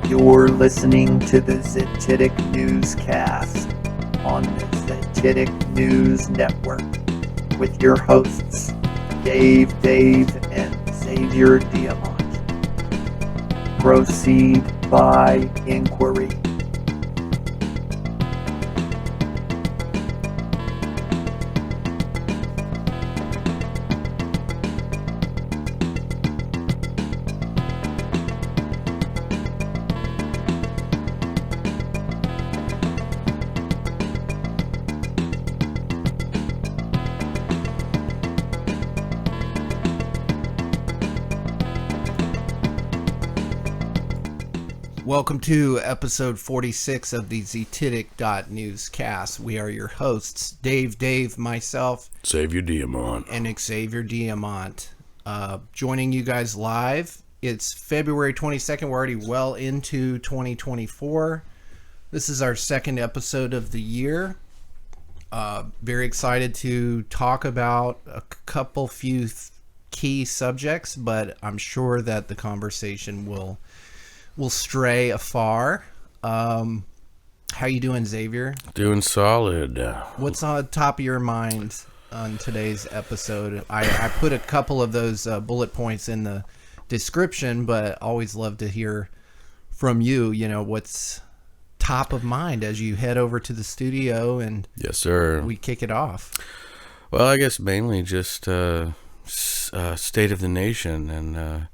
You're listening to the Zetetic newscast on the Zetetic News Network with your hosts, Dave, and Xavier Diamant. Proceed by inquiry. Welcome to episode 46 of the Zetetic.news cast. We are your hosts, Dave, myself, Xavier Diamant, and Xavier Diamant. Joining you guys live. It's February 22nd. We're already well into 2024. This is our second episode of the year. Very excited to talk about a few key subjects, but I'm sure that the conversation will stray afar. How you doing, Xavier? Doing solid. What's on top of your mind on today's episode? I put a couple of those bullet points in the description, but always love to hear from you. You know, what's top of mind as you head over to the studio and yes, sir. We kick it off. Well, I guess mainly just state of the nation and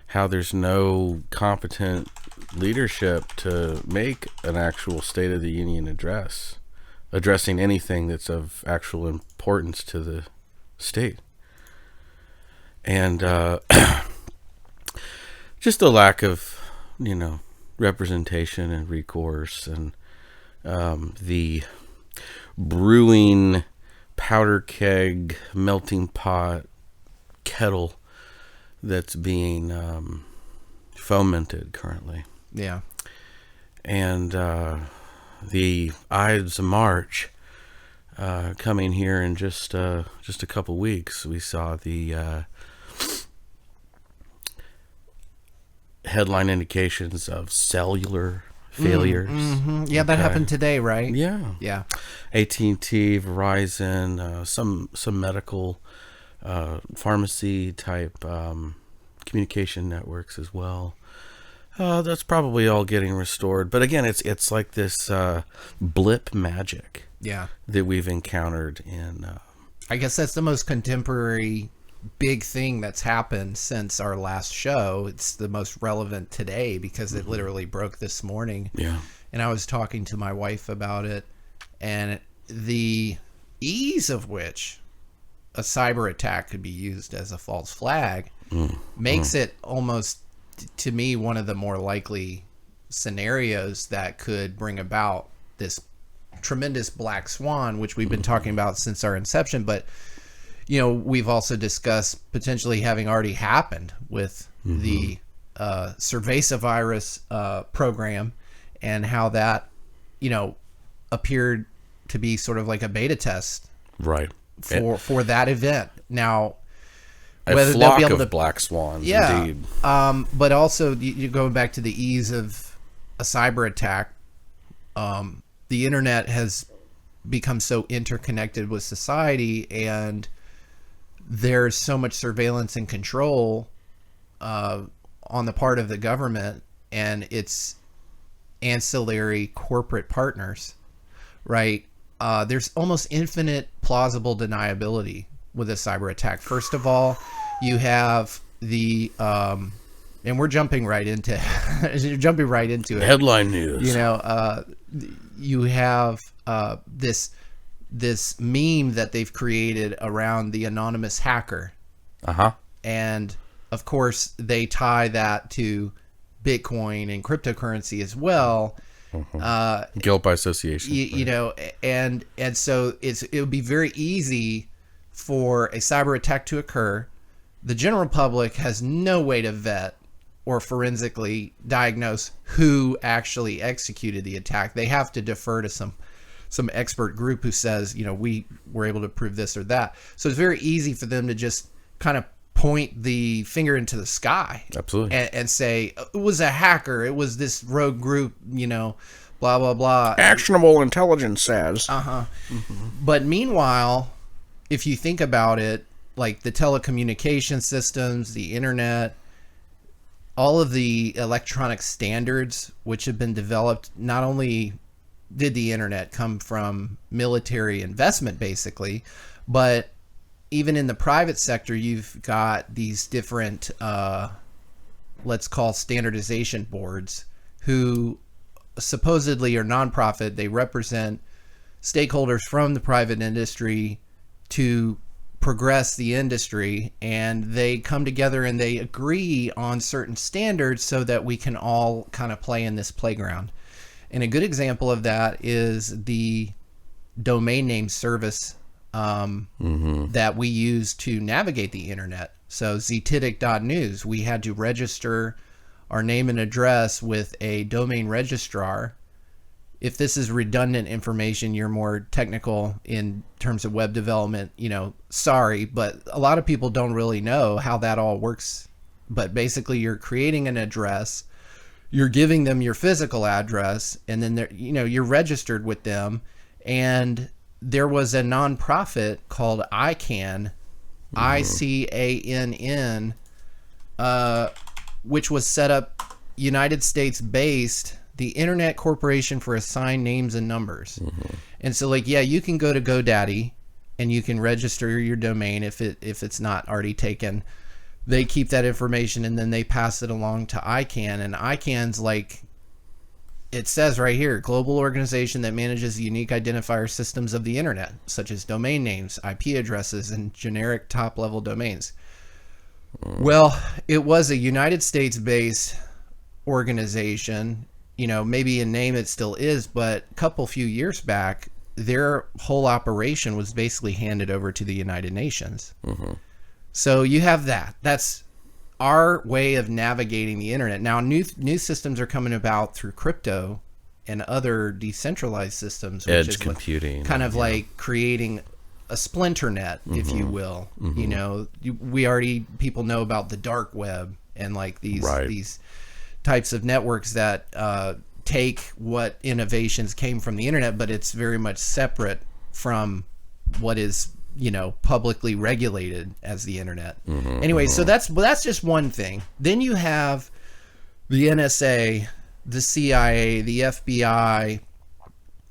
how there's no competent leadership to make an actual State of the Union address, addressing anything that's of actual importance to the state. And just the lack of, representation and recourse, and the brewing powder keg, melting pot, kettle that's being fomented currently. Yeah. And the Ides of March coming here in just a couple weeks. We saw the headline indications of cellular failures. Mm-hmm. Yeah, that happened today, right? Yeah. AT&T, Verizon, some medical pharmacy type communication networks as well. That's probably all getting restored, but again, it's like this blip magic. Yeah, that we've encountered in. I guess that's the most contemporary big thing that's happened since our last show. It's the most relevant today because it literally broke this morning. Yeah, and I was talking to my wife about it, and the ease of which a cyber attack could be used as a false flag makes it almost, to me, one of the more likely scenarios that could bring about this tremendous black swan, which we've been talking about since our inception. But, we've also discussed potentially having already happened with the Cerveza virus program, and how that, appeared to be sort of like a beta test. Right. For that event. Now, whether they'll be able to black swans, indeed. But also, you going back to the ease of a cyber attack. The internet has become so interconnected with society, and there's so much surveillance and control on the part of the government and its ancillary corporate partners, right? There's almost infinite plausible deniability with a cyber attack. First of all, you have the and we're jumping right into it. Headline news. You have this meme that they've created around the anonymous hacker. And of course, they tie that to Bitcoin and cryptocurrency as well. Guilt by association. And so it would be very easy for a cyber attack to occur. The general public has no way to vet or forensically diagnose who actually executed the attack. They have to defer to some expert group who says, we were able to prove this or that. So it's very easy for them to just kind of point the finger into the sky. Absolutely. And say, it was a hacker. It was this rogue group, blah, blah, blah. Actionable intelligence says. But meanwhile, if you think about it, like the telecommunication systems, the internet, all of the electronic standards which have been developed, not only did the internet come from military investment basically, but even in the private sector, you've got these different, let's call standardization boards, who supposedly are nonprofit. They represent stakeholders from the private industry to progress the industry, and they come together and they agree on certain standards so that we can all kind of play in this playground. And a good example of that is the domain name service that we use to navigate the internet. So Zetetic.news, we had to register our name and address with a domain registrar. If this is redundant information, you're more technical in terms of web development, sorry, but a lot of people don't really know how that all works. But basically you're creating an address, you're giving them your physical address, and then you're registered with them. And there was a nonprofit called ICANN, ICANN, which was set up United States based, the Internet Corporation for Assigned Names and Numbers. And so you can go to GoDaddy and you can register your domain if it's not already taken. They keep that information and then they pass it along to ICANN, and ICANN's it says right here, global organization that manages unique identifier systems of the internet, such as domain names, IP addresses, and generic top-level domains. Well, it was a United States-based organization. Maybe in name it still is, but a few years back, their whole operation was basically handed over to the United Nations. So you have that. That's our way of navigating the internet. Now, new systems are coming about through crypto and other decentralized systems, which edge is computing, kind of like creating a splinter net, if you will. People know about the dark web and these types of networks that take what innovations came from the internet, but it's very much separate from what is publicly regulated as the internet. Anyway, so that's just one thing. Then you have the NSA, the CIA, the FBI,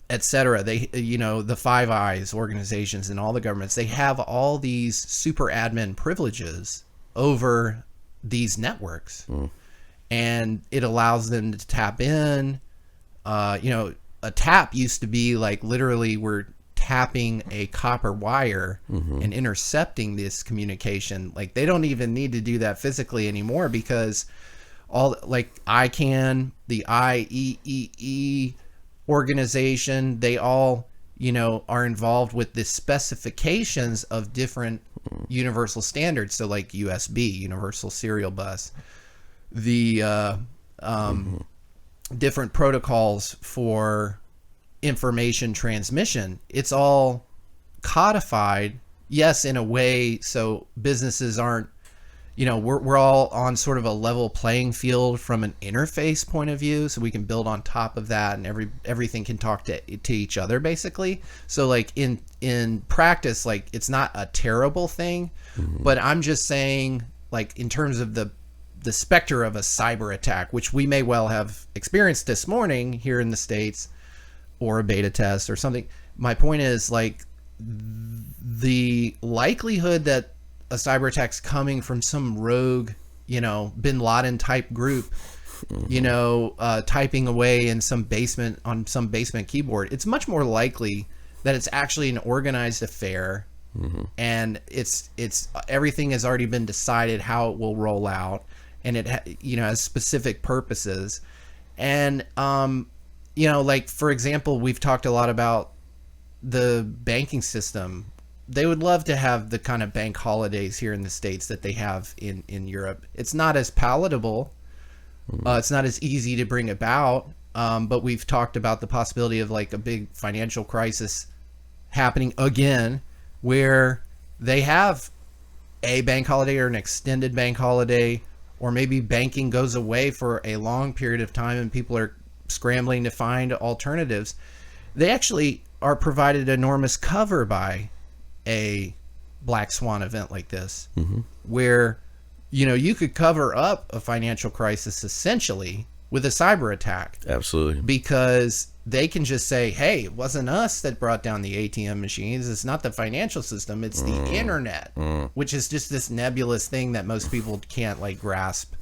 etc. They, the Five Eyes organizations and all the governments, they have all these super admin privileges over these networks. And it allows them to tap in. A tap used to be literally we're tapping a copper wire and intercepting this communication. They don't even need to do that physically anymore, because all ICANN, the IEEE organization, they all are involved with the specifications of different universal standards. So USB, Universal Serial Bus, the different protocols for information transmission. It's all codified, yes, in a way so businesses aren't, we're all on sort of a level playing field from an interface point of view, so we can build on top of that, and everything can talk to each other basically. So in practice, it's not a terrible thing, but I'm just saying, in terms of the specter of a cyber attack, which we may well have experienced this morning here in the States, or a beta test or something. My point is the likelihood that a cyber attack's coming from some rogue, bin Laden type group, typing away in some basement on some basement keyboard. It's much more likely that it's actually an organized affair, and it's everything has already been decided how it will roll out, and it has specific purposes. And for example, we've talked a lot about the banking system. They would love to have the kind of bank holidays here in the States that they have in Europe. It's not as palatable. It's not as easy to bring about. But we've talked about the possibility of a big financial crisis happening again, where they have a bank holiday or an extended bank holiday, or maybe banking goes away for a long period of time and people are scrambling to find alternatives, they actually are provided enormous cover by a black swan event like this, where, you know, you could cover up a financial crisis essentially with a cyber attack. Absolutely. Because they can just say, hey, it wasn't us that brought down the ATM machines. It's not the financial system. It's the internet, which is just this nebulous thing that most people can't like grasp,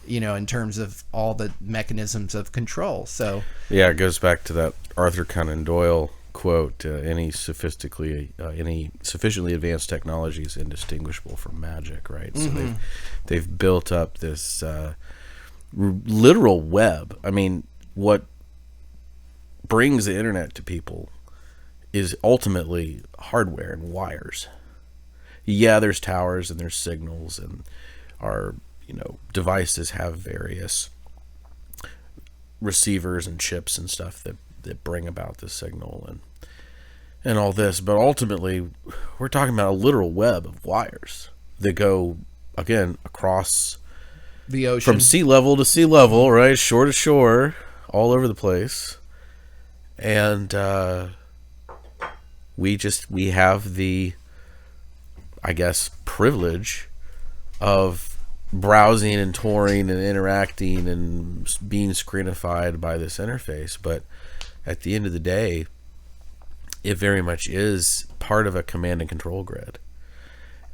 you know, in terms of all the mechanisms of control. So yeah, it goes back to that Arthur Conan Doyle quote, any sufficiently advanced technology is indistinguishable from magic, right? So they've built up this literal web. I mean, what brings the internet to people is ultimately hardware and wires. Yeah, there's towers and there's signals, and our, you know, devices have various receivers and chips and stuff that bring about the signal and all this, but ultimately we're talking about a literal web of wires that go, again, across the ocean, from sea level to sea level, right, shore to shore, all over the place. And we have the, I guess, privilege of browsing and touring and interacting and being screenified by this interface. But at the end of the day, it very much is part of a command and control grid.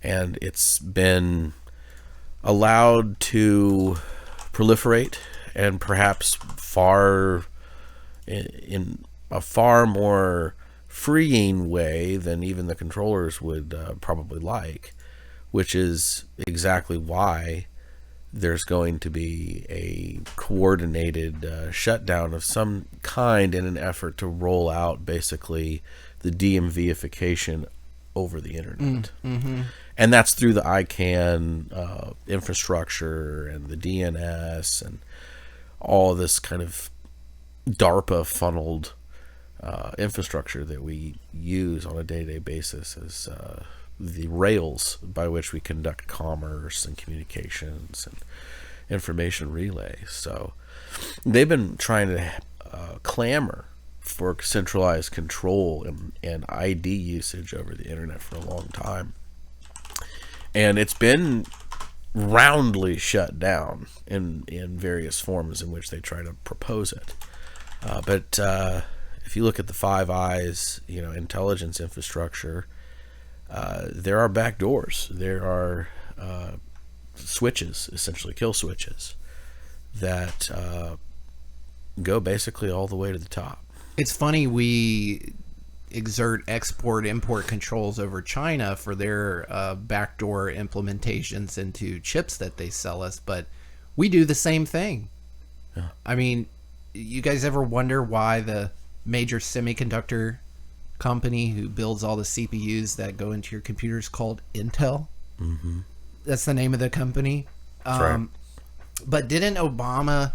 And it's been allowed to proliferate, and perhaps in a far more freeing way than even the controllers would probably like, which is exactly why there's going to be a coordinated shutdown of some kind in an effort to roll out basically the DMV-ification over the internet. And that's through the ICANN infrastructure and the DNS and all of this kind of DARPA-funneled infrastructure that we use on a day-to-day basis as the rails by which we conduct commerce and communications and information relay. So they've been trying to clamor for centralized control and ID usage over the internet for a long time. And it's been roundly shut down in various forms in which they try to propose it. But if you look at the Five Eyes, you know, intelligence infrastructure, there are backdoors. There are switches, essentially kill switches, that go basically all the way to the top. it's funny we exert export-import controls over China for their backdoor implementations into chips that they sell us, but we do the same thing. Yeah. I mean, you guys ever wonder why the major semiconductor company who builds all the CPUs that go into your computers called Intel? Mm-hmm. That's the name of the company. That's right. But didn't Obama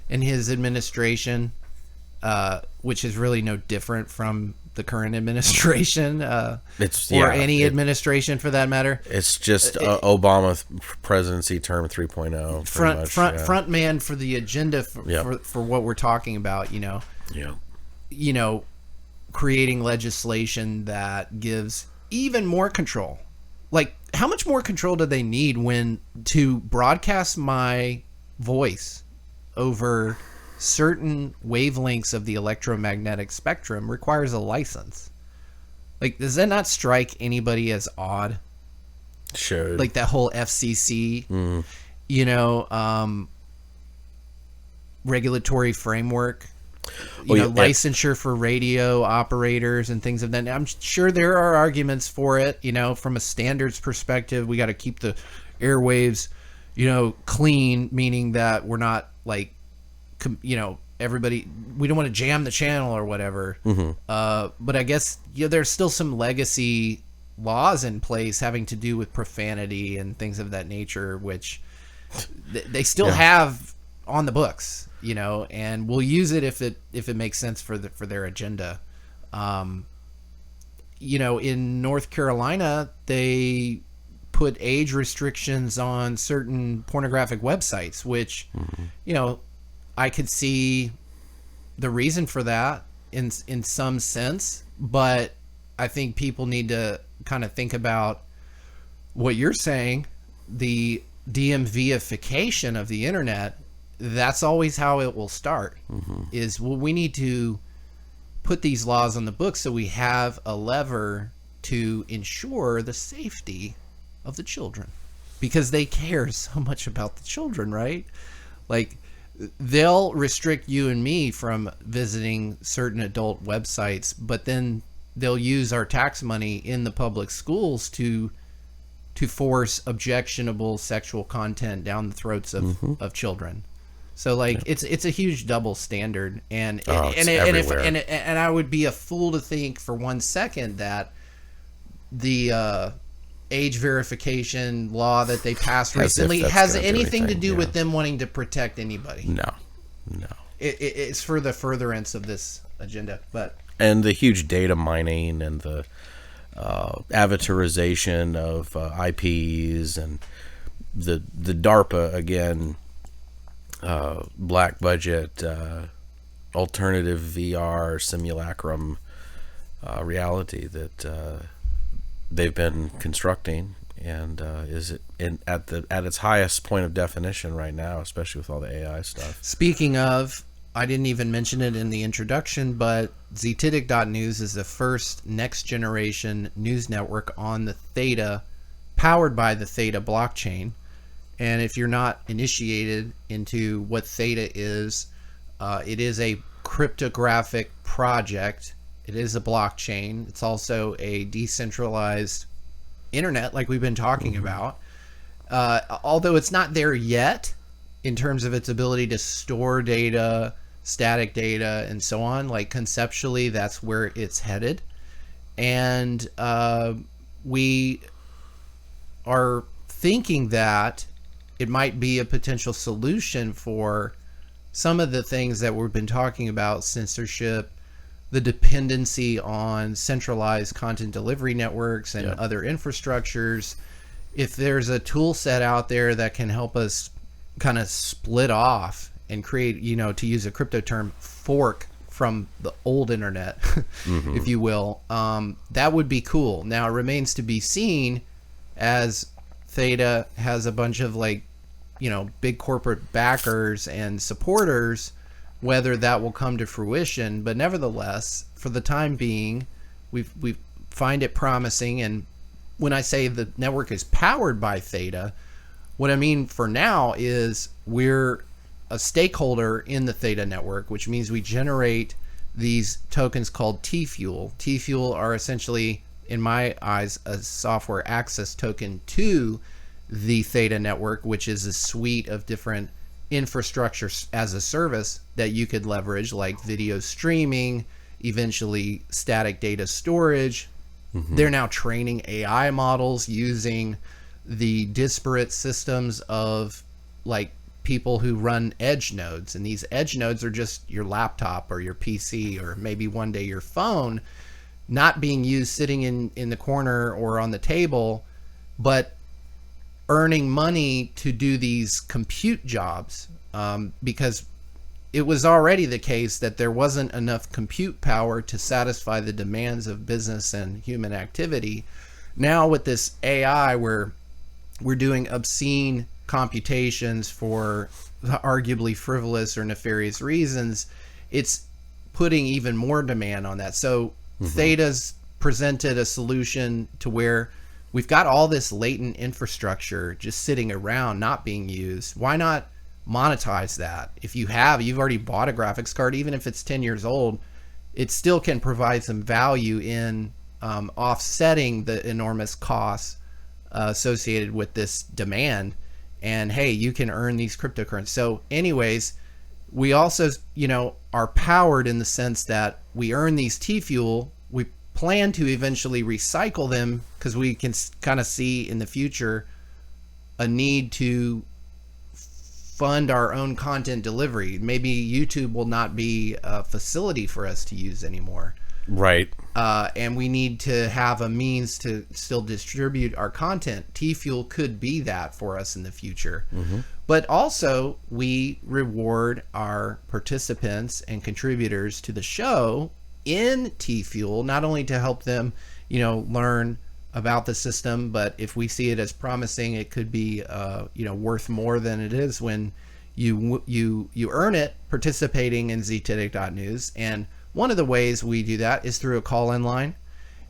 and his administration, which is really no different from the current administration, any administration for that matter. It's just Obama presidency term 3.0. Front man for the agenda for what we're talking about, creating legislation that gives even more control. Like, how much more control do they need when to broadcast my voice over certain wavelengths of the electromagnetic spectrum requires a license? Like, does that not strike anybody as odd? Sure. Like that whole FCC, regulatory framework, licensure for radio operators and things of that. I'm sure there are arguments for it, from a standards perspective. We got to keep the airwaves, clean, meaning that we're not like, everybody, we don't want to jam the channel or whatever. Mm-hmm. But I guess there's still some legacy laws in place having to do with profanity and things of that nature, which they still have on the books, and we'll use it if it makes sense for their agenda. In North Carolina, they put age restrictions on certain pornographic websites, which, you know, I could see the reason for that in some sense, but I think people need to kind of think about what you're saying, the DMVification of the internet. That's always how it will start. Is, well, we need to put these laws on the books so we have a lever to ensure the safety of the children, because they care so much about the children, right? Like, they'll restrict you and me from visiting certain adult websites, but then they'll use our tax money in the public schools to force objectionable sexual content down the throats of children. So, like, it's a huge double standard, and I would be a fool to think for 1 second that the age verification law that they passed recently has anything to do with them wanting to protect anybody. No. It's for the furtherance of this agenda, and the huge data mining and the avatarization of IPs and the DARPA again, black budget, alternative VR simulacrum reality that they've been constructing, and is at its highest point of definition right now, especially with all the AI stuff. Speaking of, I didn't even mention it in the introduction, but Zetetic.news is the first next generation news network on the Theta, powered by the Theta blockchain. And if you're not initiated into what Theta is, it is a cryptographic project. It is a blockchain. It's also a decentralized internet, like we've been talking about. Although it's not there yet in terms of its ability to store data, static data, and so on. Like, conceptually, that's where it's headed. And we are thinking that it might be a potential solution for some of the things that we've been talking about: censorship, the dependency on centralized content delivery networks and other infrastructures. If there's a tool set out there that can help us kind of split off and create, to use a crypto term, fork from the old internet, if you will, that would be cool. Now, it remains to be seen, as Theta has a bunch of big corporate backers and supporters, whether that will come to fruition. But nevertheless, for the time being, we find it promising. And when I say the network is powered by Theta, what I mean for now is we're a stakeholder in the Theta network, which means we generate these tokens called T-Fuel. T-Fuel are essentially, in my eyes, a software access token to the Theta network, which is a suite of different infrastructure as a service that you could leverage, like video streaming, eventually static data storage. They're now training AI models using the disparate systems of people who run edge nodes, and these edge nodes are just your laptop or your PC or maybe one day your phone, not being used sitting in the corner or on the table, but earning money to do these compute jobs, because it was already the case that there wasn't enough compute power to satisfy the demands of business and human activity. Now with this AI, where we're doing obscene computations for arguably frivolous or nefarious reasons, it's putting even more demand on that. So Theta's presented a solution to where we've got all this latent infrastructure just sitting around not being used. Why not monetize that? If you've already bought a graphics card, even if it's 10 years old, it still can provide some value in offsetting the enormous costs associated with this demand. And hey, you can earn these cryptocurrencies. So anyways, we also, are powered in the sense that we earn these T-Fuel. We plan to eventually recycle them because we can kind of see in the future a need to fund our own content delivery. Maybe YouTube will not be a facility for us to use anymore. Right. And we need to have a means to still distribute our content. T-Fuel could be that for us in the future. But also, we reward our participants and contributors to the show in T-Fuel, not only to help them, learn about the system, but if we see it as promising, it could be, worth more than it is when you earn it participating in Zetetic.news. And one of the ways we do that is through a call-in line.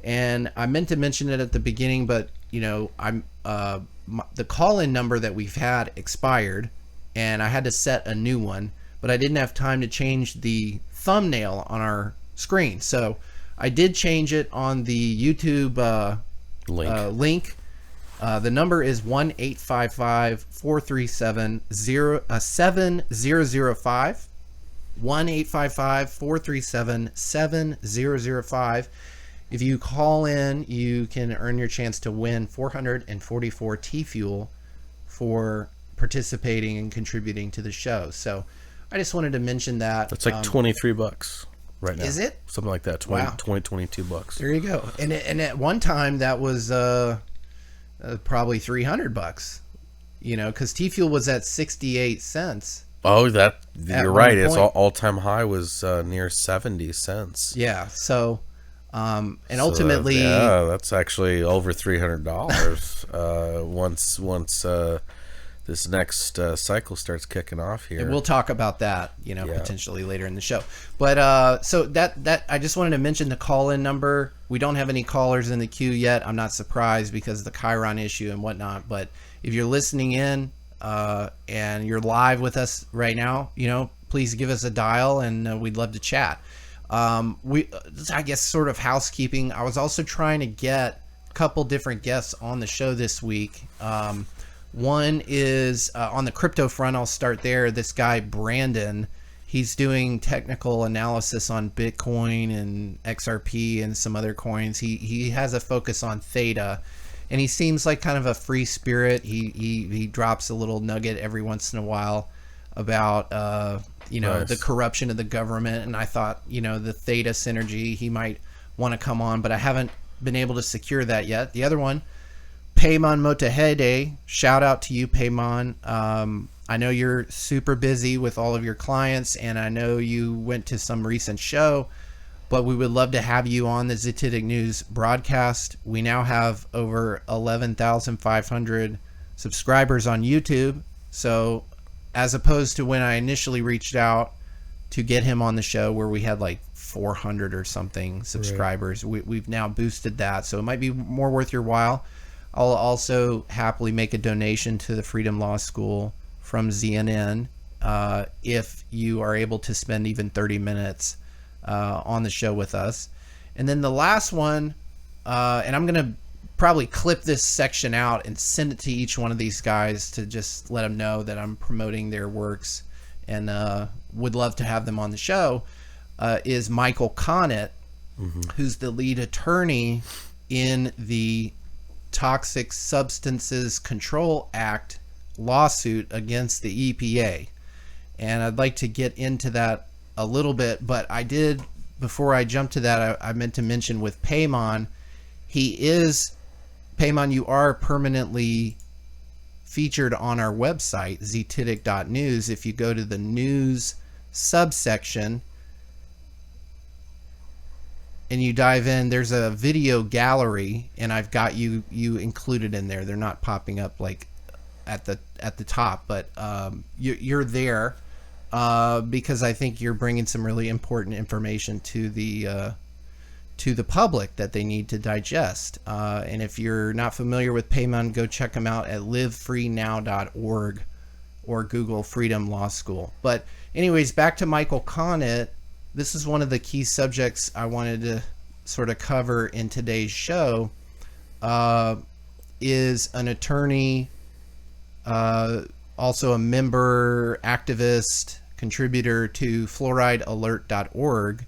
And I meant to mention it at the beginning, but the call-in number that we've had expired, and I had to set a new one, but I didn't have time to change the thumbnail on our screen. So I did change it on the YouTube link. The number is 1-855-437-7005. 1-855-437-7005. If you call in, you can earn your chance to win 444 T-Fuel for participating and contributing to the show. So I just wanted to mention that. It's like $23 right now. Is it? Something like that. Wow. $22. There you go. And at one time that was probably $300, because T-Fuel was at 68 cents. Oh, you're right. Its point. all-time high was near 70 cents. Yeah. So, and ultimately, that's actually over $300 once this next cycle starts kicking off here. and we'll talk about that, potentially later in the show. But so that I just wanted to mention the call-in number. We don't have any callers in the queue yet. I'm not surprised because of the Chiron issue and whatnot. But if you're listening in and you're live with us right now, please give us a dial, and we'd love to chat. I guess sort of housekeeping. I was also trying to get a couple different guests on the show this week. One is on the crypto front. I'll start there. This guy, Brandon, he's doing technical analysis on Bitcoin and XRP and some other coins. He has a focus on Theta, and he seems like kind of a free spirit. He drops a little nugget every once in a while about Nice. the corruption of the government. And I thought, the Theta synergy, he might want to come on, but I haven't been able to secure that yet. The other one, Paymon Motahede, shout out to you, Paymon. I know you're super busy with all of your clients, and I know you went to some recent show, but we would love to have you on the Zetetic News broadcast. We now have over 11,500 subscribers on YouTube. So as opposed to when I initially reached out to get him on the show where we had like 400 or something subscribers, we've now boosted that. So it might be more worth your while. I'll also happily make a donation to the Freedom Law School from ZNN if you are able to spend even 30 minutes on the show with us. And then the last one, and I'm going to probably clip this section out and send it to each one of these guys to just let them know that I'm promoting their works and would love to have them on the show, is Michael Connett, who's the lead attorney in the Toxic Substances Control Act lawsuit against the EPA. And I'd like to get into that a little bit, but I did, before I jump to that, I meant to mention with Paymon, Paymon, you are permanently featured on our website, Zetetic.news. If you go to the news subsection and you dive in, there's a video gallery, and I've got you included in there. They're not popping up like at the top, but you're there because I think you're bringing some really important information to the public that they need to digest. And if you're not familiar with Paymon, go check them out at livefreenow.org or Google Freedom Law School. But anyways, back to Michael Connett. This is one of the key subjects I wanted to sort of cover in today's show, is an attorney, also a member, activist, contributor to fluoridealert.org,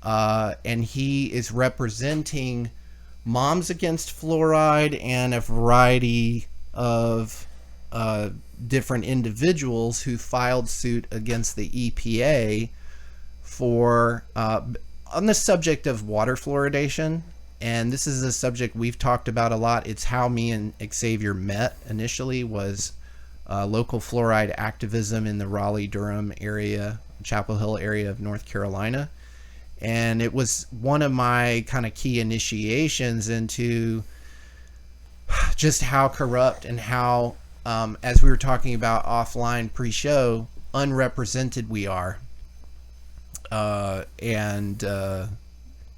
and he is representing Moms Against Fluoride and a variety of different individuals who filed suit against the EPA for on the subject of water fluoridation, and this is a subject we've talked about a lot. It's how me and Xavier met initially, was local fluoride activism in the Raleigh-Durham area, Chapel Hill area of North Carolina. And it was one of my kind of key initiations into just how corrupt and how, as we were talking about offline pre-show, unrepresented we are. And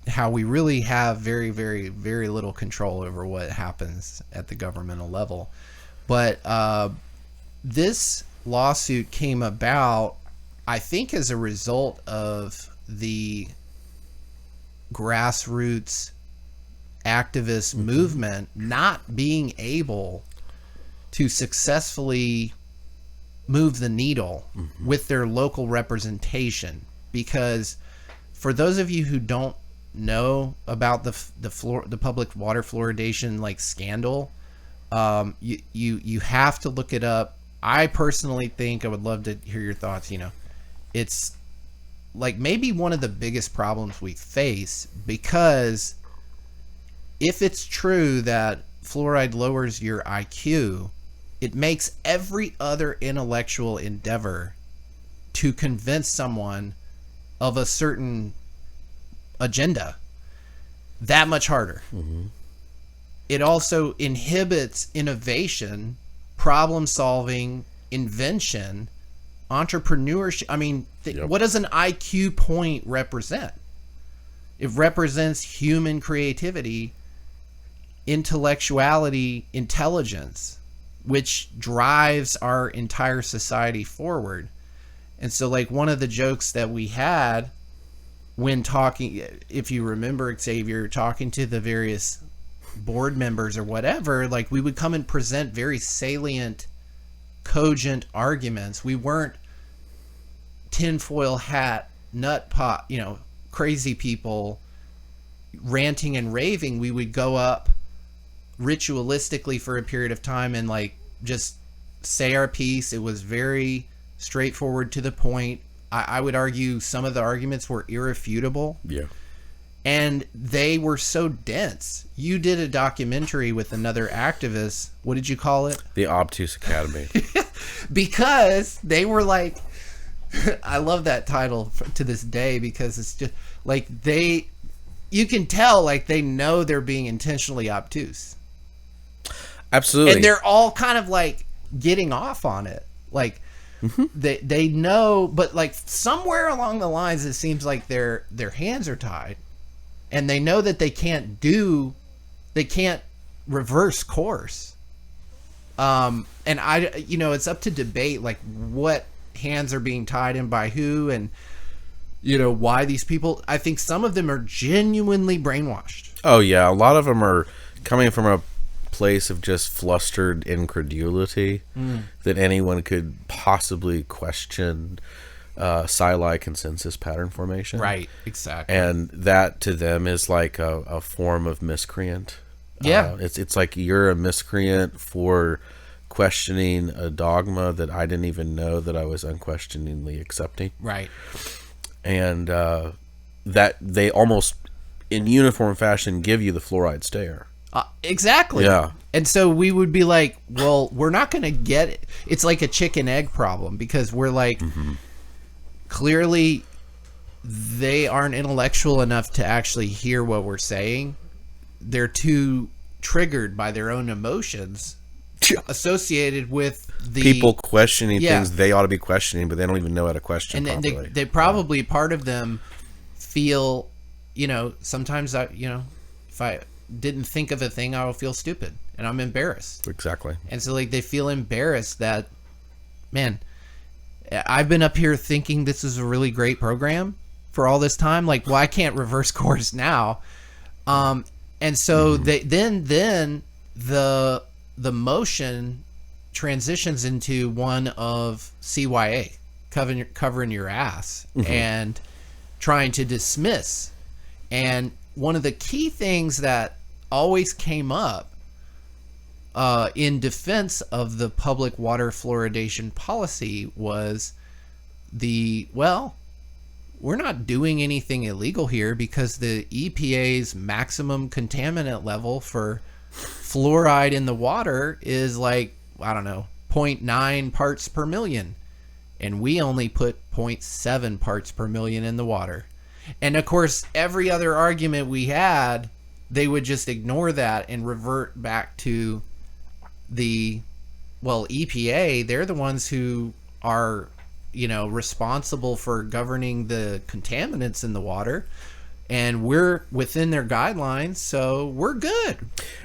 how we really have very, very, very little control over what happens at the governmental level. But this lawsuit came about, I think, as a result of the grassroots activist movement not being able to successfully move the needle with their local representation. Because for those of you who don't know about the public water fluoridation like scandal, you have to look it up. I personally think, I would love to hear your thoughts. It's like maybe one of the biggest problems we face, because if it's true that fluoride lowers your IQ, it makes every other intellectual endeavor to convince someone of a certain agenda that much harder. It also inhibits innovation, problem solving, invention, entrepreneurship. I mean, what does an IQ point represent? It represents human creativity, intellectuality, intelligence, which drives our entire society forward. And so, like, one of the jokes that we had when talking, if you remember, Xavier, talking to the various board members or whatever, like, we would come and present very salient, cogent arguments. We weren't tinfoil hat, nut pot, crazy people ranting and raving. We would go up ritualistically for a period of time and, like, just say our piece. It was very straightforward, to the point. I would argue some of the arguments were irrefutable. Yeah. And they were so dense. You did a documentary with another activist. What did you call it? The Obtuse Academy. Because they were like, I love that title to this day, because it's just like you can tell, like, they know they're being intentionally obtuse. Absolutely. And they're all kind of like getting off on it. Like, they know, but like somewhere along the lines, it seems like their hands are tied, and they know that they can't reverse course. And it's up to debate, like, what hands are being tied and by who, and why these people. I think some of them are genuinely brainwashed. Oh yeah, a lot of them are coming from a place of just flustered incredulity that anyone could possibly question Psi-like consensus pattern formation. Right, exactly. And that to them is like a form of miscreant. Yeah. It's like you're a miscreant for questioning a dogma that I didn't even know that I was unquestioningly accepting. Right. And that they almost in uniform fashion give you the fluoride stare. Exactly. Yeah. And so we would be like, well, we're not going to get it. It's like a chicken egg problem, because we're like, clearly they aren't intellectual enough to actually hear what we're saying. They're too triggered by their own emotions associated with the people questioning things they ought to be questioning, but they don't even know how to question properly. And they probably, part of them feel, sometimes if I didn't think of a thing, I will feel stupid and I'm embarrassed. Exactly. And so, like, they feel embarrassed that, man, I've been up here thinking this is a really great program for all this time. Like, well, I can't reverse course now. And so they then the motion transitions into one of CYA, covering your ass and trying to dismiss. And one of the key things that always came up in defense of the public water fluoridation policy was we're not doing anything illegal here because the EPA's maximum contaminant level for fluoride in the water is like, I don't know, 0.9 parts per million. And we only put 0.7 parts per million in the water. And of course, every other argument we had, they would just ignore that and revert back to the, well, EPA. They're the ones who are, responsible for governing the contaminants in the water. And we're within their guidelines, so we're good.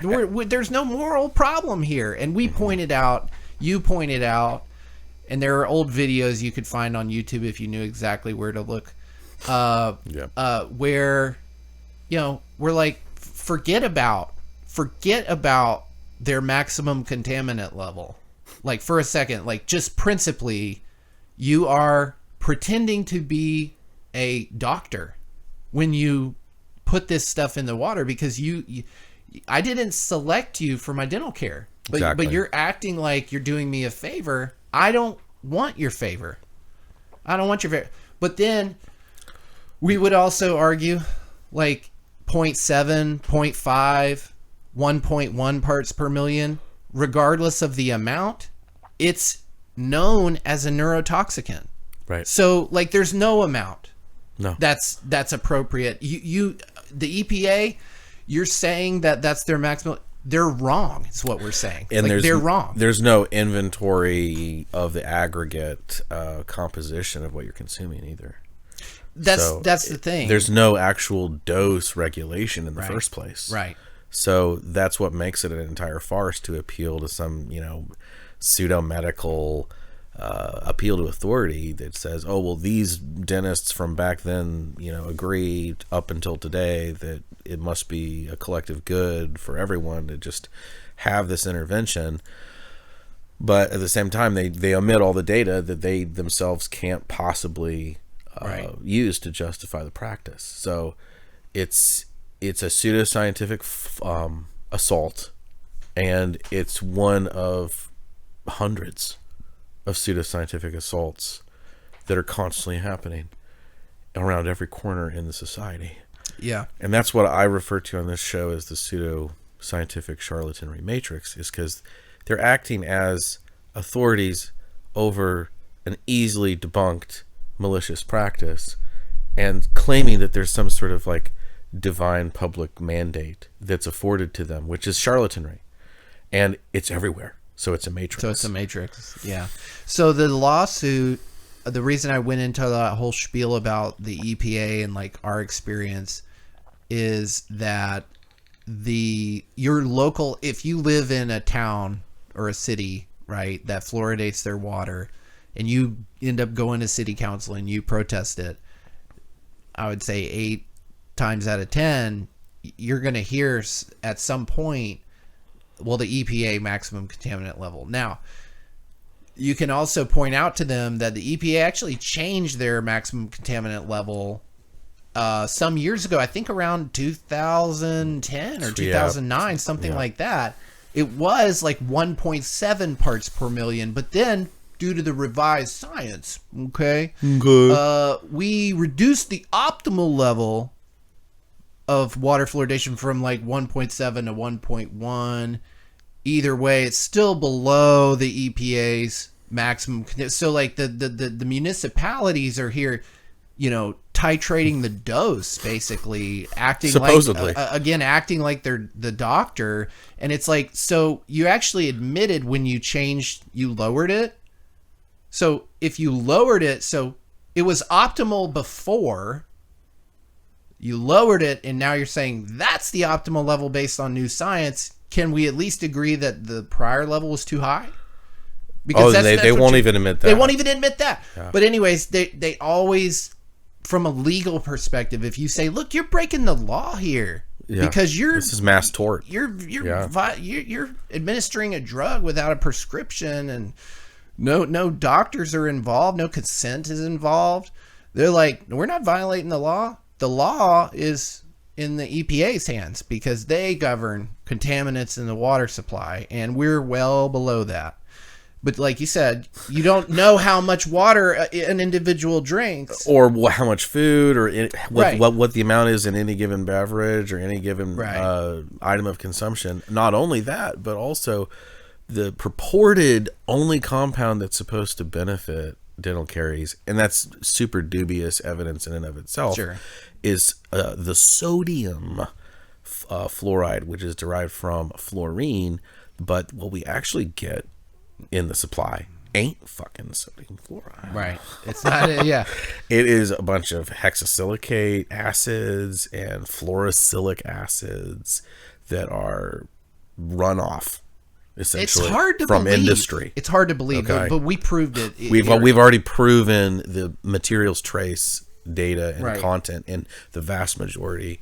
There's no moral problem here. And we pointed out, you pointed out, and there are old videos you could find on YouTube if you knew exactly where to look, where, we're like, forget about their maximum contaminant level. Like, for a second, like, just principally, you are pretending to be a doctor when you put this stuff in the water because I didn't select you for my dental care, but you're acting like you're doing me a favor. I don't want your favor. But then we would also argue like 0.7, 0.5, 1.1 parts per million, regardless of the amount, it's known as a neurotoxicant. Right. So like there's no amount. No. That's appropriate. The EPA, you're saying that that's their maximum. They're wrong. Is what we're saying. And like, they're wrong. There's no inventory of the aggregate composition of what you're consuming either. That's the thing. There's no actual dose regulation in the first place. Right. So that's what makes it an entire farce to appeal to some, pseudo-medical appeal to authority that says, oh, well, these dentists from back then, agree up until today that it must be a collective good for everyone to just have this intervention. But at the same time, they omit all the data that they themselves can't possibly use to justify the practice. So it's a pseudoscientific assault, and it's one of hundreds of pseudoscientific assaults that are constantly happening around every corner in the society. Yeah. And that's what I refer to on this show as the pseudoscientific charlatanry matrix, is because they're acting as authorities over an easily debunked malicious practice and claiming that there's some sort of like divine public mandate that's afforded to them, which is charlatanry. And it's everywhere. So it's a matrix. Yeah. So the lawsuit, the reason I went into that whole spiel about the EPA and like our experience is that your local, if you live in a town or a city, right, that fluoridates their water and you end up going to city council and you protest it, I would say 8 times out of 10, you're going to hear at some point, well, the EPA maximum contaminant level. Now, you can also point out to them that the EPA actually changed their maximum contaminant level some years ago. I think around 2010 or 2009, something like that. It was like 1.7 parts per million, but then due to the revised science, we reduced the optimal level of water fluoridation from like 1.7 to 1.1. Either way, it's still below the EPA's maximum. So like the municipalities are here, titrating the dose, basically acting supposedly acting like they're the doctor. And it's like, so you actually admitted when you lowered it. So if you lowered it, so it was optimal before, you lowered it, and now you're saying that's the optimal level based on new science. Can we at least agree that the prior level was too high? Because they won't even admit that. They won't even admit that. Yeah. But anyways, they always, from a legal perspective, if you say, look, you're breaking the law here. Yeah. Because this is mass tort. You're administering a drug without a prescription, and no doctors are involved, no consent is involved. They're like, we're not violating the law. The law is in the EPA's hands because they govern contaminants in the water supply, and we're well below that. But like you said, you don't know how much water an individual drinks. Or how much food, or Right. what the amount is in any given beverage or any given Right. item of consumption. Not only that, but also the purported only compound that's supposed to benefit dental caries, and that's super dubious evidence in and of itself, Sure. is the sodium fluoride, which is derived from fluorine. But what we actually get in the supply ain't fucking sodium fluoride. Right. It's not, yeah. It is a bunch of hexasilicate acids and fluorosilicic acids that are runoff, essentially, It's hard to from believe. industry. It's hard to believe, Okay. but we proved it. We've already proven the materials trace data and Right. content in the vast majority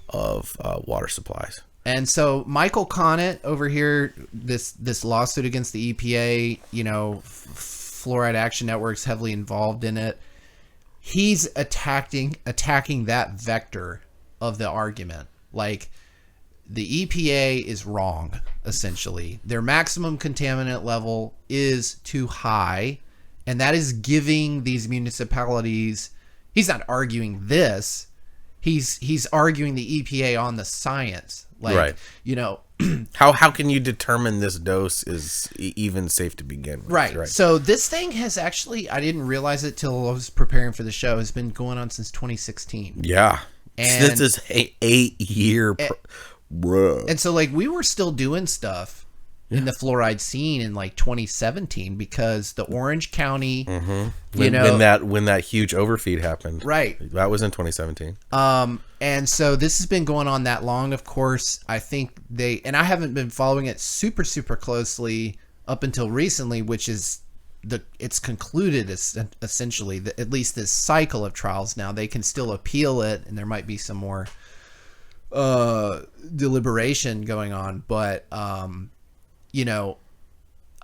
of water supplies. And so Michael Connett over here, this lawsuit against the EPA, Fluoride Action Network's heavily involved in it. He's attacking that vector of the argument. Like, the EPA is wrong, essentially. Their maximum contaminant level is too high, and that is giving these municipalities, he's not arguing this, he's arguing the EPA on the science. Like, Right. How can you determine this dose is even safe to begin with? Right. So this thing has actually, I didn't realize it till I was preparing for the show, has been going on since 2016. Yeah. And this is an 8-year bruh. And so, like, we were still doing stuff in the fluoride scene in like 2017 because the Orange County, when that huge overfeed happened. Right. That was in 2017. And so this has been going on that long. Of course, I think and I haven't been following it super, super closely up until recently, which is it's concluded essentially, at least this cycle of trials. Now they can still appeal it, and there might be some more deliberation going on, but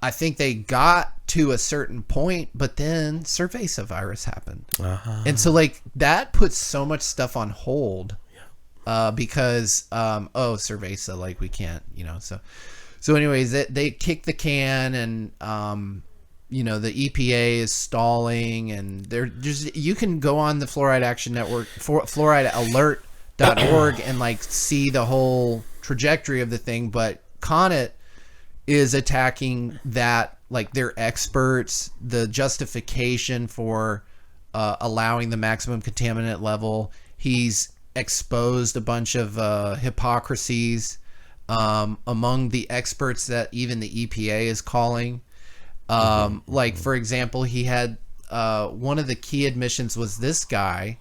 I think they got to a certain point, but then cerveza virus happened. And so, like, that puts so much stuff on hold because, cerveza, like, we can't, so anyways, they kick the can, and, the EPA is stalling, and they're just, you can go on the Fluoride Action Network, fluoridealert.org, and, like, see the whole trajectory of the thing, but Connett is attacking that, like, they're experts, the justification for allowing the maximum contaminant level. He's exposed a bunch of hypocrisies among the experts that even the EPA is calling. Like, for example, he had one of the key admissions was this guy,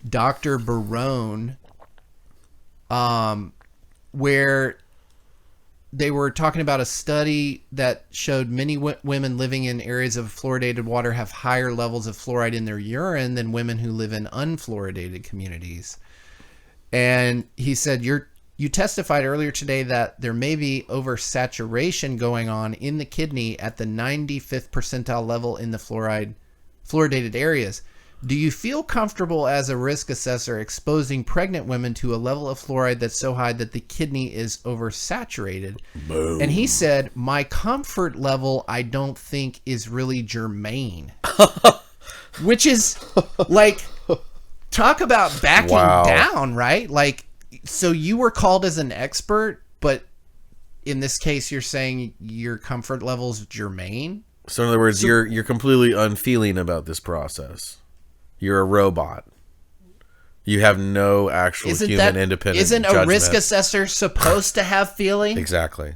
Dr. Barone, where they were talking about a study that showed many women living in areas of fluoridated water have higher levels of fluoride in their urine than women who live in unfluoridated communities. And he said, you testified earlier today that there may be oversaturation going on in the kidney at the 95th percentile level in the fluoridated areas. Do you feel comfortable as a risk assessor exposing pregnant women to a level of fluoride that's so high that the kidney is oversaturated? Boom. And he said, my comfort level, I don't think is really germane. Which is, like, talk about backing down, right? Like, so you were called as an expert, but in this case, you're saying your comfort level is germane? So in other words, you're completely unfeeling about this process. You're a robot. You have no actual human independent Isn't judgment. a risk assessor supposed to have feeling? Exactly.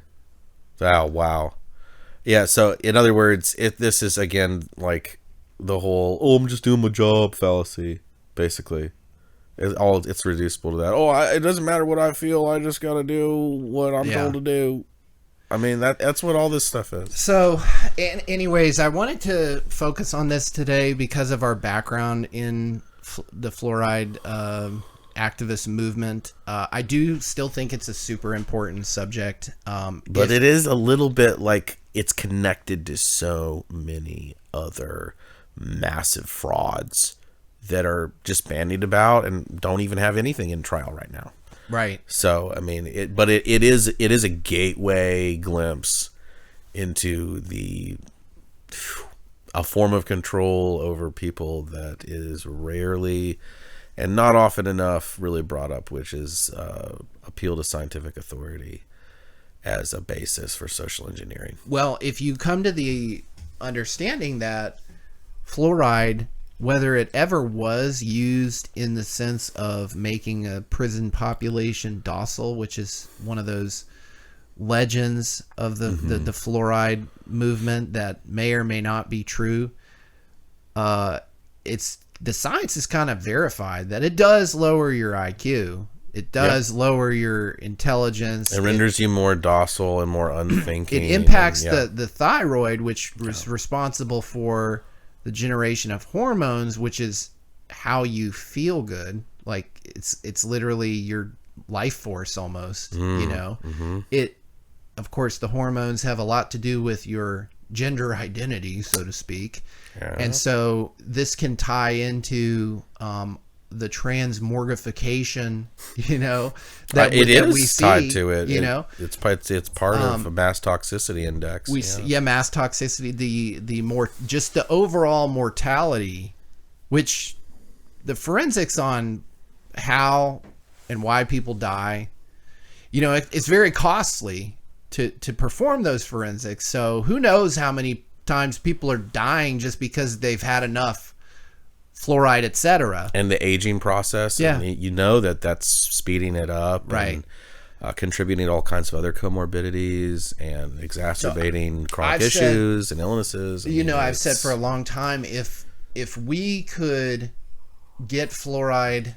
Oh, wow. Yeah, so in other words, this is, again, like the whole, I'm just doing my job fallacy, basically. It's reducible to that. It doesn't matter what I feel. I just got to do what I'm told to do. I mean, that's what all this stuff is. So, anyways, I wanted to focus on this today because of our background in the fluoride activist movement. I do still think it's a super important subject. But it is a little bit like it's connected to so many other massive frauds that are just bandied about and don't even have anything in trial right now. Right. So, I mean, it is a gateway glimpse into a form of control over people that is rarely and not often enough really brought up, which is appeal to scientific authority as a basis for social engineering. Well, if you come to the understanding that fluoride, whether it ever was used in the sense of making a prison population docile, which is one of those legends of the fluoride movement that may or may not be true, it's the science is kind of verified that it does lower your IQ. It does lower your intelligence. It renders you more docile and more unthinking. It impacts the thyroid, which is responsible for the generation of hormones, which is how you feel good. Like it's literally your life force almost, you know. It, of course, the hormones have a lot to do with your gender identity, so to speak. And so this can tie into the transmorgification, you know, that we see, tied to it. You know, it's part of a mass toxicity index. Mass toxicity, the more just the overall mortality, which the forensics on how and why people die, you know, it's very costly to perform those forensics. So who knows how many times people are dying just because they've had enough fluoride, etc. And the aging process, and you know that's speeding it up, right? And, contributing to all kinds of other comorbidities and exacerbating chronic issues and illnesses. You know, I've said for a long time, if we could get fluoride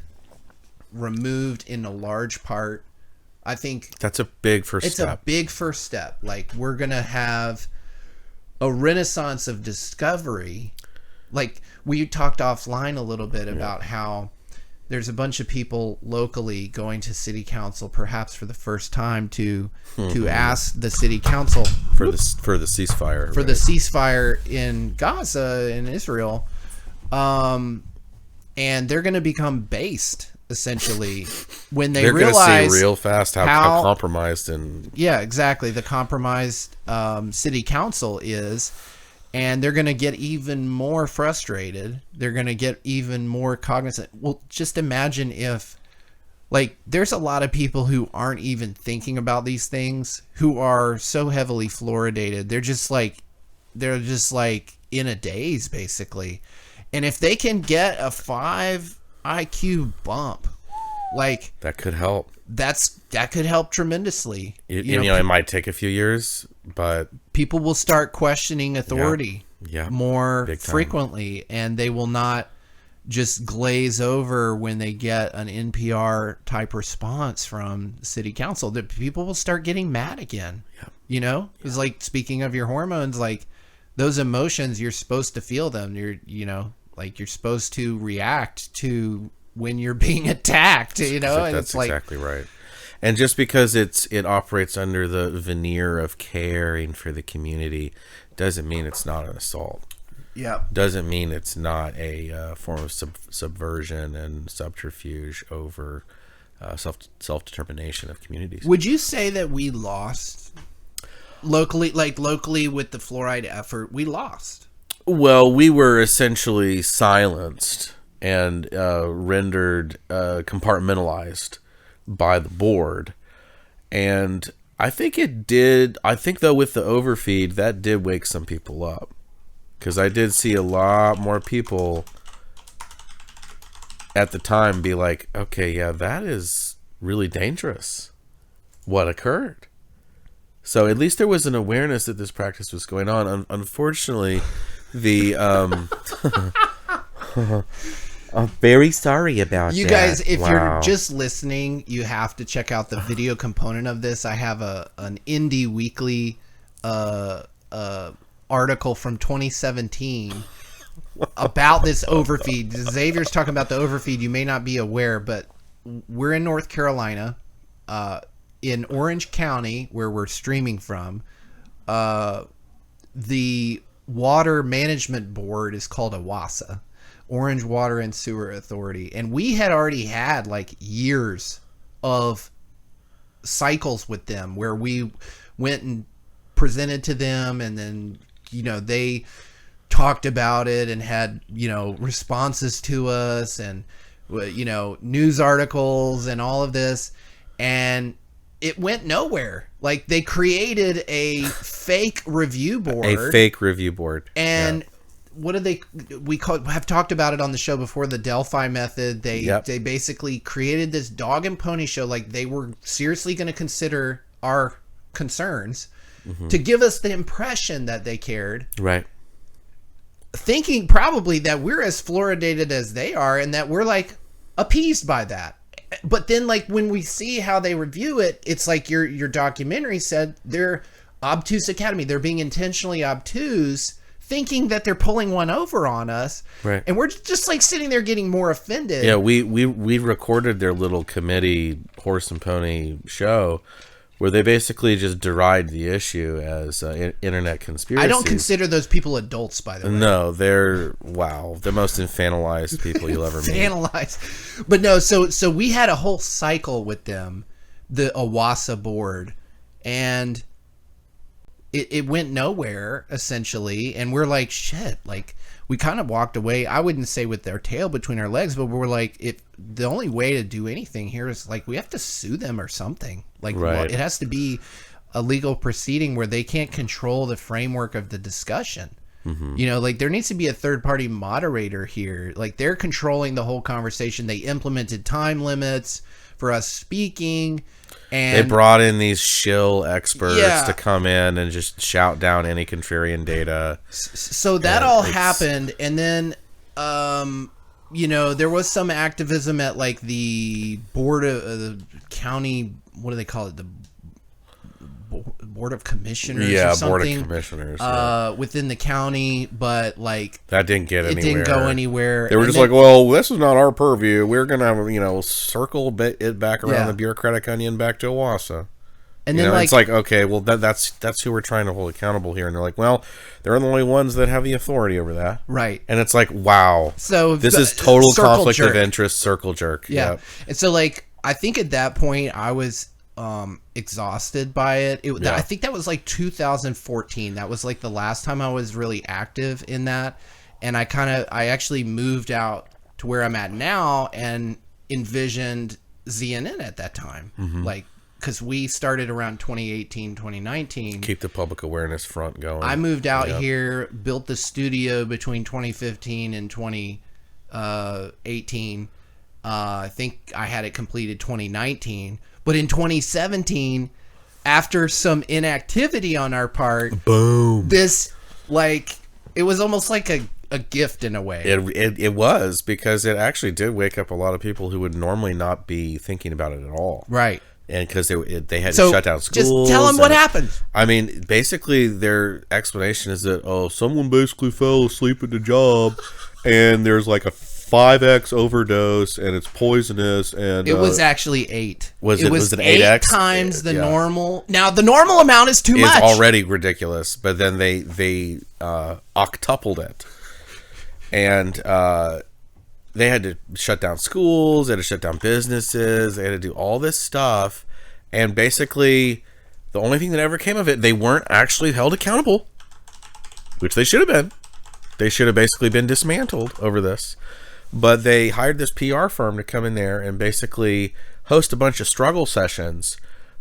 removed in a large part, I think that's a big first step. It's a big first step. Like, we're gonna have a renaissance of discovery. Like, we talked offline a little bit about how there's a bunch of people locally going to city council, perhaps for the first time, to ask the city council for the ceasefire, the ceasefire in Gaza, in Israel, and they're going to become based essentially when they realize they're going to see real fast how compromised the compromised city council is. And they're going to get even more frustrated. They're going to get even more cognizant. Well, just imagine if, like, there's a lot of people who aren't even thinking about these things, who are so heavily fluoridated. They're just like in a daze, basically. And if they can get a 5 IQ bump, like, that could help. That could help tremendously. You know, it might take a few years, but people will start questioning authority more Big time. Frequently, and they will not just glaze over when they get an NPR type response from city council. That people will start getting mad again. You know, it's like, speaking of your hormones, like, those emotions, you're supposed to feel them. You're supposed to react to when you're being attacked, you know. And that's it's like, exactly right. And just because it operates under the veneer of caring for the community doesn't mean it's not an assault. Doesn't mean it's not a form of subversion and subterfuge over self-determination of communities. Would you say that we lost locally with the fluoride effort? We lost. Well, we were essentially silenced and rendered compartmentalized by the board, and I think though with the overfeed, that did wake some people up, because I did see a lot more people at the time be like, okay, yeah, that is really dangerous, what occurred. So at least there was an awareness that this practice was going on. Unfortunately, the I'm very sorry about that. You guys, if you're just listening, you have to check out the video component of this. I have an Indie Weekly article from 2017 about this overfeed. Xavier's talking about the overfeed. You may not be aware, but we're in North Carolina, in Orange County, where we're streaming from. The water management board is called OWASA, Orange Water and Sewer Authority, and we had already had like years of cycles with them where we went and presented to them, and then, they talked about it and had, responses to us, and, news articles and all of this, and it went nowhere. Like, they created a fake review board. And what did have talked about it on the show before, the Delphi method. They basically created this dog and pony show. Like, they were seriously going to consider our concerns to give us the impression that they cared. Right. Thinking probably that we're as fluoridated as they are, and that we're like appeased by that. But then, like, when we see how they review it, it's like your documentary said, they're obtuse academy. They're being intentionally obtuse, thinking that they're pulling one over on us. Right. And we're just like sitting there getting more offended. Yeah, we recorded their little committee horse and pony show where they basically just deride the issue as internet conspiracy. I don't consider those people adults, by the way. No, they're the most infantilized people you'll ever meet. Infantilized. But no, so we had a whole cycle with them, the OWASA board, and it went nowhere, essentially, and we're like, shit, like, we kind of walked away. I wouldn't say with their tail between our legs, but we're like, the only way to do anything here is, like, we have to sue them or something. Like, right. It has to be a legal proceeding where they can't control the framework of the discussion. Like, there needs to be a third-party moderator here. Like, they're controlling the whole conversation. They implemented time limits for us speaking. And they brought in these shill experts to come in and just shout down any contrarian data. So that all happened, and then, there was some activism at, like, the board of the county. What do they call it? The board of commissioners. Yeah, or something, board of commissioners. Within the county, but, like, that didn't get anywhere. It didn't go anywhere. They were just like, well, this is not our purview. We're gonna, circle it back around the bureaucratic onion back to OWASA. And then, like, it's like, okay, well, that's who we're trying to hold accountable here. And they're like, well, they're the only ones that have the authority over that. Right. And it's like, wow. So this is total conflict of interest, circle jerk. Yeah. Yep. And so, like, I think at that point I was exhausted by it. I think that was like 2014. That was like the last time I was really active in that. And I actually moved out to where I'm at now and envisioned ZNN at that time. Like, because we started around 2018, 2019. Keep the public awareness front going. I moved out here, built the studio between 2015 and 2018. I think I had it completed 2019. But in 2017, after some inactivity on our part, boom, this, like, it was almost like a gift in a way. It was, because it actually did wake up a lot of people who would normally not be thinking about it at all. Right. And because they had to shut down schools. Just tell them what happened. I mean, basically, their explanation is that, someone basically fell asleep at the job, and there's like a 5x overdose, and it's poisonous. And it was actually 8. Was it 8x? 8 times the normal. Now, the normal amount is too much. It's already ridiculous, but then they octupled it. And they had to shut down schools, they had to shut down businesses, they had to do all this stuff, and basically the only thing that ever came of it, they weren't actually held accountable, which they should have been. They should have basically been dismantled over this. But they hired this PR firm to come in there and basically host a bunch of struggle sessions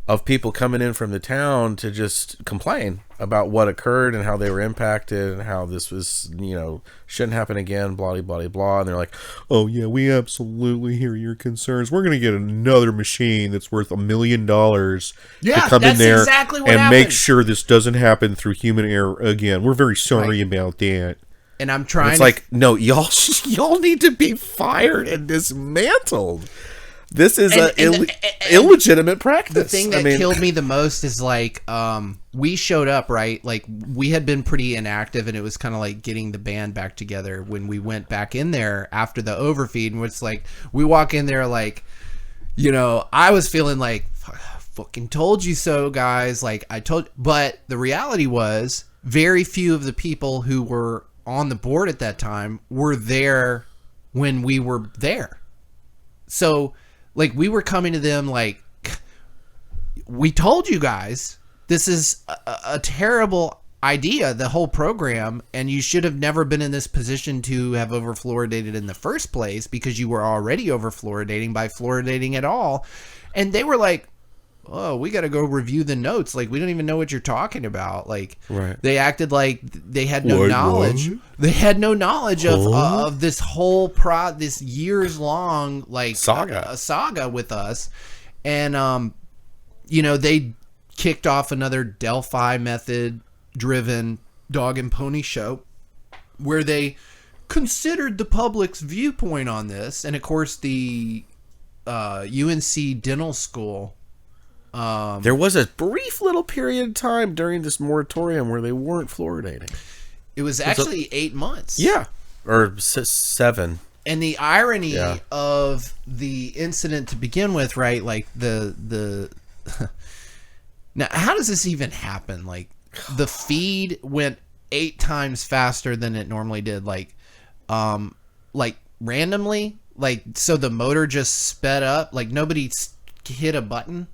of people coming in from the town to just complain about what occurred and how they were impacted and how this was, shouldn't happen again, blah, blah, blah. And they're like, oh, yeah, we absolutely hear your concerns. We're going to get another machine that's worth $1 million to come in there and make sure this doesn't happen through human error again. We're very sorry about that. And I'm trying. It's like, no, y'all need to be fired and dismantled. This is illegitimate practice. The thing that killed me the most is, like, we showed up, right? Like, we had been pretty inactive, and it was kind of like getting the band back together when we went back in there after the overfeed. And it's like, we walk in there, like, I was feeling like, fucking told you so, guys. Like, but the reality was, very few of the people who were on the board at that time were there when we were there. So, like, we were coming to them like, we told you guys, this is a terrible idea, the whole program, and you should have never been in this position to have overfluoridated in the first place because you were already overfluoridating by fluoridating at all. And they were like, oh, we got to go review the notes. Like, we don't even know what you're talking about. Like, they acted like they had no knowledge. They had no knowledge of this whole this years long like saga with us. And they kicked off another Delphi method driven dog and pony show where they considered the public's viewpoint on this. And of course the UNC dental school, there was a brief little period of time during this moratorium where they weren't fluoridating. It was actually 8 months. Yeah. Or 7. And the irony of the incident to begin with, right? Like the now, how does this even happen? Like, the feed went 8 times faster than it normally did. Like randomly, like, so the motor just sped up. Like, nobody hit a button.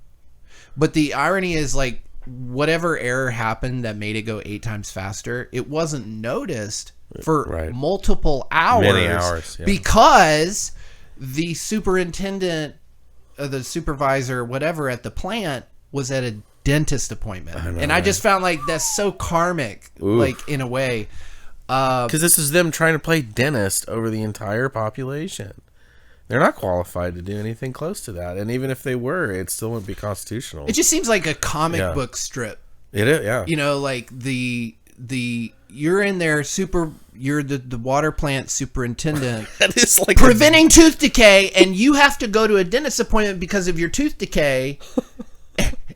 But the irony is, like, whatever error happened that made it go 8 times faster, it wasn't noticed for multiple hours. Many hours, because the superintendent, the supervisor, whatever at the plant was at a dentist appointment. I just found like that's so karmic. Oof. Like, in a way, because this is them trying to play dentist over the entire population. They're not qualified to do anything close to that, and even if they were, it still wouldn't be constitutional. It just seems like a comic book strip. It is, like the you're in there you're the water plant superintendent. That is like preventing tooth decay, and you have to go to a dentist appointment because of your tooth decay.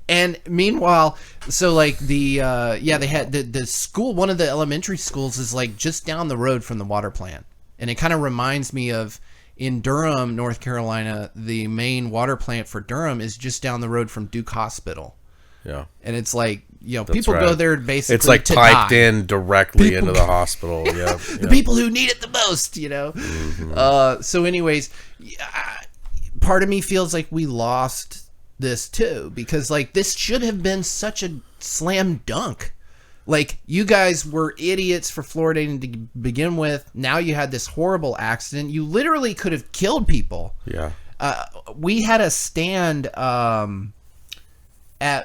And meanwhile, so like they had the school, one of the elementary schools is like just down the road from the water plant. And it kind of reminds me of in Durham, North Carolina, the main water plant for Durham is just down the road from Duke Hospital. Yeah. And it's like, people go there basically it's like to piped die. In directly into the hospital. The people who need it the most, Mm-hmm. So anyways, part of me feels like we lost this too, because like this should have been such a slam dunk. Like, you guys were idiots for fluoridating to begin with. Now you had this horrible accident. You literally could have killed people. Yeah. We had a stand at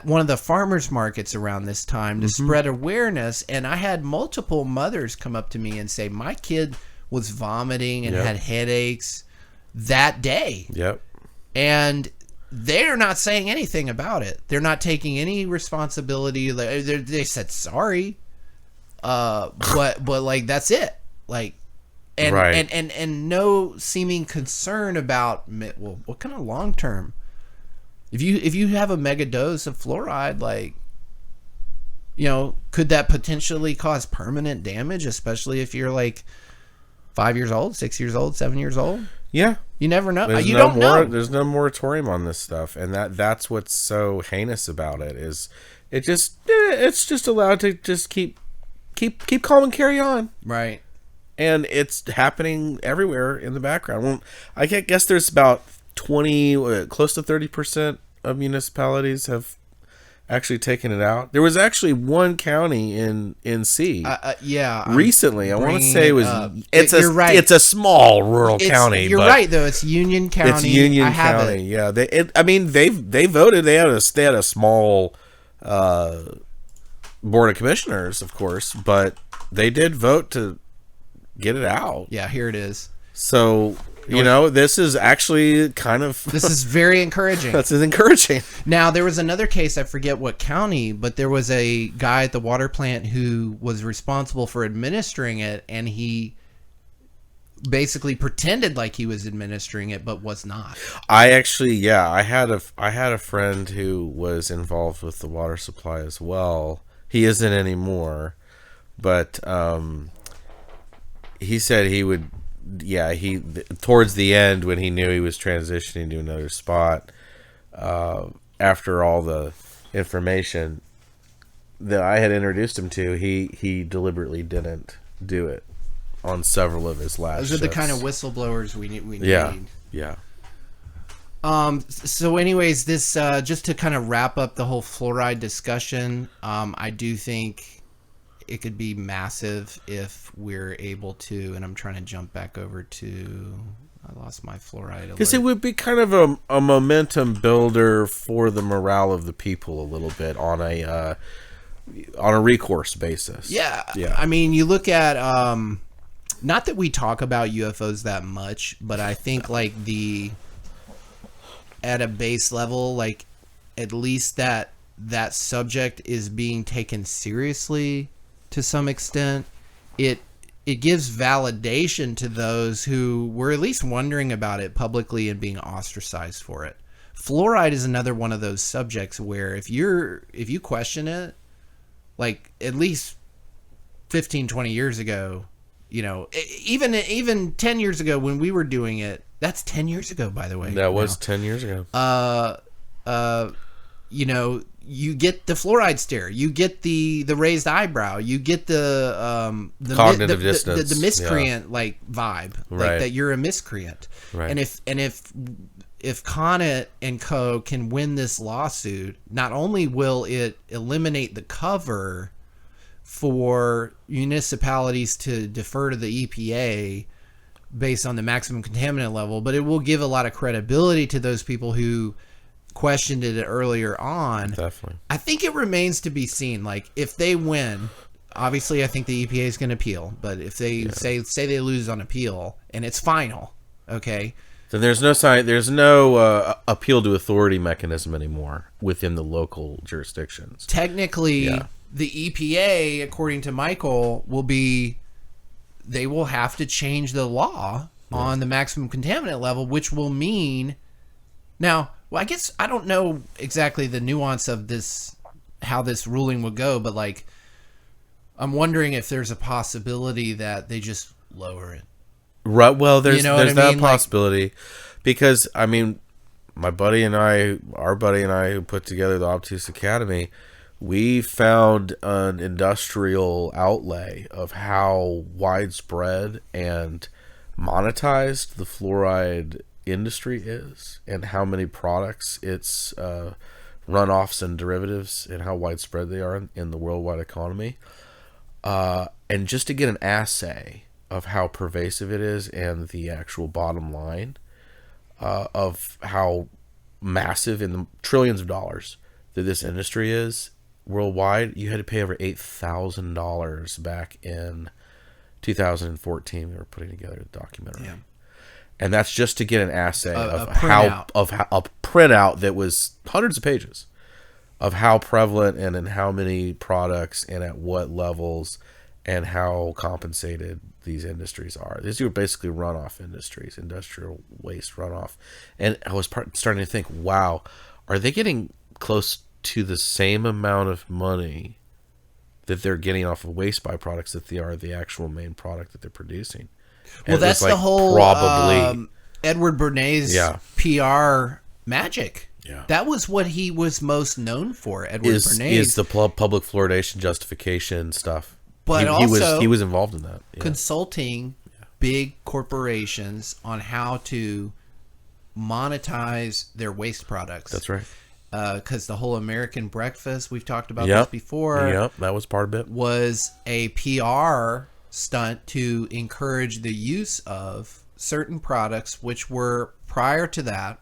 one of the farmers markets around this time to spread awareness, and I had multiple mothers come up to me and say my kid was vomiting and had headaches that day. Yep. And they're not saying anything about it. They're not taking any responsibility. They said sorry, but like that's it. Like, and no seeming concern about, well, what kind of long term? If you have a mega dose of fluoride, like, could that potentially cause permanent damage, especially if you're like 5 years old, 6 years old, 7 years old? Yeah. You never know. You don't know. There's no moratorium on this stuff, and that's what's so heinous about it. Is it's just allowed to just keep calm and carry on. Right. And it's happening everywhere in the background. Well, I guess there's about 20, close to 30% of municipalities have actually taken it out. There was actually one county in NC. Recently, I want to say it was. You're right. It's a small rural county. You're right, though. It's Union County. It's Union County. Yeah. They voted. They had a small board of commissioners, of course, but they did vote to get it out. Yeah. Here it is. So. This is actually this is very encouraging. That's encouraging. Now, there was another case, I forget what county, but there was a guy at the water plant who was responsible for administering it, and he basically pretended like he was administering it, but was not. I had a friend who was involved with the water supply as well. He isn't anymore, but he said he would. Yeah, towards the end when he knew he was transitioning to another spot, after all the information that I had introduced him to, he deliberately didn't do it on several of his last. Those are the kind of whistleblowers we need. Yeah, yeah. So anyways, this just to kind of wrap up the whole fluoride discussion, I do think it could be massive if we're able to, and I'm trying to jump back over to, I lost my fluoride alert. Because it would be kind of a momentum builder for the morale of the people a little bit on a recourse basis. Yeah. Yeah. I mean, you look at, not that we talk about UFOs that much, but I think like at a base level, like at least that subject is being taken seriously to some extent. It gives validation to those who were at least wondering about it publicly and being ostracized for it. Fluoride is another one of those subjects where if you question it, like at least 15, 20 years ago, you know, even 10 years ago when we were doing it, that's 10 years ago, by the way. That was 10 years ago. You know, you get the fluoride stare, you get the raised eyebrow, you get the cognitive dissonance, the miscreant like vibe, right. like that you're a miscreant. Right. And if Connet and Co. can win this lawsuit, not only will it eliminate the cover for municipalities to defer to the EPA based on the maximum contaminant level, but it will give a lot of credibility to those people who questioned it earlier on. Definitely. I think it remains to be seen. Like if they win, obviously I think the EPA is going to appeal, but if they say they lose on appeal and it's final, okay, then there's no appeal to authority mechanism anymore within the local jurisdictions. Technically, the EPA, according to Michael, they will have to change the law on the maximum contaminant level, which will mean now. Well, I guess I don't know exactly the nuance of this, how this ruling would go, but like, I'm wondering if there's a possibility that they just lower it. Right. Well, there's that mean? possibility, because I mean, our buddy and I who put together the Obtuse Academy, we found an industrial outlay of how widespread and monetized the fluoride industry is, and how many products its runoffs and derivatives and how widespread they are in the worldwide economy, and just to get an assay of how pervasive it is and the actual bottom line of how massive in the trillions of dollars that this industry is worldwide. You had to pay over $8,000 back in 2014. We were putting together a documentary. Yeah. And that's just to get an assay of a printout that was hundreds of pages of how prevalent and in how many products and at what levels and how compensated these industries are. These are basically runoff industries, industrial waste runoff. And I was starting to think, wow, are they getting close to the same amount of money that they're getting off of waste byproducts that they are the actual main product that they're producing? Well, that's the whole probably Edward Bernays PR magic. Yeah. That was what he was most known for. Edward Bernays is the public fluoridation justification stuff. But he was involved in that. Yeah. Consulting big corporations on how to monetize their waste products. That's right. Because the whole American breakfast, we've talked about this before. Yep, that was part of it. Was a PR stunt to encourage the use of certain products which were prior to that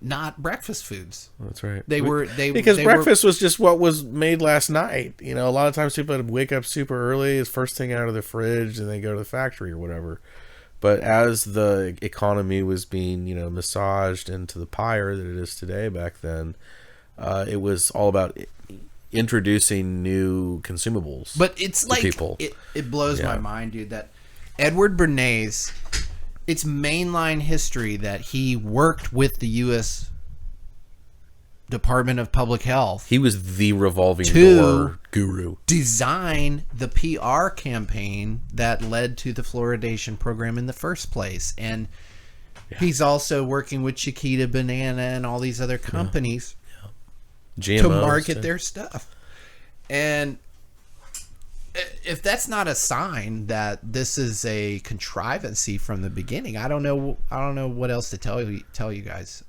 not breakfast foods. That's right. Because breakfast was just what was made last night. You know, a lot of times people would wake up super early, it's first thing out of the fridge, and they go to the factory or whatever. But as the economy was being, massaged into the pyre that it is today, back then, it was all about introducing new consumables. But it's like people. It blows my mind, dude, that Edward Bernays, it's mainline history that he worked with the U.S. Department of Public Health. He was the revolving door guru. Design the PR campaign that led to the fluoridation program in the first place. And he's also working with Chiquita Banana and all these other companies GMOs, to market their stuff. And if that's not a sign that this is a contrivancy from the beginning, I don't know what else to tell you guys.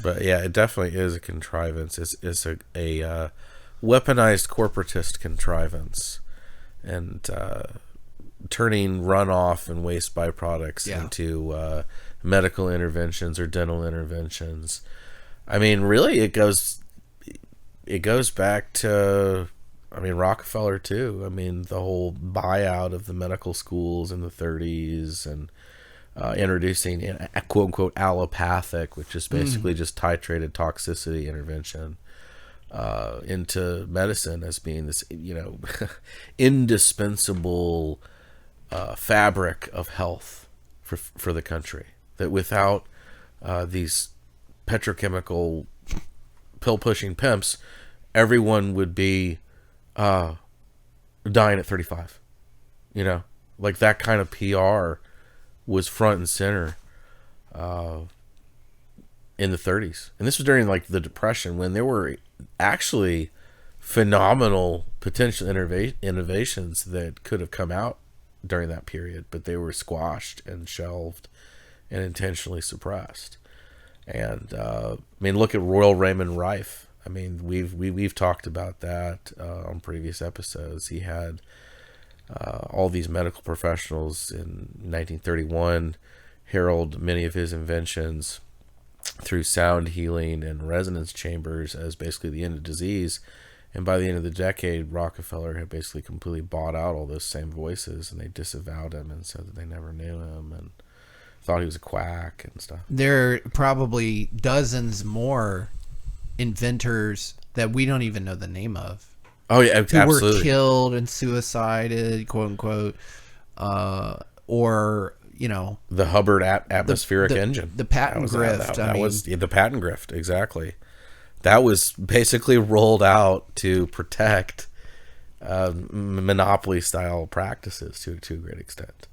But yeah, it definitely is a contrivance. It's a weaponized corporatist contrivance, and turning runoff and waste byproducts into medical interventions or dental interventions. I mean, really, it goes back to, I mean, Rockefeller too. I mean, the whole buyout of the medical schools in the 30s and introducing a quote unquote allopathic, which is basically just titrated toxicity intervention into medicine as being this, indispensable fabric of health for the country. That without these petrochemical pill pushing pimps, everyone would be dying at 35. Like that kind of PR was front and center in the 30s. And this was during like the Depression, when there were actually phenomenal potential innovations that could have come out during that period, but they were squashed and shelved and intentionally suppressed. And I mean, look at Royal Raymond Rife. I mean, we've talked about that on previous episodes. He had all these medical professionals in 1931 herald many of his inventions through sound healing and resonance chambers as basically the end of disease. And by the end of the decade, Rockefeller had basically completely bought out all those same voices, and they disavowed him and said that they never knew him and thought he was a quack and stuff. There are probably dozens more inventors that we don't even know the name of. Oh yeah, who absolutely. were killed and suicided, quote unquote, or the Hubbard atmospheric engine, the patent grift. That was the patent grift, exactly. That was basically rolled out to protect monopoly style practices to a great extent.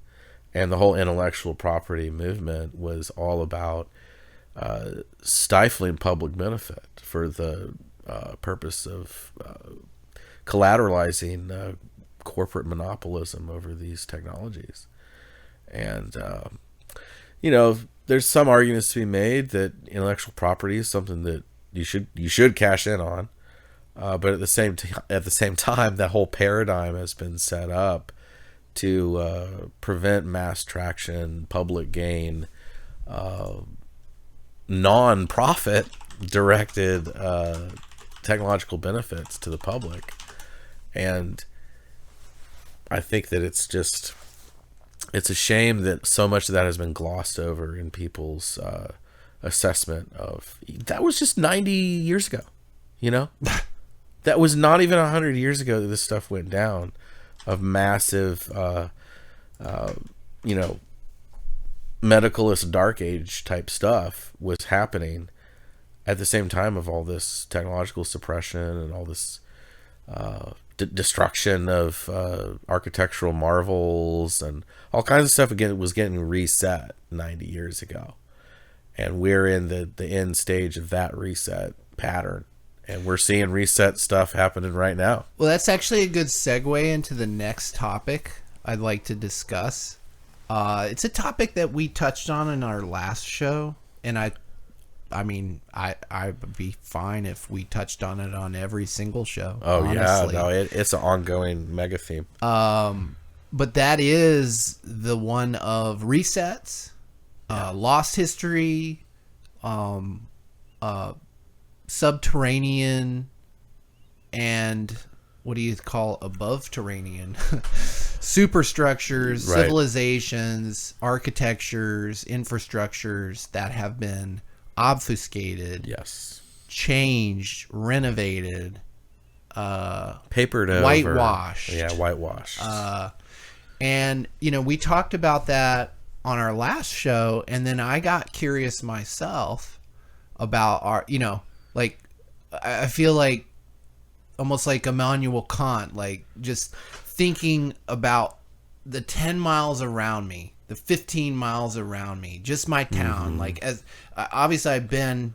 And the whole intellectual property movement was all about stifling public benefit for the purpose of collateralizing corporate monopolism over these technologies. And, there's some arguments to be made that intellectual property is something that you should cash in on. But at the same time, that whole paradigm has been set up to prevent mass traction, public gain, non-profit directed technological benefits to the public. And I think that it's a shame that so much of that has been glossed over in people's assessment of, that was just 90 years ago, that was not even 100 years ago that this stuff went down, of massive, medicalist dark age type stuff was happening at the same time of all this technological suppression and all this destruction of architectural marvels and all kinds of stuff. Again, was getting reset 90 years ago, and we're in the end stage of that reset pattern, and we're seeing reset stuff happening right now. Well, that's actually a good segue into the next topic I'd like to discuss. It's a topic that we touched on in our last show, and I would be fine if we touched on it on every single show. Oh, honestly. yeah. No, it's an ongoing mega theme. But that is the one of resets, lost history, subterranean, and what do you call above terranean? Superstructures, right. Civilizations, architectures, infrastructures that have been obfuscated, yes, changed, renovated, papered over, whitewashed. Yeah, whitewashed. And we talked about that on our last show, and then I got curious myself about our, I feel like almost like Immanuel Kant, like just thinking about the 10 miles around me, the 15 miles around me, just my town. Like, as obviously I've been,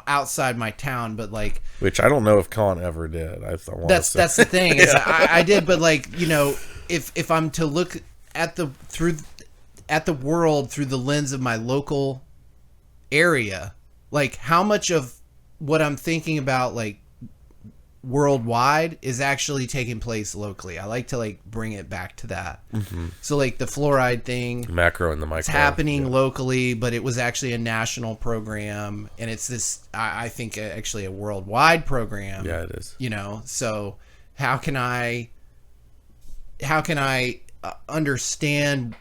outside my town, but like, which I don't know if Con ever did. That's the thing. Is I did, but like, if I'm to look at the world through the lens of my local area, like how much of what I'm thinking about like worldwide is actually taking place locally. I like to like bring it back to that. So like the fluoride thing, macro and the micro, it's happening locally, but it was actually a national program, and it's this I think actually a worldwide program. Yeah, it is. So how can I understand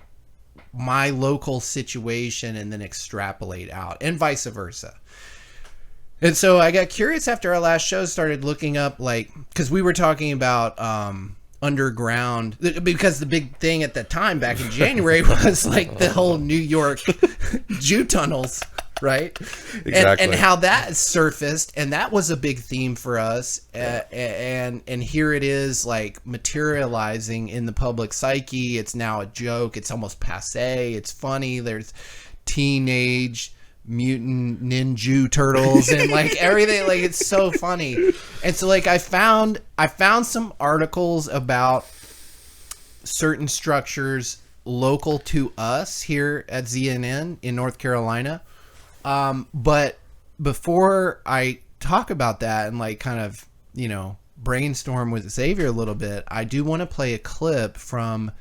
my local situation and then extrapolate out, and vice versa. And so I got curious after our last show, started looking up, like, because we were talking about underground, because the big thing at the time back in January was like the whole New York Jew tunnels, right? Exactly. And how that surfaced, and that was a big theme for us. And here it is, like, materializing in the public psyche. It's now a joke. It's almost passé. It's funny. There's teenage mutant Ninjew turtles and like everything, like it's so funny. And so like I found some articles about certain structures local to us here at ZNN in North Carolina, but before I talk about that and like kind of brainstorm with Xavier a little bit, I do want to play a clip from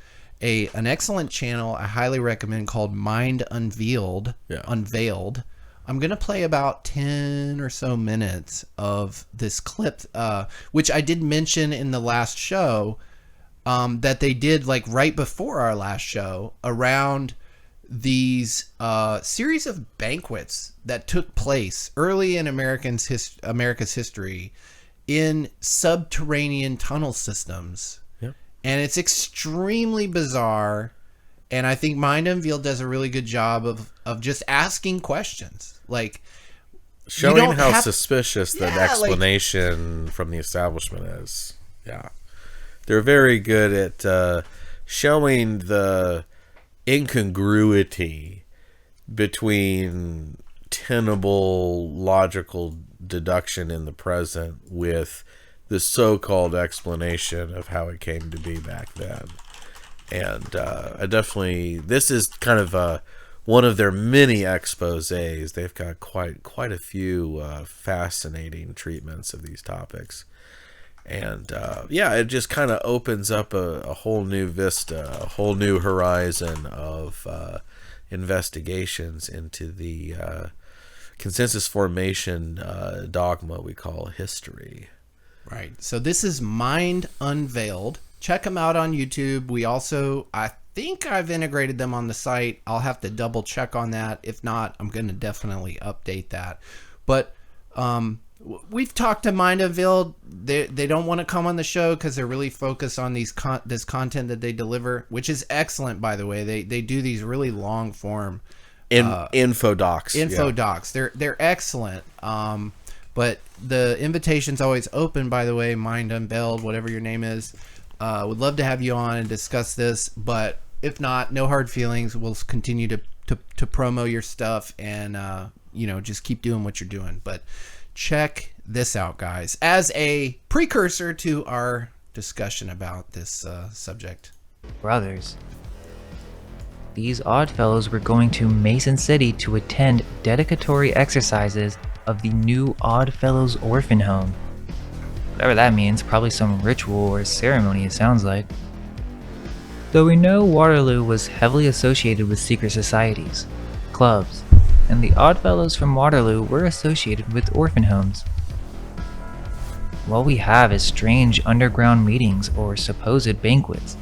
an excellent channel I highly recommend called Mind Unveiled. Unveiled. I'm going to play about 10 or so minutes of this clip, which I did mention in the last show, that they did like right before our last show around these series of banquets that took place early in America's history in subterranean tunnel systems. And it's extremely bizarre, and I think Mind Unveiled does a really good job of just asking questions, like showing how suspicious that explanation from the establishment is. Yeah, they're very good at showing the incongruity between tenable logical deduction in the present with the so-called explanation of how it came to be back then. And I definitely, this is kind of one of their many exposés. They've got quite a few fascinating treatments of these topics. And it just kind of opens up a whole new vista, a whole new horizon of investigations into the consensus formation dogma we call history. Right. So this is Mind Unveiled. Check them out on YouTube. We also, I think I've integrated them on the site. I'll have to double check on that. If not, I'm going to definitely update that. But we've talked to Mind Unveiled. They don't want to come on the show because they're really focused on this content that they deliver, which is excellent, by the way. They do these really long form info docs. They're excellent. But the invitation's always open, by the way, Mind Unveiled, whatever your name is. Would love to have you on and discuss this, but if not, no hard feelings. We'll continue to promo your stuff and, just keep doing what you're doing. But check this out, guys, as a precursor to our discussion about this subject. Brothers. These Oddfellows were going to Mason City to attend dedicatory exercises of the new Oddfellows Orphan Home. Whatever that means, probably some ritual or ceremony it sounds like. Though we know Waterloo was heavily associated with secret societies, clubs, and the Oddfellows from Waterloo were associated with orphan homes. What we have is strange underground meetings or supposed banquets,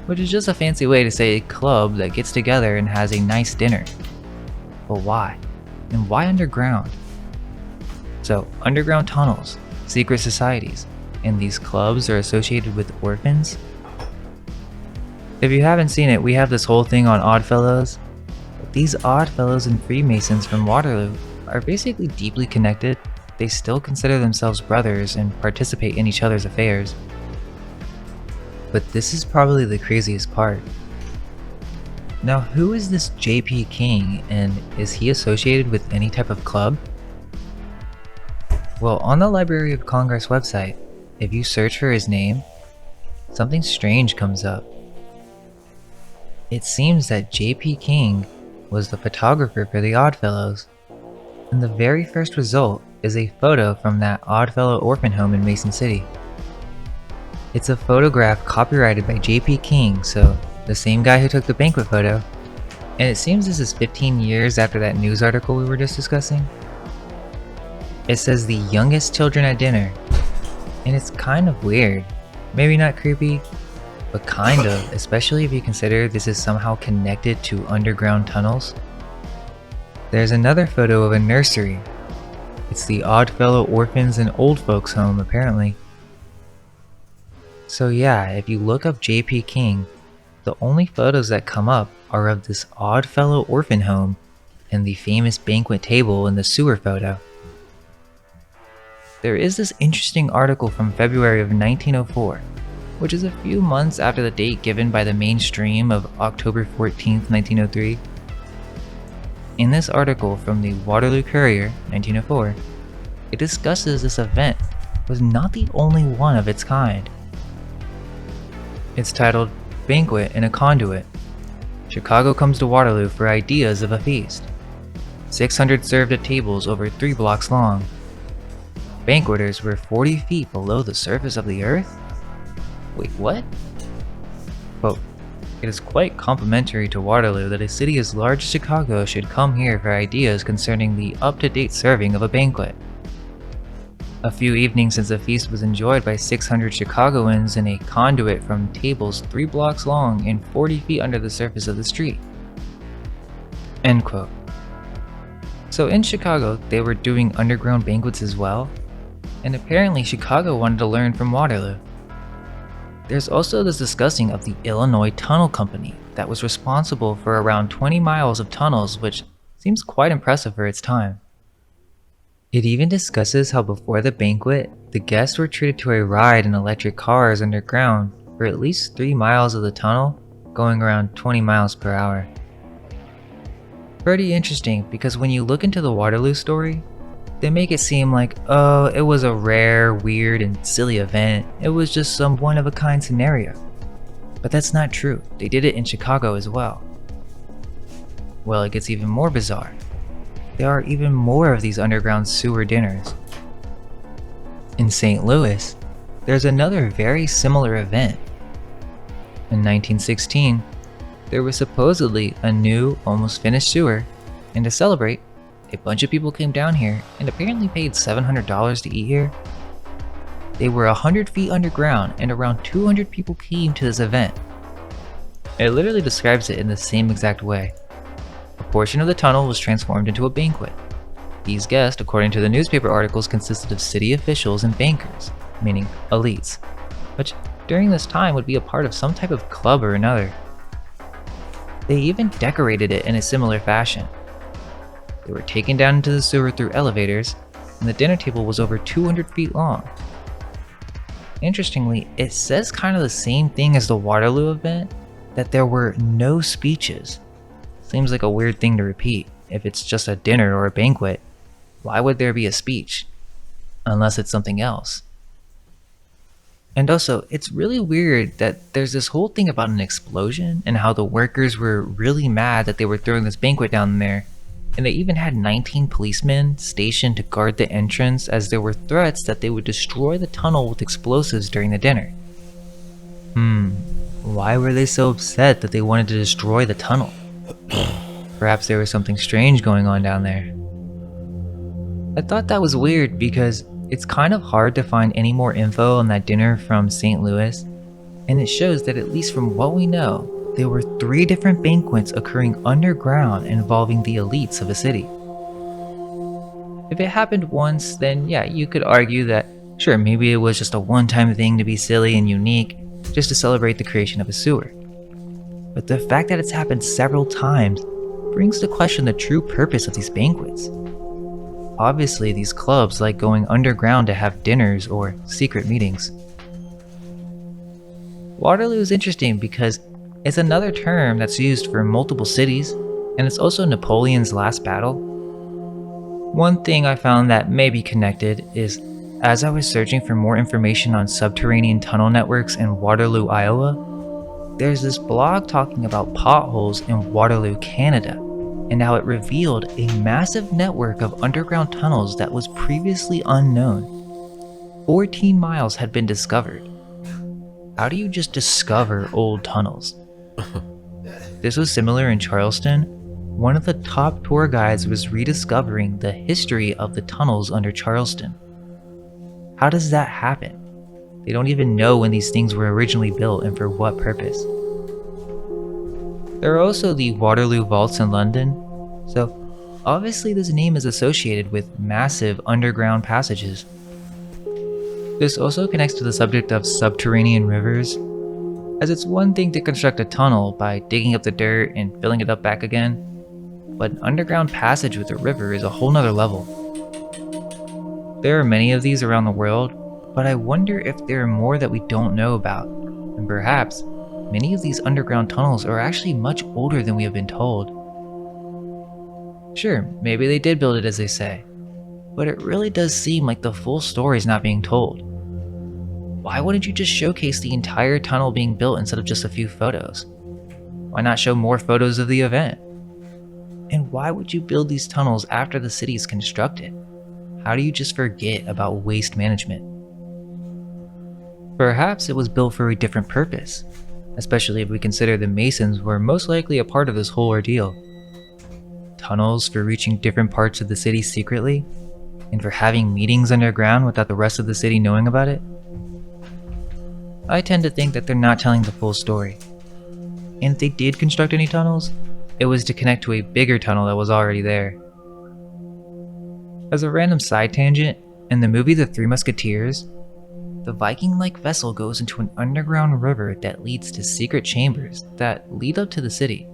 which is just a fancy way to say a club that gets together and has a nice dinner. But why? And why underground? So, underground tunnels, secret societies, and these clubs are associated with orphans? If you haven't seen it, we have this whole thing on Oddfellows. But these Oddfellows and Freemasons from Waterloo are basically deeply connected. They still consider themselves brothers and participate in each other's affairs. But this is probably the craziest part. Now, who is this JP King, and is he associated with any type of club? Well, on the Library of Congress website, if you search for his name, something strange comes up. It seems that J.P. King was the photographer for the Oddfellows, and the very first result is a photo from that Oddfellow orphan home in Mason City. It's a photograph copyrighted by J.P. King, so the same guy who took the banquet photo, and it seems this is 15 years after that news article we were just discussing. It says the youngest children at dinner, and it's kind of weird. Maybe not creepy, but kind of, especially if you consider this is somehow connected to underground tunnels. There's another photo of a nursery. It's the Oddfellow Orphans and Old Folks Home, apparently. So yeah, if you look up J.P. King, the only photos that come up are of this Oddfellow orphan home and the famous banquet table in the sewer photo. There is this interesting article from February of 1904, which is a few months after the date given by the mainstream of October 14th, 1903. In this article from the Waterloo Courier, 1904, it discusses this event was not the only one of its kind. It's titled, Banquet in a Conduit. Chicago comes to Waterloo for ideas of a feast. 600 served at tables over 3 blocks long. Banqueters were 40 feet below the surface of the earth? Wait, what? Quote, it is quite complimentary to Waterloo that a city as large as Chicago should come here for ideas concerning the up-to-date serving of a banquet. A few evenings since the feast was enjoyed by 600 Chicagoans in a conduit from tables 3 blocks long and 40 feet under the surface of the street. End quote. So in Chicago, they were doing underground banquets as well, and apparently Chicago wanted to learn from Waterloo. There's also this discussing of the Illinois Tunnel Company that was responsible for around 20 miles of tunnels, which seems quite impressive for its time. It even discusses how before the banquet, the guests were treated to a ride in electric cars underground for at least 3 miles of the tunnel, going around 20 miles per hour. Pretty interesting, because when you look into the Waterloo story, they make it seem like, oh, it was a rare, weird, and silly event. It was just some one-of-a-kind scenario. But that's not true. They did it in Chicago as well. Well, it gets even more bizarre. There are even more of these underground sewer dinners. In St. Louis, there's another very similar event. In 1916, there was supposedly a new, almost finished sewer, and to celebrate, a bunch of people came down here and apparently paid $700 to eat here. They were 100 feet underground and around 200 people came to this event. It literally describes it in the same exact way. A portion of the tunnel was transformed into a banquet. These guests, according to the newspaper articles, consisted of city officials and bankers, meaning elites, which during this time would be a part of some type of club or another. They even decorated it in a similar fashion. They were taken down into the sewer through elevators, and the dinner table was over 200 feet long. Interestingly, it says kind of the same thing as the Waterloo event, that there were no speeches. Seems like a weird thing to repeat. If it's just a dinner or a banquet, why would there be a speech? Unless it's something else. And also, it's really weird that there's this whole thing about an explosion and how the workers were really mad that they were throwing this banquet down there. And they even had 19 policemen stationed to guard the entrance, as there were threats that they would destroy the tunnel with explosives during the dinner. Why were they so upset that they wanted to destroy the tunnel? Perhaps there was something strange going on down there. I thought that was weird because it's kind of hard to find any more info on that dinner from St. Louis, and it shows that at least from what we know, there were 3 different banquets occurring underground involving the elites of a city. If it happened once, then yeah, you could argue that sure, maybe it was just a one-time thing to be silly and unique, just to celebrate the creation of a sewer. But the fact that it's happened several times brings to question the true purpose of these banquets. Obviously, these clubs like going underground to have dinners or secret meetings. Waterloo is interesting because it's another term that's used for multiple cities, and it's also Napoleon's last battle. One thing I found that may be connected is, as I was searching for more information on subterranean tunnel networks in Waterloo, Iowa, there's this blog talking about potholes in Waterloo, Canada, and how it revealed a massive network of underground tunnels that was previously unknown. 14 miles had been discovered. How do you just discover old tunnels? This was similar in Charleston. One of the top tour guides was rediscovering the history of the tunnels under Charleston. How does that happen? They don't even know when these things were originally built and for what purpose. There are also the Waterloo Vaults in London, so obviously this name is associated with massive underground passages. This also connects to the subject of subterranean rivers, as it's one thing to construct a tunnel by digging up the dirt and filling it up back again, but an underground passage with a river is a whole nother level. There are many of these around the world, but I wonder if there are more that we don't know about, and perhaps many of these underground tunnels are actually much older than we have been told. Sure, maybe they did build it as they say, but it really does seem like the full story is not being told. Why wouldn't you just showcase the entire tunnel being built instead of just a few photos? Why not show more photos of the event? And why would you build these tunnels after the city is constructed? How do you just forget about waste management? Perhaps it was built for a different purpose, especially if we consider the Masons were most likely a part of this whole ordeal. Tunnels for reaching different parts of the city secretly, and for having meetings underground without the rest of the city knowing about it? I tend to think that they're not telling the full story. And if they did construct any tunnels, it was to connect to a bigger tunnel that was already there. As a random side tangent, in the movie The Three Musketeers, the Viking-like vessel goes into an underground river that leads to secret chambers that lead up to the city.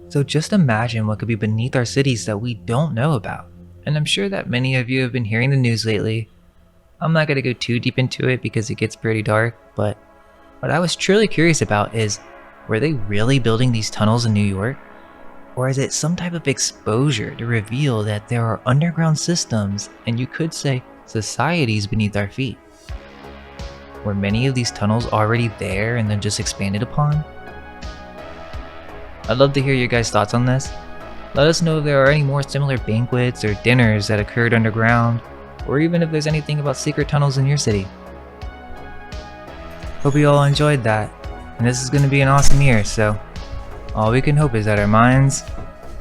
So just imagine what could be beneath our cities that we don't know about. And I'm sure that many of you have been hearing the news lately. I'm not going to go too deep into it because it gets pretty dark, but what I was truly curious about is, were they really building these tunnels in New York? Or is it some type of exposure to reveal that there are underground systems, and you could say societies beneath our feet? Were many of these tunnels already there and then just expanded upon? I'd love to hear your guys' thoughts on this. Let us know if there are any more similar banquets or dinners that occurred underground, or even if there's anything about secret tunnels in your city. Hope you all enjoyed that, and this is going to be an awesome year, so all we can hope is that our minds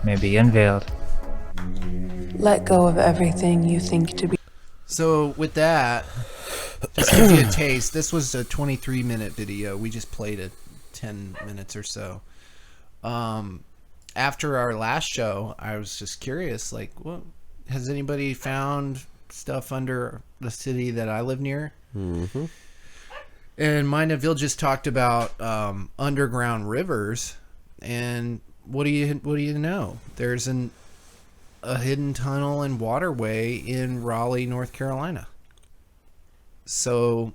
may be unveiled. Let go of everything you think to be. So with that, just to give you a taste, this was a 23-minute video. We just played it 10 minutes or so. After our last show, I was just curious, like, what has anybody found stuff under the city that I live near? Mm-hmm. And Mineville just talked about underground rivers, and what do you know? There's a hidden tunnel and waterway in Raleigh, North Carolina. So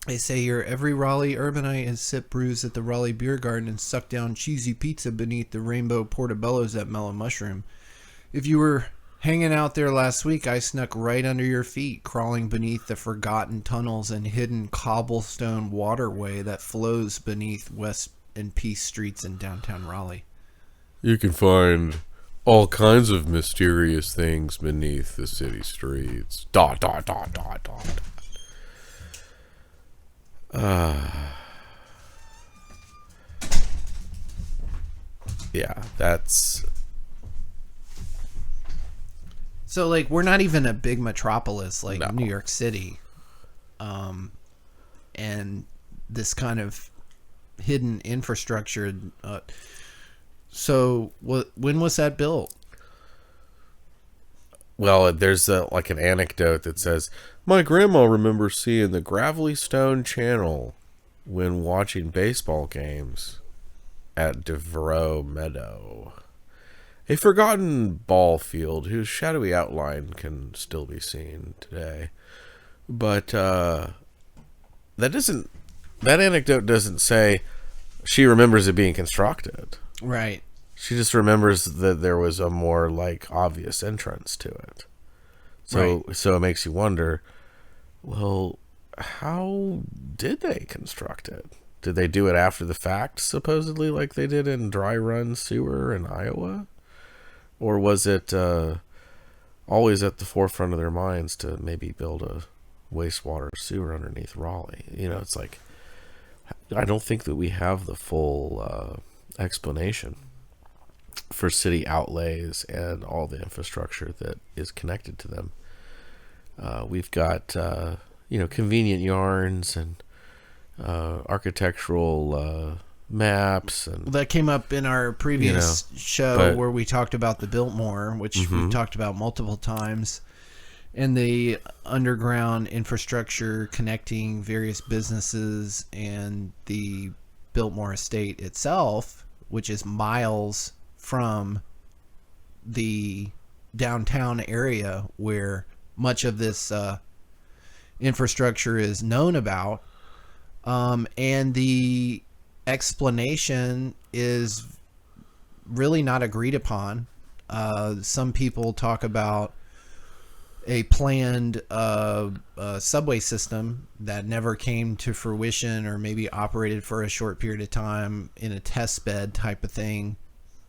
they say here, every Raleigh urbanite has sipped brews at the Raleigh Beer Garden and sucked down cheesy pizza beneath the rainbow portobellos at Mellow Mushroom. If you were hanging out there last week, I snuck right under your feet, crawling beneath the forgotten tunnels and hidden cobblestone waterway that flows beneath West and Peace streets in downtown Raleigh. You can find all kinds of mysterious things beneath the city streets. Dot, dot, dot, dot, dot. Yeah, that's... So, like, we're not even a big metropolis like No. New York City. And this kind of hidden infrastructure. So, when was that built? Well, there's like an anecdote that says, my grandma remembers seeing the gravelly stone channel when watching baseball games at Devereaux Meadow, a forgotten ball field whose shadowy outline can still be seen today. But that anecdote doesn't say she remembers it being constructed. Right. She just remembers that there was a more like obvious entrance to it. So it makes you wonder, well, how did they construct it? Did they do it after the fact, supposedly, like they did in Dry Run Sewer in Iowa? Or was it always at the forefront of their minds to maybe build a wastewater sewer underneath Raleigh? You know, it's like, I don't think that we have the full explanation for city outlays and all the infrastructure that is connected to them. We've got, convenient yarns and architectural maps. And that came up in our previous show where we talked about the Biltmore, which we've talked about multiple times, and the underground infrastructure connecting various businesses and the Biltmore estate itself, which is miles from the downtown area where much of this infrastructure is known about. And the explanation is really not agreed upon. Some people talk about a planned subway system that never came to fruition, or maybe operated for a short period of time in a test bed type of thing.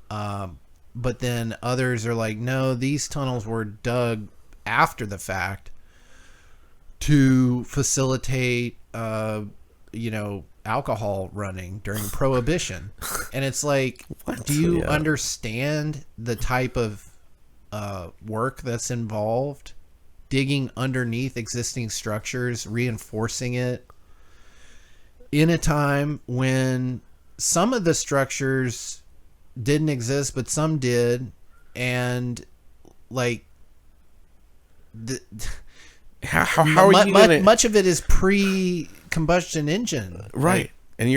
But then others are like, no, these tunnels were dug after the fact to facilitate, alcohol running during Prohibition. And it's like, do you understand the type of work that's involved? Digging underneath existing structures, reinforcing it in a time when some of the structures didn't exist, but some did. And like, how are you gonna... much of it is pre-combustion engine, right? And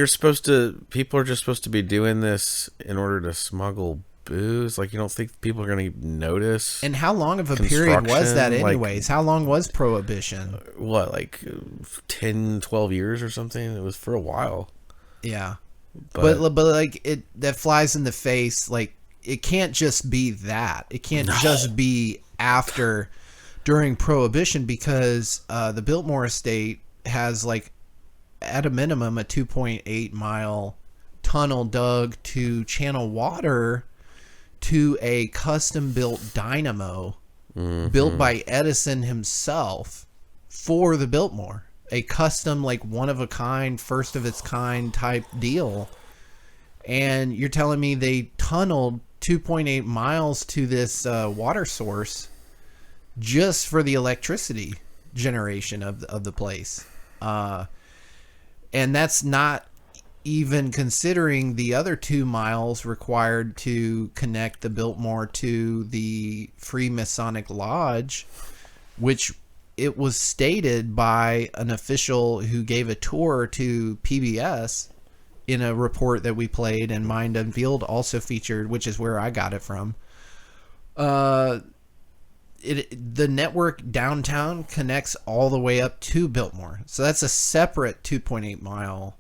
people are just supposed to be doing this in order to smuggle booze. Like, you don't think people are going to notice? And how long of a period was that anyways? How long was Prohibition? What, like 10, 12 years or something? It was for a while. Yeah. But like, that flies in the face. Like, it can't just be that. It can't just be during Prohibition, because the Biltmore estate has, like, at a minimum, a 2.8 mile tunnel dug to channel water to a custom built dynamo built by Edison himself for the Biltmore. A custom, like, one of a kind, first of its kind type deal. And you're telling me they tunneled 2.8 miles to this water source just for the electricity generation of the place. And that's not even considering the other 2 miles required to connect the Biltmore to the Freemasonic Lodge, which it was stated by an official who gave a tour to PBS in a report that we played, and Mind Unveiled also featured, which is where I got it from. The network downtown connects all the way up to Biltmore. So that's a separate 2.8 mile,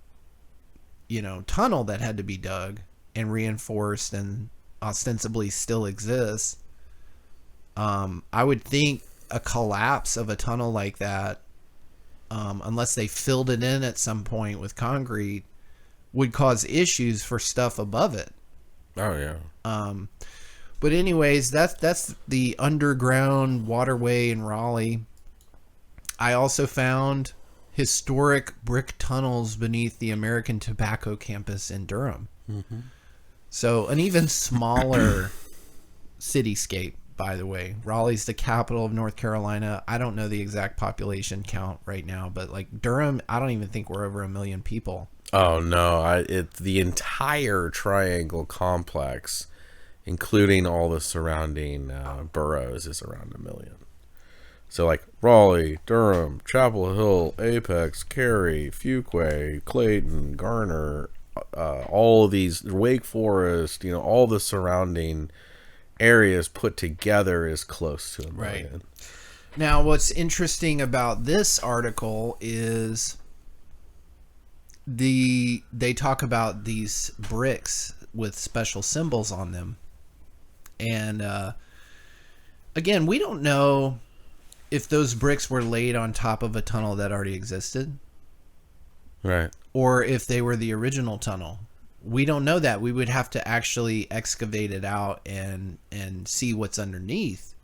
tunnel that had to be dug and reinforced and ostensibly still exists. I would think a collapse of a tunnel like that, unless they filled it in at some point with concrete, would cause issues for stuff above it. Oh yeah. But anyways, that's the underground waterway in Raleigh. I also found historic brick tunnels beneath the American Tobacco campus in Durham. Mm-hmm. So an even smaller cityscape, by the way. Raleigh's the capital of North Carolina. I don't know the exact population count right now, but like Durham, I don't even think we're over 1 million people. Oh no, the entire Triangle complex, including all the surrounding boroughs, is around 1 million. So like Raleigh, Durham, Chapel Hill, Apex, Cary, Fuquay, Clayton, Garner, all of these, Wake Forest, all the surrounding areas put together is close to 1 million. Right. Now, what's interesting about this article is they talk about these bricks with special symbols on them. And again, we don't know if those bricks were laid on top of a tunnel that already existed, Right. or if they were the original tunnel. We don't know that. We would have to actually excavate it out and see what's underneath.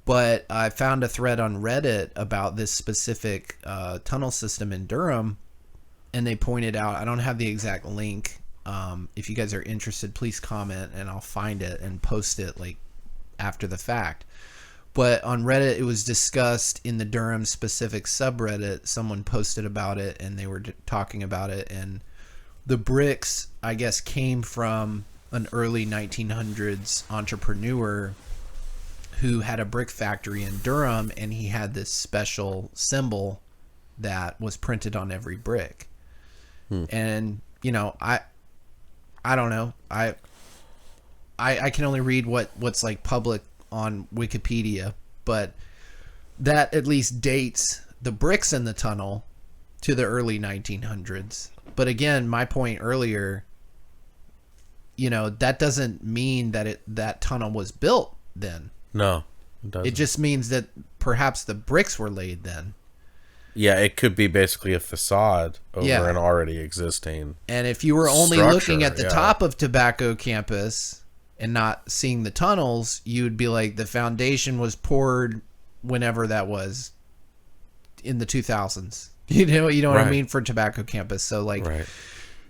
But I found a thread on Reddit about this specific tunnel system in Durham, and they pointed out, I don't have the exact link. If you guys are interested, please comment and I'll find it and post it like after the fact. But on Reddit, it was discussed in the Durham specific subreddit. Someone posted about it and they were talking about it. And the bricks, I guess, came from an early 1900s entrepreneur who had a brick factory in Durham, and he had this special symbol that was printed on every brick. And, you know, I don't know. I can only read what's like public on Wikipedia, but that at least dates the bricks in the tunnel to the early 1900s. But again, my point earlier, you know, that doesn't mean that that tunnel was built then. No, it doesn't. It just means that perhaps the bricks were laid then. Yeah, it could be basically a facade over Yeah. an already existing. And if you were only structure, looking at the yeah. top of Tobacco Campus and not seeing the tunnels, you would be like, the foundation was poured whenever that was in the 2000s. You know what I Right. mean, for Tobacco Campus. So like Right.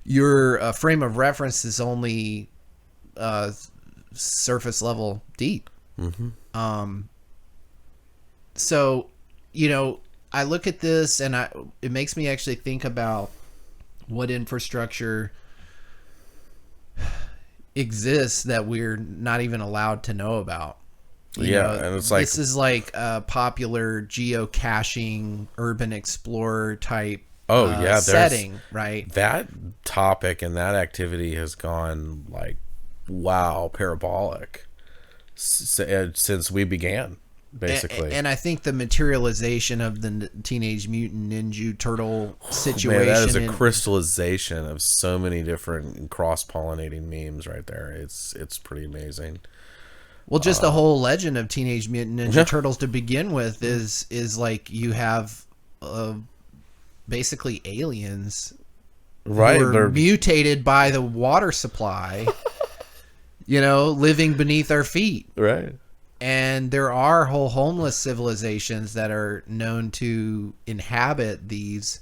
your frame of reference is only surface level deep. So, you know, I look at this and it makes me actually think about what infrastructure exists that we're not even allowed to know about. You know, and it's like, this is like a popular geocaching, urban explorer type setting, right? that topic and that activity has gone like, wow, parabolic since we began, basically. And I think the materialization of the Teenage Mutant Ninja Turtle situation. Man, that is a crystallization of so many different cross-pollinating memes right there. It's pretty amazing. Well, just the whole legend of Teenage Mutant Ninja Turtles to begin with is like you have basically aliens, Right? who are They're- mutated by the water supply, you know, living beneath our feet. right. And there are whole homeless civilizations that are known to inhabit these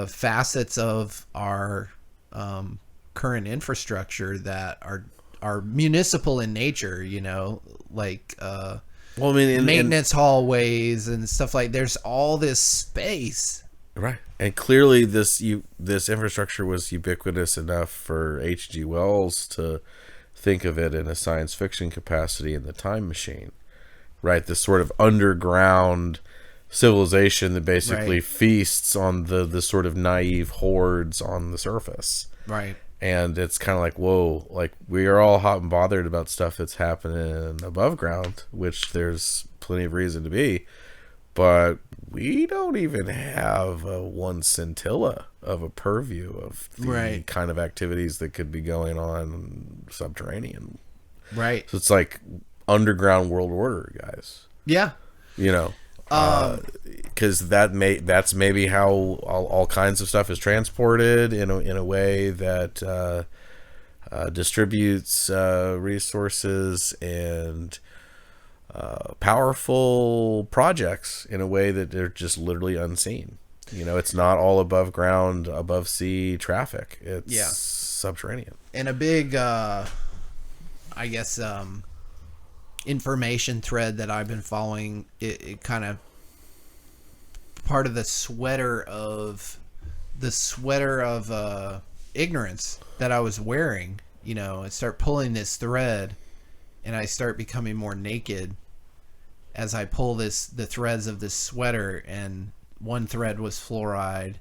facets of our current infrastructure that are municipal in nature, you know, like Well, I mean, maintenance hallways and stuff like. There's all this space. right. And clearly this infrastructure was ubiquitous enough for H.G. Wells to think of it in a science fiction capacity in The Time Machine, right? This sort of underground civilization that basically Right. feasts on the sort of naive hordes on the surface. Right. And it's kind of like, whoa, like we are all hot and bothered about stuff that's happening above ground, which there's plenty of reason to be, but we don't even have one scintilla of a purview of the Right. kind of activities that could be going on subterranean. Right. So it's like underground world order, guys. Yeah. You know, because that's maybe how all kinds of stuff is transported in a way that distributes resources and powerful projects in a way that they're just literally unseen. You know, it's not all above ground, above sea traffic. It's subterranean. And a big, I guess, information thread that I've been following, it kind of part of the sweater of ignorance that I was wearing. You know, I start pulling this thread and I start becoming more naked as I pull the threads of this sweater. And one thread was fluoride.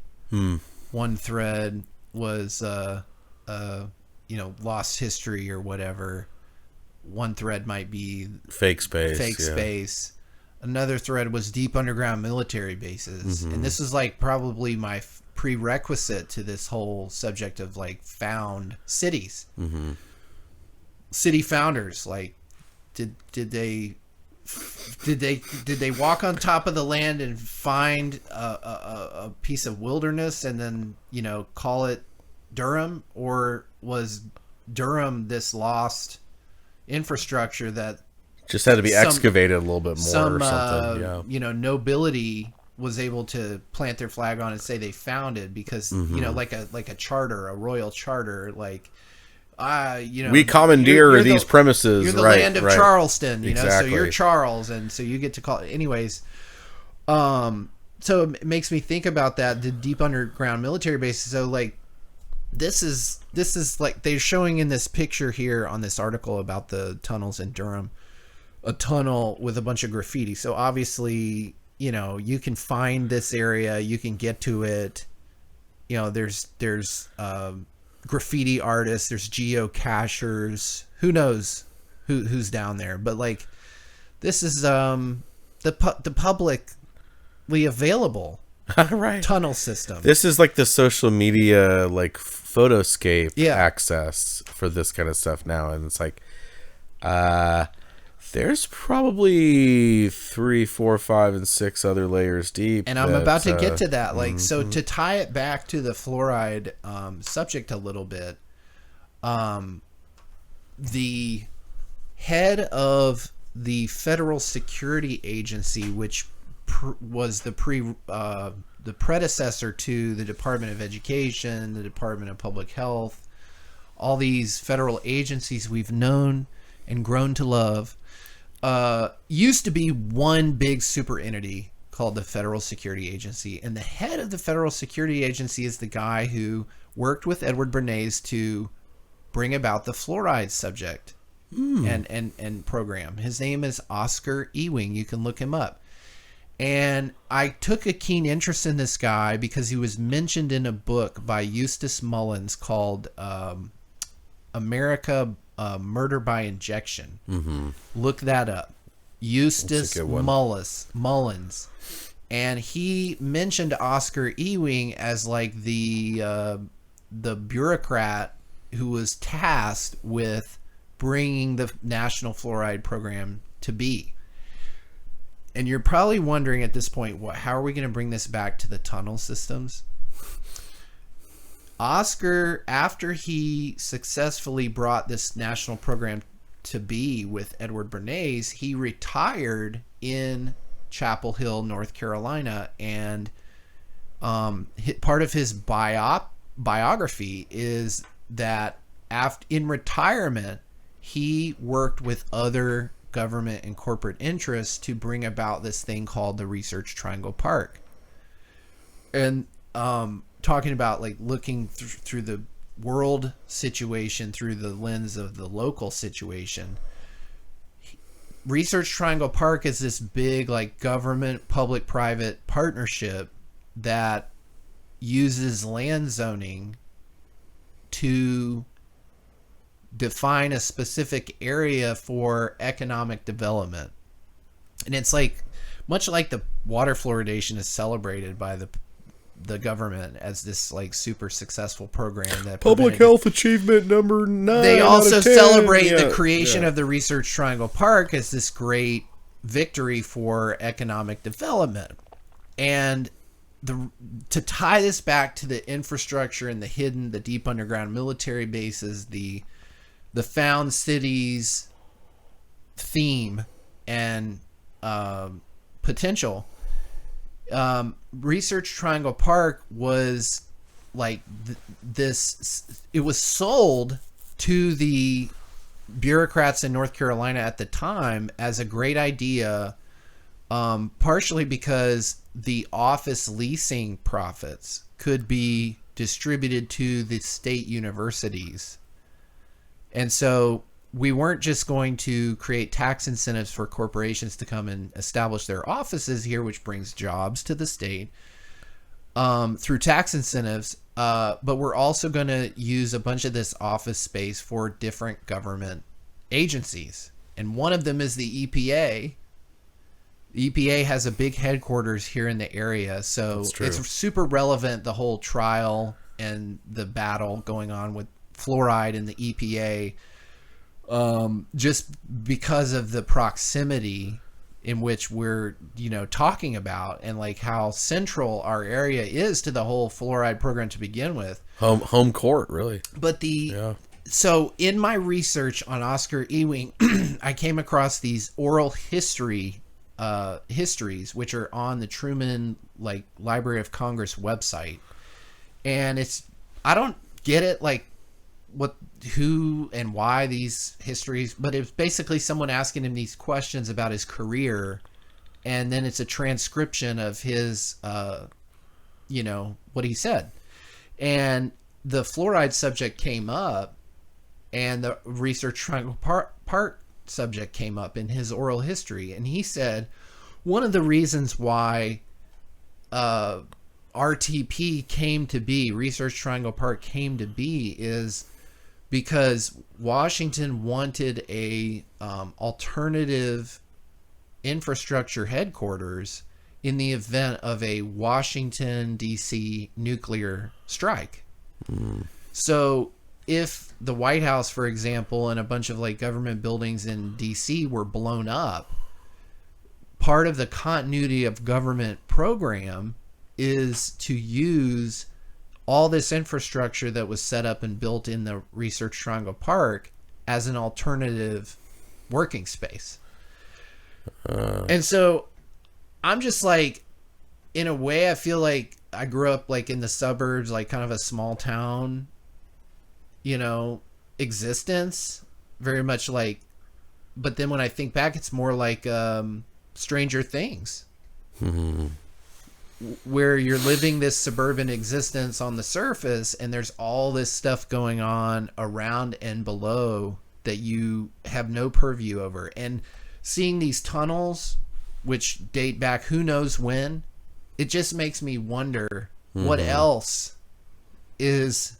One thread was lost history or whatever. One thread might be Fake space. space. Another thread was deep underground military bases. And this was like probably my prerequisite to this whole subject of like found cities. City founders, like did they walk on top of the land and find a piece of wilderness and then, you know, call it Durham? Or was Durham this lost infrastructure that just had to be excavated a little bit more or something? You know, nobility was able to plant their flag on and say they founded because, you know, like a charter, a royal charter, like, you know, we commandeer you're these premises. You're the land of Charleston, you know, so you're Charles, and so you get to call it. Anyways, so it makes me think about that, the deep underground military bases. So like, this is like they're showing in this picture here on this article about the tunnels in Durham, a tunnel with a bunch of graffiti. So obviously, you know, you can find this area, you can get to it. You know, there's graffiti artists, there's geocachers, who knows who's down there, but like, this is the publicly available tunnel system. This is like the social media, like photoscape access for this kind of stuff now, and it's like there's probably 3, 4, 5, and 6 other layers deep. And I'm about to get to that. Like, so to tie it back to the fluoride subject a little bit, the head of the Federal Security Agency, which was the predecessor to the Department of Education, the Department of Public Health, all these federal agencies we've known and grown to love, used to be one big super entity called the Federal Security Agency. And the head of the Federal Security Agency is the guy who worked with Edward Bernays to bring about the fluoride subject and program. His name is Oscar Ewing. You can look him up. And I took a keen interest in this guy because he was mentioned in a book by Eustace Mullins called America Murder by Injection. Look that up. Eustace Mullins. And he mentioned Oscar Ewing as like the bureaucrat who was tasked with bringing the National Fluoride Program to be. And you're probably wondering at this point, how are we going to bring this back to the tunnel systems? Oscar, after he successfully brought this national program to be with Edward Bernays, he retired in Chapel Hill, North Carolina, and part of his biography is that in retirement, he worked with other government and corporate interests to bring about this thing called the Research Triangle Park. And talking about like looking through the world situation through the lens of the local situation, Research Triangle Park is this big like government public-private partnership that uses land zoning to define a specific area for economic development. And it's like, much like the water fluoridation is celebrated by the government as this like super successful program that public health achievement number 9. They also celebrate the creation of the Research Triangle Park as this great victory for economic development. And to tie this back to the infrastructure and the deep underground military bases, the found cities theme and potential, Research Triangle Park was like this. It was sold to the bureaucrats in North Carolina at the time as a great idea, partially because the office leasing profits could be distributed to the state universities. And so we weren't just going to create tax incentives for corporations to come and establish their offices here, which brings jobs to the state through tax incentives, but we're also going to use a bunch of this office space for different government agencies. And one of them is the EPA. EPA has a big headquarters here in the area, so That's true. it's super relevant, the whole trial and the battle going on with fluoride and the EPA, just because of the proximity in which we're, talking about, and like how central our area is to the whole fluoride program to begin with. Home court, really. But so in my research on Oscar Ewing, I came across these oral histories, which are on the Truman Library of Congress website, and I don't get it, who and why these histories, but it's basically someone asking him these questions about his career, and then it's a transcription of his, what he said, and the fluoride subject came up, and the research triangle part subject came up in his oral history, and he said one of the reasons why RTP came to be, Research Triangle Park came to be, is because Washington wanted a alternative infrastructure headquarters in the event of a Washington, D.C. nuclear strike. So if the White House, for example, and a bunch of government buildings in D.C. were blown up, part of the continuity of government program is to use all this infrastructure that was set up and built in the Research Triangle Park as an alternative working space. And so I'm just in a way, I feel like I grew up in the suburbs, kind of a small town, existence, very much but then when I think back, it's more like Stranger Things. Where you're living this suburban existence on the surface, and there's all this stuff going on around and below that you have no purview over. And seeing these tunnels, which date back who knows when, it just makes me wonder what else is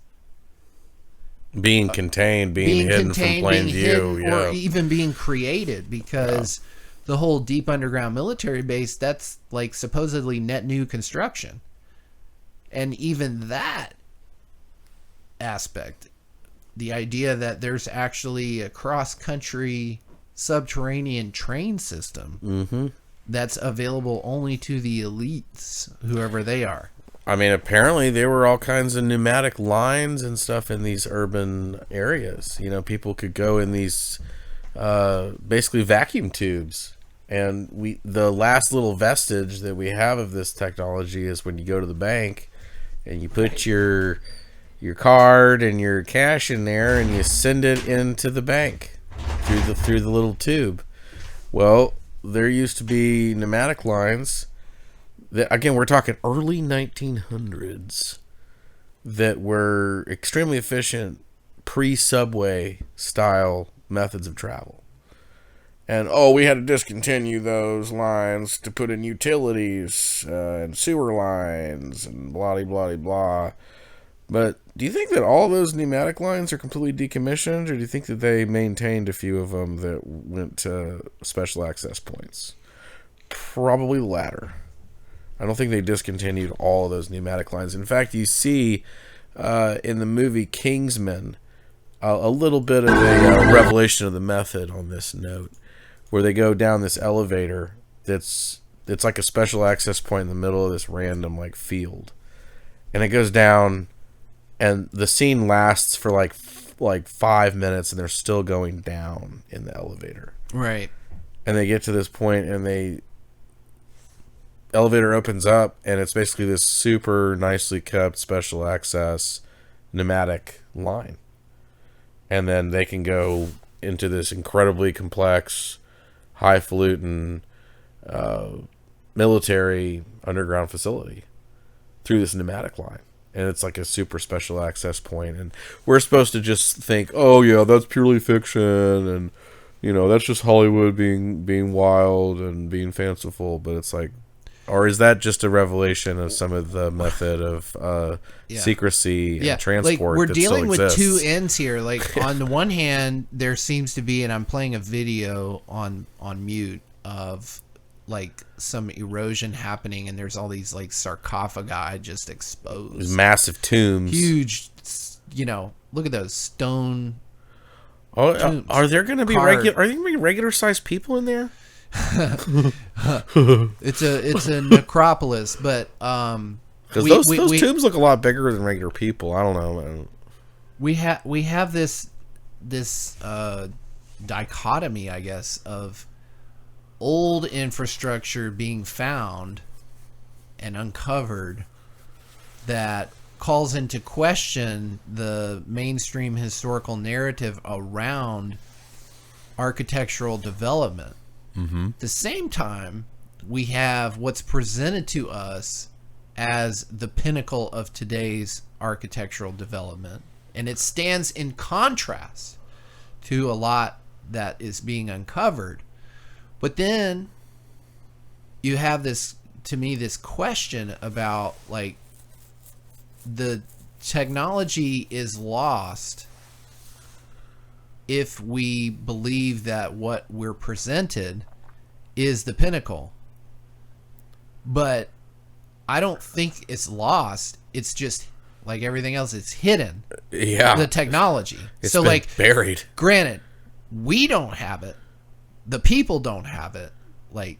being contained, being hidden from plain view, or even being created, because the whole deep underground military base, that's supposedly net new construction. And even that aspect, the idea that there's actually a cross-country subterranean train system that's available only to the elites, whoever they are. I mean, apparently there were all kinds of pneumatic lines and stuff in these urban areas. People could go in these basically vacuum tubes. And the last little vestige that we have of this technology is when you go to the bank and you put your card and your cash in there and you send it into the bank through the little tube. Well, there used to be pneumatic lines that, again, we're talking early 1900s, that were extremely efficient pre-subway style methods of travel. And, we had to discontinue those lines to put in utilities and sewer lines and blah-de-blah-de-blah. But do you think that all those pneumatic lines are completely decommissioned, or do you think that they maintained a few of them that went to special access points? Probably the latter. I don't think they discontinued all of those pneumatic lines. In fact, you see in the movie Kingsman a little bit of a revelation of the method on this note, where they go down this elevator it's like a special access point in the middle of this random field, and it goes down, and the scene lasts for like 5 minutes, and they're still going down in the elevator, right? And they get to this point, and the elevator opens up, and it's basically this super nicely kept special access pneumatic line, and then they can go into this incredibly complex, highfalutin military underground facility through this pneumatic line. And it's like a super special access point. And we're supposed to just think, oh yeah, that's purely fiction, and that's just Hollywood being wild and being fanciful. But it's or is that just a revelation of some of the method of secrecy and transport? We're that dealing still with exists? two ends here. On the one hand, there seems to be, and I'm playing a video on mute of like some erosion happening, and there's all these like sarcophagi just exposed, massive tombs, huge. Look at those stone. Oh, are there going to be regular sized people in there? It's a necropolis, but because those tombs look a lot bigger than regular people. I don't know. We have this dichotomy, I guess, of old infrastructure being found and uncovered that calls into question the mainstream historical narrative around architectural development. At the same time, we have what's presented to us as the pinnacle of today's architectural development, and it stands in contrast to a lot that is being uncovered. But then you have this question about, like, the technology is lost if we believe that what we're presented is the pinnacle. But I don't think it's lost. It's just like everything else, it's hidden. Yeah. The technology. It's so been like buried. Granted, we don't have it. The people don't have it. Like,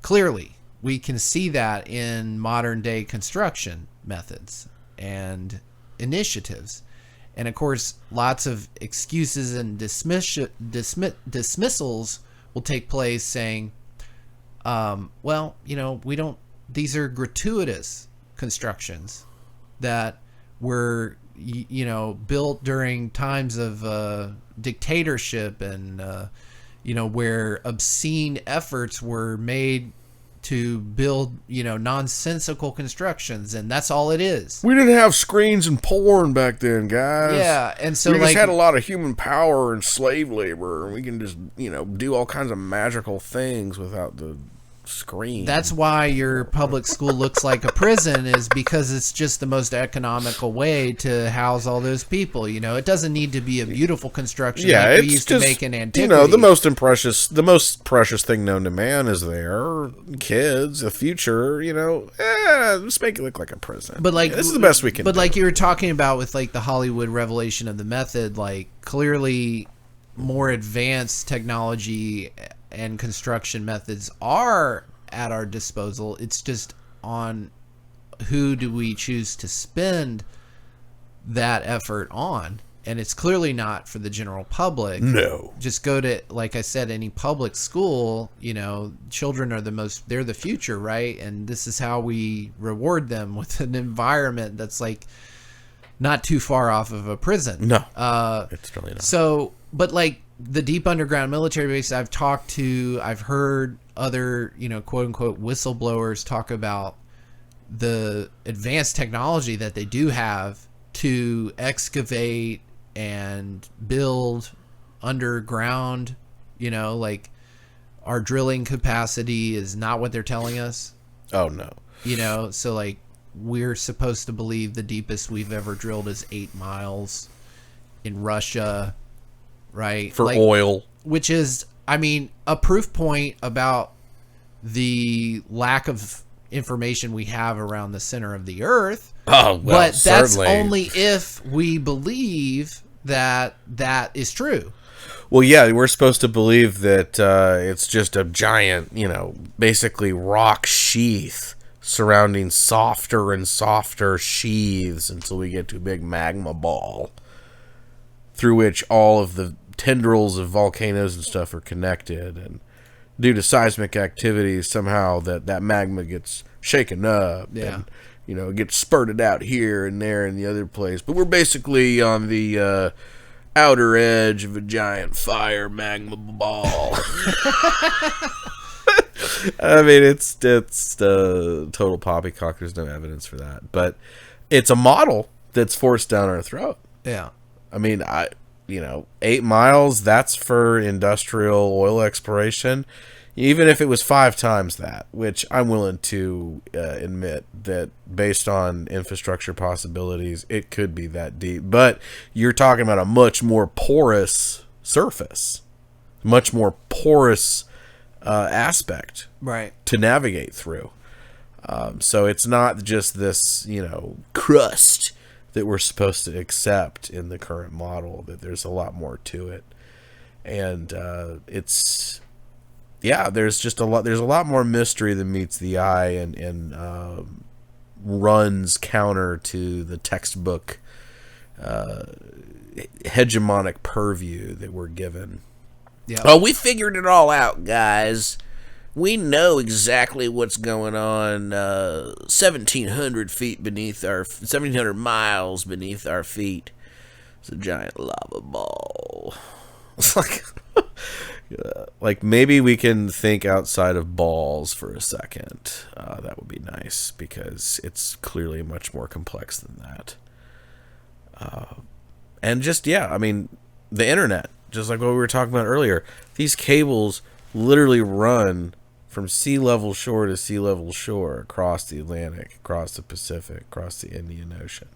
clearly, we can see that in modern day construction methods and initiatives. And of course, lots of excuses and dismissals will take place saying, well, we don't, these are gratuitous constructions that were, built during times of dictatorship and, where obscene efforts were made to build, nonsensical constructions, and that's all it is. We didn't have screens and porn back then, guys. Yeah, and so we just had a lot of human power and slave labor, and we can just, do all kinds of magical things without the screen. That's why your public school looks like a prison, is because it's just the most economical way to house all those people. It doesn't need to be a beautiful construction like we used to make in antiquity. The most precious thing known to man is there. Kids, the future, just make it look like a prison. But like, this is the best we can do. But like you were talking about with like the Hollywood revelation of the method, like clearly more advanced technology and construction methods are at our disposal. It's just on who do we choose to spend that effort on, and it's clearly not for the general public. No. Just go to, like I said, any public school. Children are they're the future, right? And this is how we reward them, with an environment that's like not too far off of a prison. No, it's really not. So, but like the deep underground military base, I've heard other, quote unquote whistleblowers talk about the advanced technology that they do have to excavate and build underground. Like our drilling capacity is not what they're telling us. Oh no. So like we're supposed to believe the deepest we've ever drilled is 8 miles in Russia. Right, for oil, which is, a proof point about the lack of information we have around the center of the earth. Oh, well, but that's certainly. Only if we believe that is true. Well, yeah, we're supposed to believe that it's just a giant, basically rock sheath surrounding softer and softer sheaths until we get to a big magma ball, through which all of the tendrils of volcanoes and stuff are connected, and due to seismic activity, somehow that magma gets shaken up, and it gets spurted out here and there and the other place. But we're basically on the outer edge of a giant fire magma ball. It's total poppycock. There's no evidence for that, but it's a model that's forced down our throat. Yeah. 8 miles, that's for industrial oil exploration. Even if it was 5 times that, which I'm willing to admit that based on infrastructure possibilities, it could be that deep. But you're talking about a much more porous surface, much more porous aspect Right. to navigate through. So it's not just this, crust that we're supposed to accept in the current model, that there's a lot more to it. And there's a lot more mystery than meets the eye, and runs counter to the textbook hegemonic purview that we're given. Yeah. Oh, we figured it all out, guys. We know exactly what's going on 1,700 miles beneath our feet. It's a giant lava ball. It's like maybe we can think outside of balls for a second. That would be nice, because it's clearly much more complex than that. And just, the internet, just like what we were talking about earlier, these cables literally run from sea level shore to sea level shore, across the Atlantic, across the Pacific, across the Indian Ocean.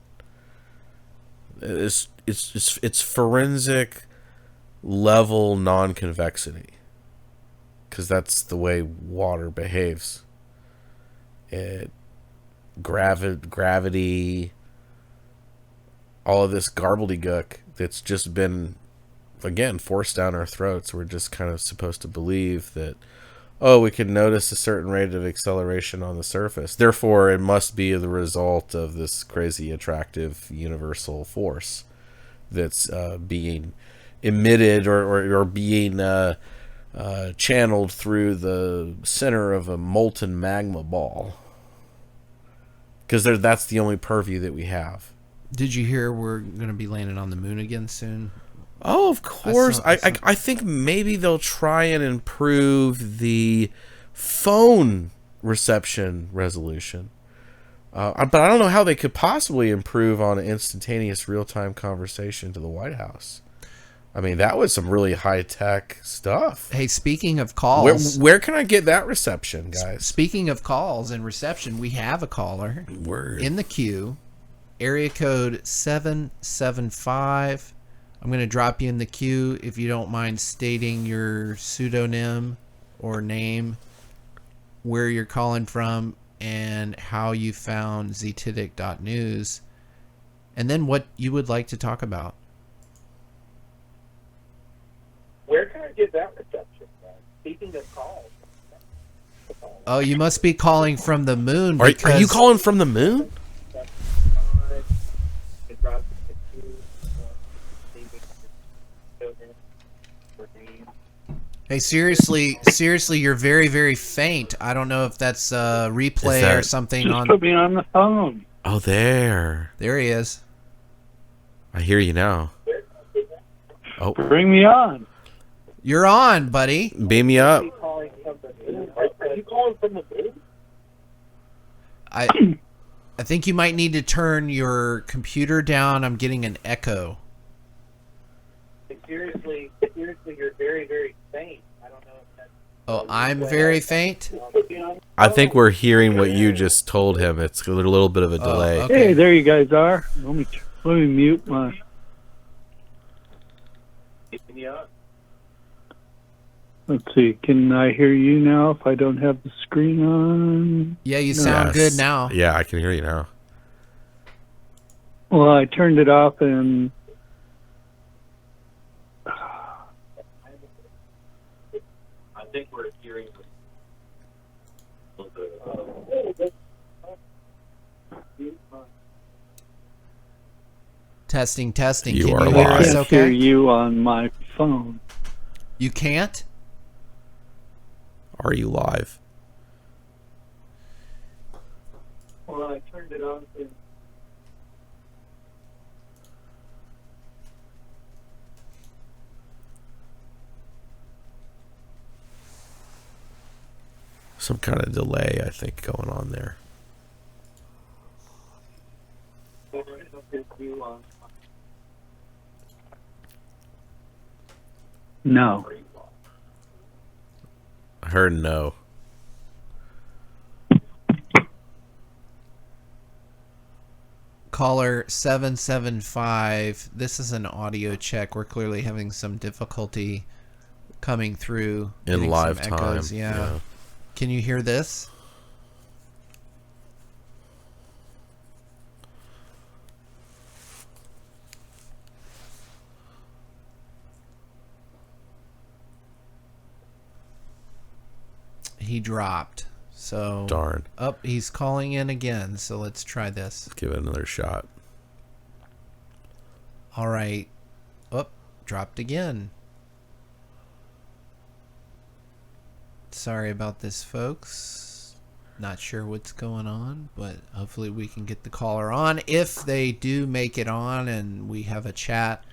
It's forensic level non-convexity, because that's the way water behaves. Gravity, all of this gobbledygook that's just been, again, forced down our throats. We're just kind of supposed to believe that, we can notice a certain rate of acceleration on the surface, therefore it must be the result of this crazy attractive universal force that's being emitted or being channeled through the center of a molten magma ball, because that's the only purview that we have. Did you hear we're going to be landing on the moon again soon? Oh, of course. I think maybe they'll try and improve the phone reception resolution. But I don't know how they could possibly improve on an instantaneous real-time conversation to the White House. I mean, that was some really high-tech stuff. Hey, speaking of calls... Where can I get that reception, guys? Speaking of calls and reception, we have a caller. Word. In the queue. Area code 775. I'm going to drop you in the queue if you don't mind stating your pseudonym or name, where you're calling from, and how you found Zetetic.news, and then what you would like to talk about. Where can I get that reception? Speaking of calls. Oh, you must be calling from the moon. Are you calling from the moon? Hey, seriously, you're very, very faint. I don't know if that's a replay or something. Just put me on the phone. Oh, there he is. I hear you now. Oh, bring me on. You're on, buddy. Beam me up. Are you calling from the moon? I think you might need to turn your computer down. I'm getting an echo. Seriously, you're very, very faint. I don't know if that's... Oh, I'm very faint? I think we're hearing what you just told him. It's a little bit of a delay. Okay. Hey, there you guys are. Let me mute my... Let's see. Can I hear you now if I don't have the screen on? Yeah, you sound good now. Yeah, I can hear you now. Well, I turned it off and... I think we're hearing... Testing. You Can are you hear live. us I can't okay? hear you on my phone. You can't? Are you live? Well, I turned it off and... Some kind of delay, I think, going on there. No. I heard no. Caller 775. This is an audio check. We're clearly having some difficulty coming through in getting live some time. echoes. Yeah. Can you hear this? He dropped. So Darn. he's calling in again. So let's try this. Give it another shot. All right. Dropped again. Sorry about this, folks. Not sure what's going on, but hopefully we can get the caller on. If they do make it on and we have a chat,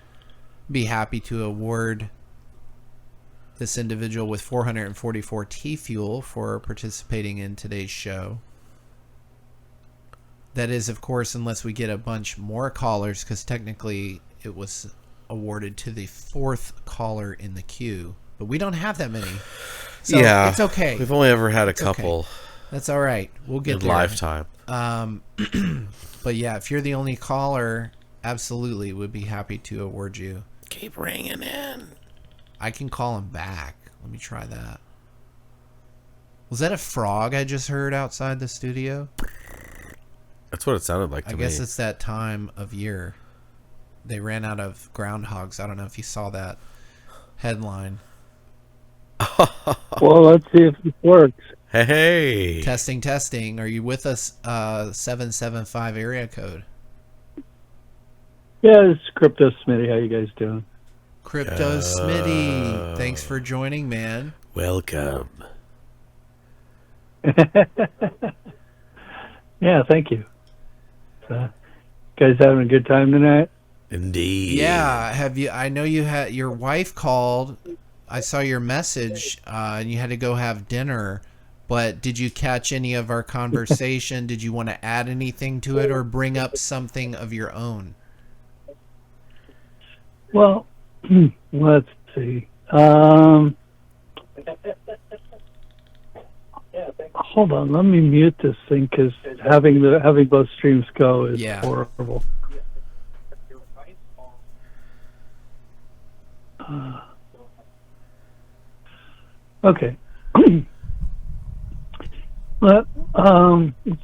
be happy to award this individual with 444 T-Fuel for participating in today's show. That is, of course, unless we get a bunch more callers, because technically it was awarded to the fourth caller in the queue. But we don't have that many. So yeah, it's okay. We've only ever had a It's couple. Okay. That's all right. We'll get in there. Lifetime. But yeah, if you're the only caller, absolutely would be happy to award you. Keep ringing in. I can call him back. Let me try that. Was that a frog I just heard outside the studio? That's what it sounded like to me. I guess it's that time of year. They ran out of groundhogs. I don't know if you saw that headline. Well, let's see if it works. Hey. Testing. Are you with us? 775 area code. Yeah, it's Crypto Smitty. How you guys doing? Crypto Smitty. Thanks for joining, man. Welcome. Yeah, thank you. Guys having a good time tonight? Indeed. Yeah. Have you? I know you had your wife called. I saw your message, and you had to go have dinner. But did you catch any of our conversation? Did you want to add anything to it or bring up something of your own? Well, let's see. Hold on, let me mute this thing because having both streams go is horrible. Okay. Let's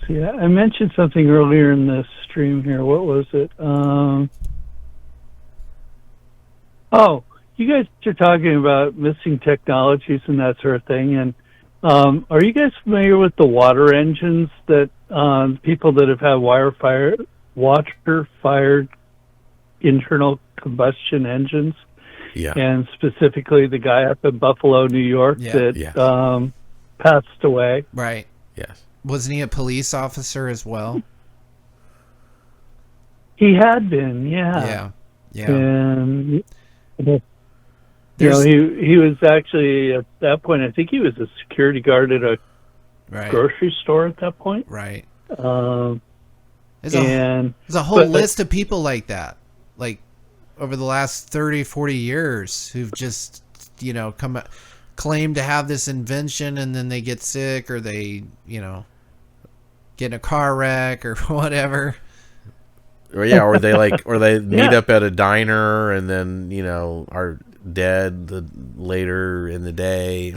see. I mentioned something earlier in this stream here. What was it? You guys are talking about missing technologies and that sort of thing. And are you guys familiar with the water engines that people that have had water-fired internal combustion engines? Yeah. And specifically the guy up in Buffalo, New York that passed away. Right. Yes. Wasn't he a police officer as well? He had been, yeah. And he was actually at that point. I think he was a security guard at a grocery store at that point. Right. There's a whole list of people like that, like over the last 30, 40 years, who've just claim to have this invention and then they get sick or they get in a car wreck or whatever. Or they meet up at a diner and then are dead later in the day.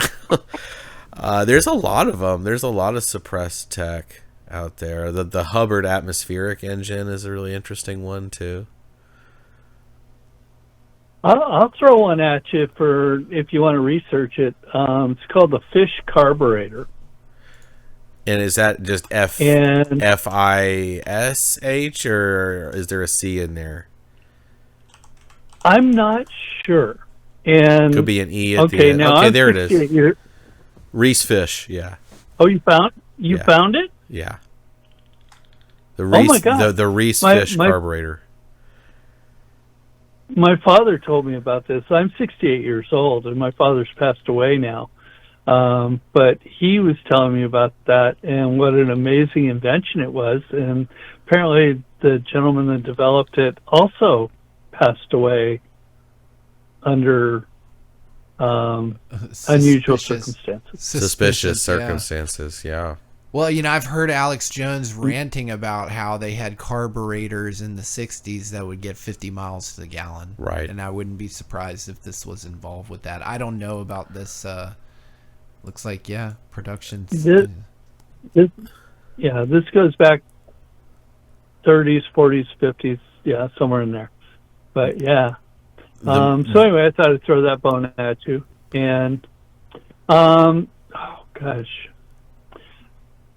There's a lot of them. There's a lot of suppressed tech out there. The Hubbard atmospheric engine is a really interesting one too. I'll throw one at you for if you want to research it. It's called the fish carburetor. And is that just FISH or is there a C in there? I'm not sure. And could be an E at the end. Now there it is. Reese fish, yeah. Oh, you found it? Yeah. The Reese, my God. the Reese fish carburetor. My father told me about this. I'm 68 years old, and my father's passed away now. But he was telling me about that and what an amazing invention it was. And apparently the gentleman that developed it also passed away under unusual circumstances. Suspicious circumstances, yeah. Well, I've heard Alex Jones ranting about how they had carburetors in the 60s that would get 50 miles to the gallon. Right. And I wouldn't be surprised if this was involved with that. I don't know about this. Looks like, production. This goes back 30s, 40s, 50s, somewhere in there. But so anyway, I thought I'd throw that bone at you. And oh gosh,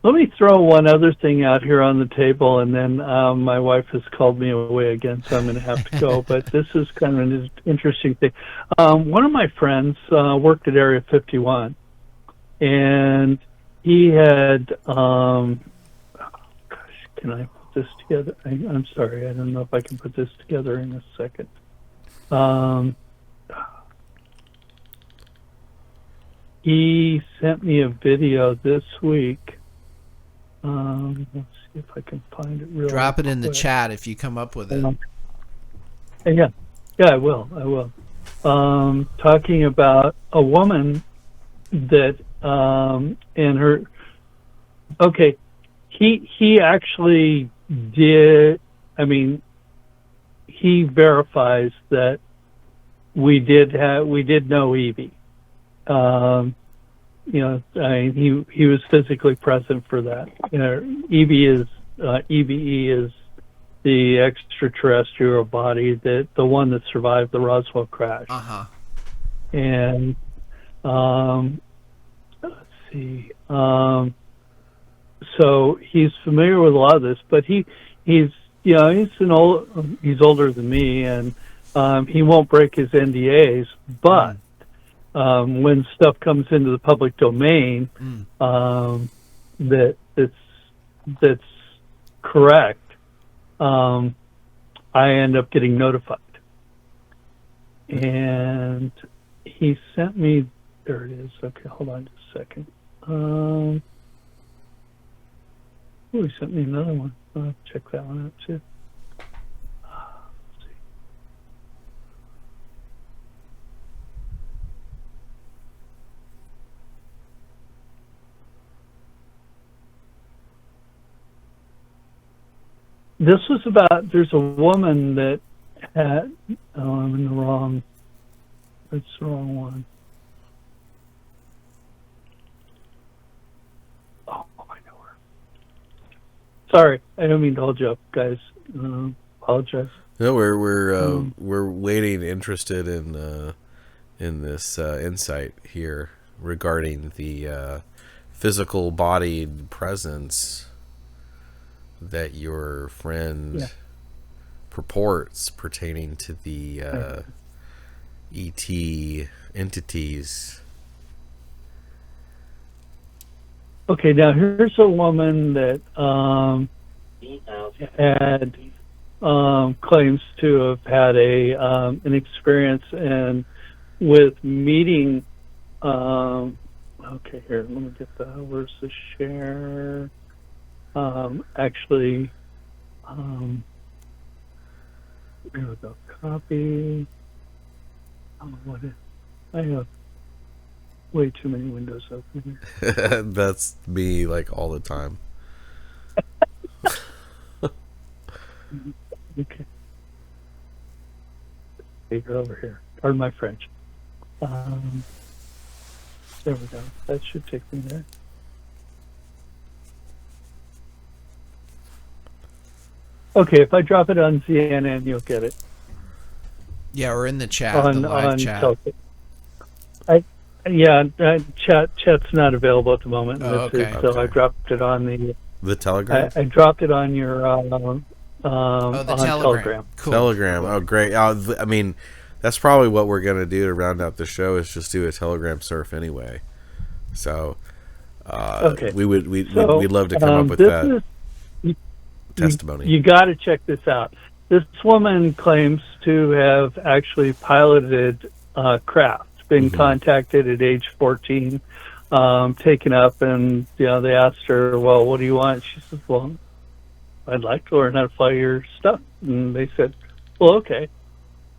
let me throw one other thing out here on the table, and then my wife has called me away again, so I'm going to have to go. But this is kind of an interesting thing. One of my friends worked at Area 51, and he had can I put this together? I'm sorry, I don't know if I can put this together in a second. He sent me a video this week. Let's see if I can find it real Drop it in the quick. chat if you come up with it. Yeah, I will. Talking about a woman that and her. Okay, he actually did. I mean, he verifies that we did know Evie. He was physically present for that. EBE is the extraterrestrial body, the one that survived the Roswell crash. And let's see. So he's familiar with a lot of this, but he's older than me, and he won't break his NDAs, but when stuff comes into the public domain that's correct, I end up getting notified. And he sent me, there it is. Okay, hold on just a second. He sent me another one. I'll check that one out too. This was about, there's a woman that had, I'm in the wrong, that's the wrong one. Oh, I know her. Sorry, I don't mean to hold you up, guys. Apologize. No, we're waiting, interested in this insight here regarding the physical bodied presence that your friend purports pertaining to the ET entities. Okay, now here's a woman that had claims to have had an experience and with meeting. Okay, here, let me get the, where's the share? Here we go. Copy. I have way too many windows open here. That's me, like, all the time. Okay. Take it over here. Pardon my French. There we go. That should take me there. Okay, if I drop it on CNN, you'll get it. Yeah, or in the chat, the live chat. Chat's not available at the moment. Okay. So I dropped it on the Telegram. I dropped it on your the Telegram. Cool. Telegram. Oh, great. I mean, that's probably what we're gonna do to round out the show, is just do a Telegram surf anyway. So, we'd love to come up with that testimony. You got to check this out. This woman claims to have actually piloted craft, been contacted at age 14, taken up, and they asked her, well, what do you want? She says, well, I'd like to learn how to fly your stuff. And they said, well, okay.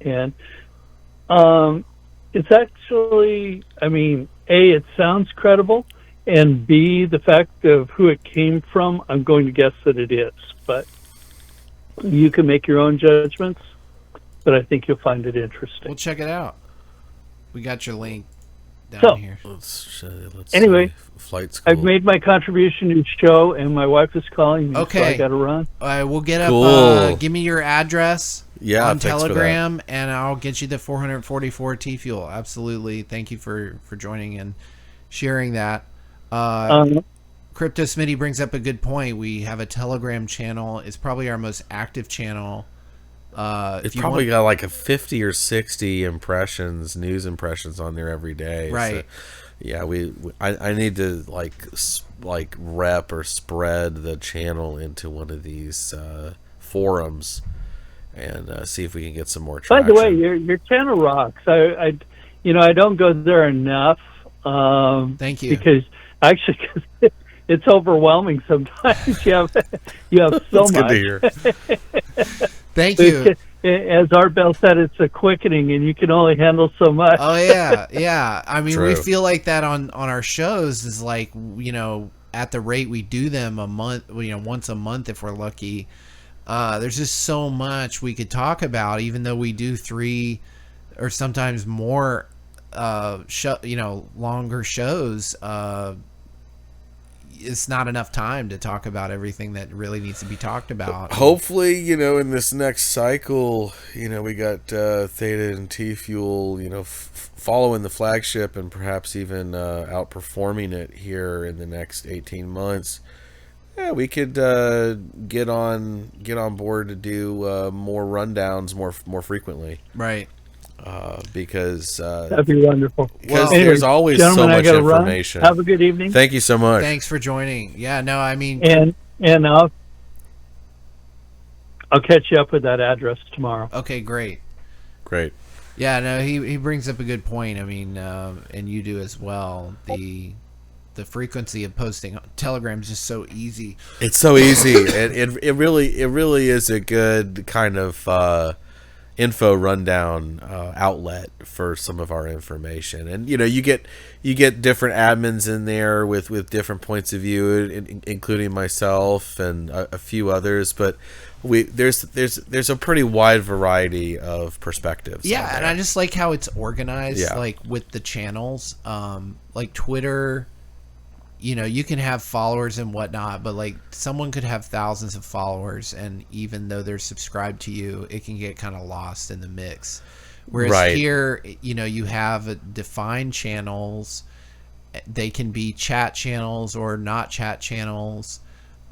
And it's actually, I mean, it sounds credible, and B, the fact of who it came from, I'm going to guess that it is. But you can make your own judgments, but I think you'll find it interesting. We'll check it out. We got your link down So, here. Let's Anyway, see. Flight school. I've made my contribution to the show, and my wife is calling me, so Okay. I got to run. All right, we'll get up. Cool. Give me your address Yeah, on thanks for that. Telegram, and I'll get you the 444 T fuel. Absolutely. Thank you for joining and sharing that. Crypto Smitty brings up a good point. We have a Telegram channel. It's probably our most active channel. It's probably got like a 50 or 60 impressions, news impressions on there every day. Right. So, yeah, I need to like rep or spread the channel into one of these forums and see if we can get some more By traction. the way, your channel rocks. I don't go there enough. Thank you. Because actually, it's overwhelming sometimes. You have so That's much. good to hear. Thank you. As Art Bell said, it's a quickening, and you can only handle so much. Oh yeah. I mean, we True. feel like that on our shows is like, at the rate we do them a month, once a month if we're lucky. There's just so much we could talk about, even though we do 3 or sometimes more longer shows. It's not enough time to talk about everything that really needs to be talked about. Hopefully, in this next cycle, we got Theta and T Fuel, following the flagship and perhaps even outperforming it here in the next 18 months. Yeah, we could get on board to do more rundowns more frequently. Right. Because That'd be wonderful. there's always so gentlemen, I much gotta run. information. Have a good evening. Thank you so much. Thanks for joining. Yeah, no, I mean, And I'll catch you up with that address tomorrow. okay, great. Great. Yeah, no, he brings up a good point. I mean, and you do as well. The frequency of posting on Telegram is just so easy. It's so easy. It really is a good kind of info rundown outlet for some of our information. And you get different admins in there with different points of view, including myself and a few others. But there's a pretty wide variety of perspectives. Yeah, and I just like how it's organized, Yeah. like with the channels, like Twitter. You can have followers and whatnot, but like someone could have thousands of followers, and even though they're subscribed to you, it can get kind of lost in the mix. Whereas Right. here, you have defined channels. They can be chat channels or not chat channels,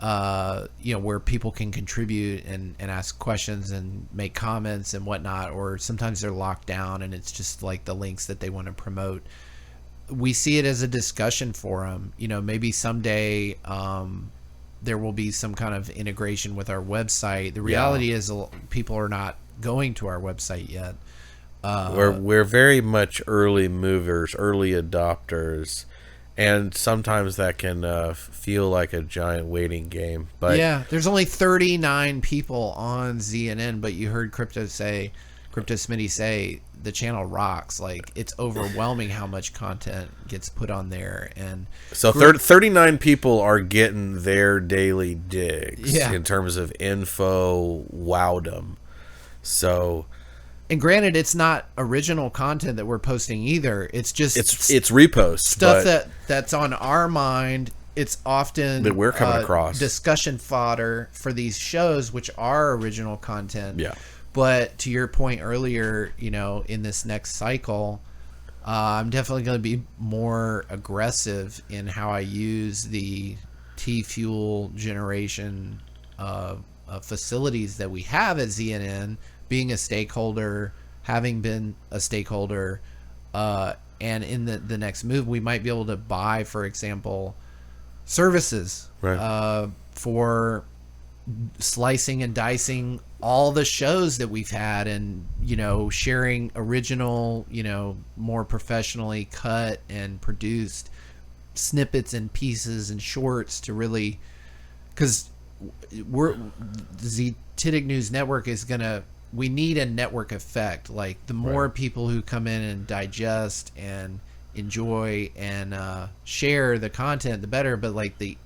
where people can contribute and ask questions and make comments and whatnot, or sometimes they're locked down and it's just like the links that they want to promote. We see it as a discussion forum. Maybe someday there will be some kind of integration with our website. The reality is people are not going to our website yet. We're very much early movers, early adopters, and sometimes that can feel like a giant waiting game. But yeah, there's only 39 people on ZNN, but you heard Crypto Smitty say the channel rocks. Like, it's overwhelming how much content gets put on there. And so 39 people are getting their daily digs in terms of info wowdom. So, and granted, it's not original content that we're posting either. It's just it's reposts stuff that's on our mind. It's often that we're coming across discussion fodder for these shows, which are original content. Yeah. But to your point earlier, in this next cycle, I'm definitely going to be more aggressive in how I use the T-Fuel generation facilities that we have at ZNN, being a stakeholder, having been a stakeholder, and in the next move, we might be able to buy, for example, services for slicing and dicing all the shows that we've had, and sharing original, more professionally cut and produced snippets and pieces and shorts to really, because the Zetetic.news network is we need a network effect. Like, the more people who come in and digest and enjoy and share the content, the better. But like the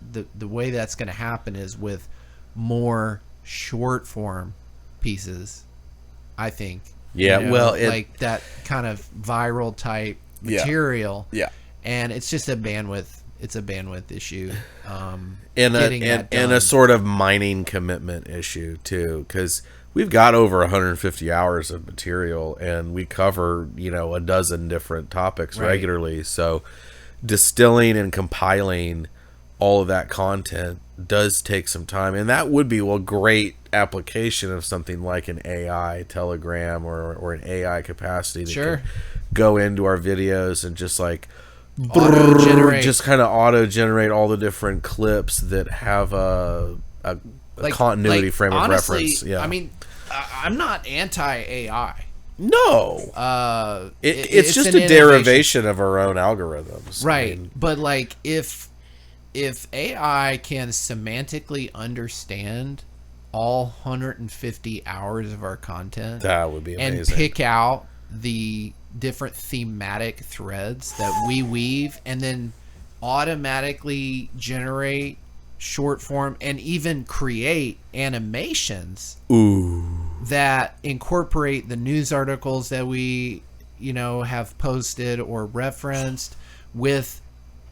way that's going to happen is with more short form pieces, I think. Yeah, well, like that kind of viral type material. Yeah. And it's just a bandwidth. It's a bandwidth issue. And a sort of mining commitment issue too, because we've got over 150 hours of material, and we cover a dozen different topics regularly. So distilling and compiling all of that content does take some time, and that would be a great application of something like an AI Telegram or an AI capacity that could go into our videos and just like just kind of auto generate all the different clips that have a continuity frame of reference. Yeah, I mean, I'm not anti AI. No, it's just a derivation of our own algorithms, right? I mean, but like if AI can semantically understand all 150 hours of our content, that would be amazing, and pick out the different thematic threads that we weave, and then automatically generate short form and even create animations that incorporate the news articles that we have posted or referenced with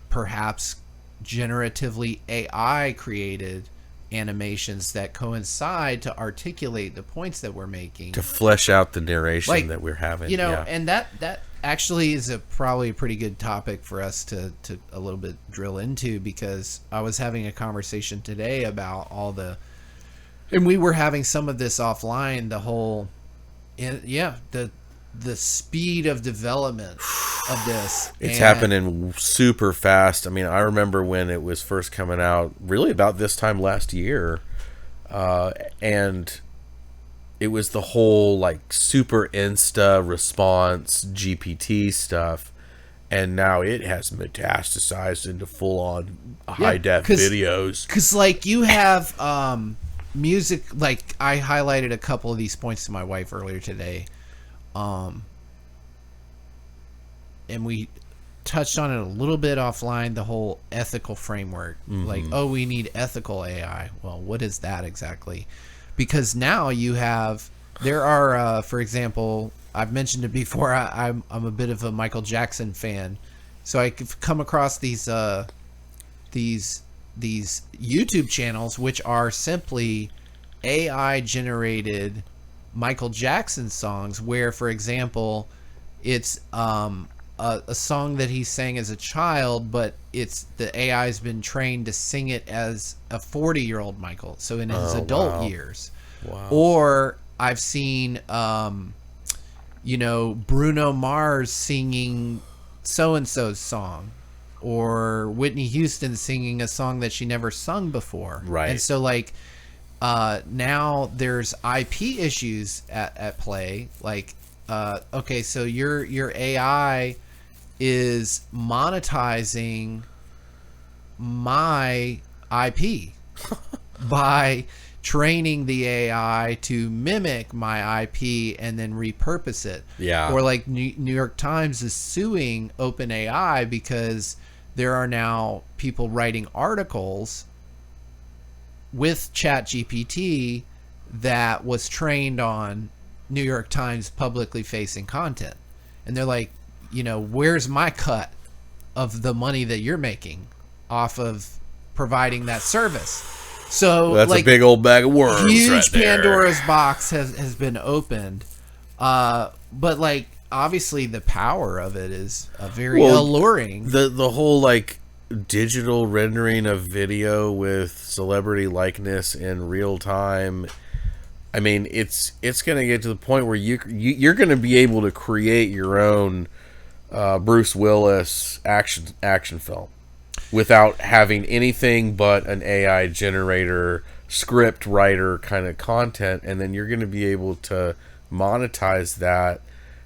perhaps generatively AI created animations that coincide to articulate the points that we're making, to flesh out the narration that we're having, and that actually is probably a pretty good topic for us to a little bit drill into, because I was having a conversation today about and we were having some of this offline, the whole the speed of development of this. It's happening super fast. I mean, I remember when it was first coming out, really about this time last year, and it was the whole like super insta response GPT stuff, and now it has metastasized into full on high def videos. Because like you have music, like I highlighted a couple of these points to my wife earlier today. And we touched on it a little bit offline, the whole ethical framework. Like, we need ethical AI. Well, what is that exactly? Because now there are, for example, I've mentioned it before, I'm a bit of a Michael Jackson fan. So I've come across these YouTube channels, which are simply AI generated Michael Jackson songs, where, for example, it's a song that he sang as a child, but the AI's been trained to sing it as a 40-year-old Michael, so in his adult years. Wow. Or I've seen Bruno Mars singing so-and-so's song, or Whitney Houston singing a song that she never sung before. Right. And so like now there's IP issues at play. Like, okay, so your AI is monetizing my IP by training the AI to mimic my IP and then repurpose it. Yeah. Or like New York Times is suing OpenAI because there are now people writing articles with ChatGPT that was trained on New York Times publicly facing content. And they're like, where's my cut of the money that you're making off of providing that service? So that's a big old bag of worms. Huge right there. Pandora's box has been opened. But like obviously the power of it is very alluring. The whole like digital rendering of video with celebrity likeness in real time. I mean, it's going to get to the point where you're going to be able to create your own Bruce Willis action film without having anything but an AI generator, script writer kind of content, and then you're going to be able to monetize that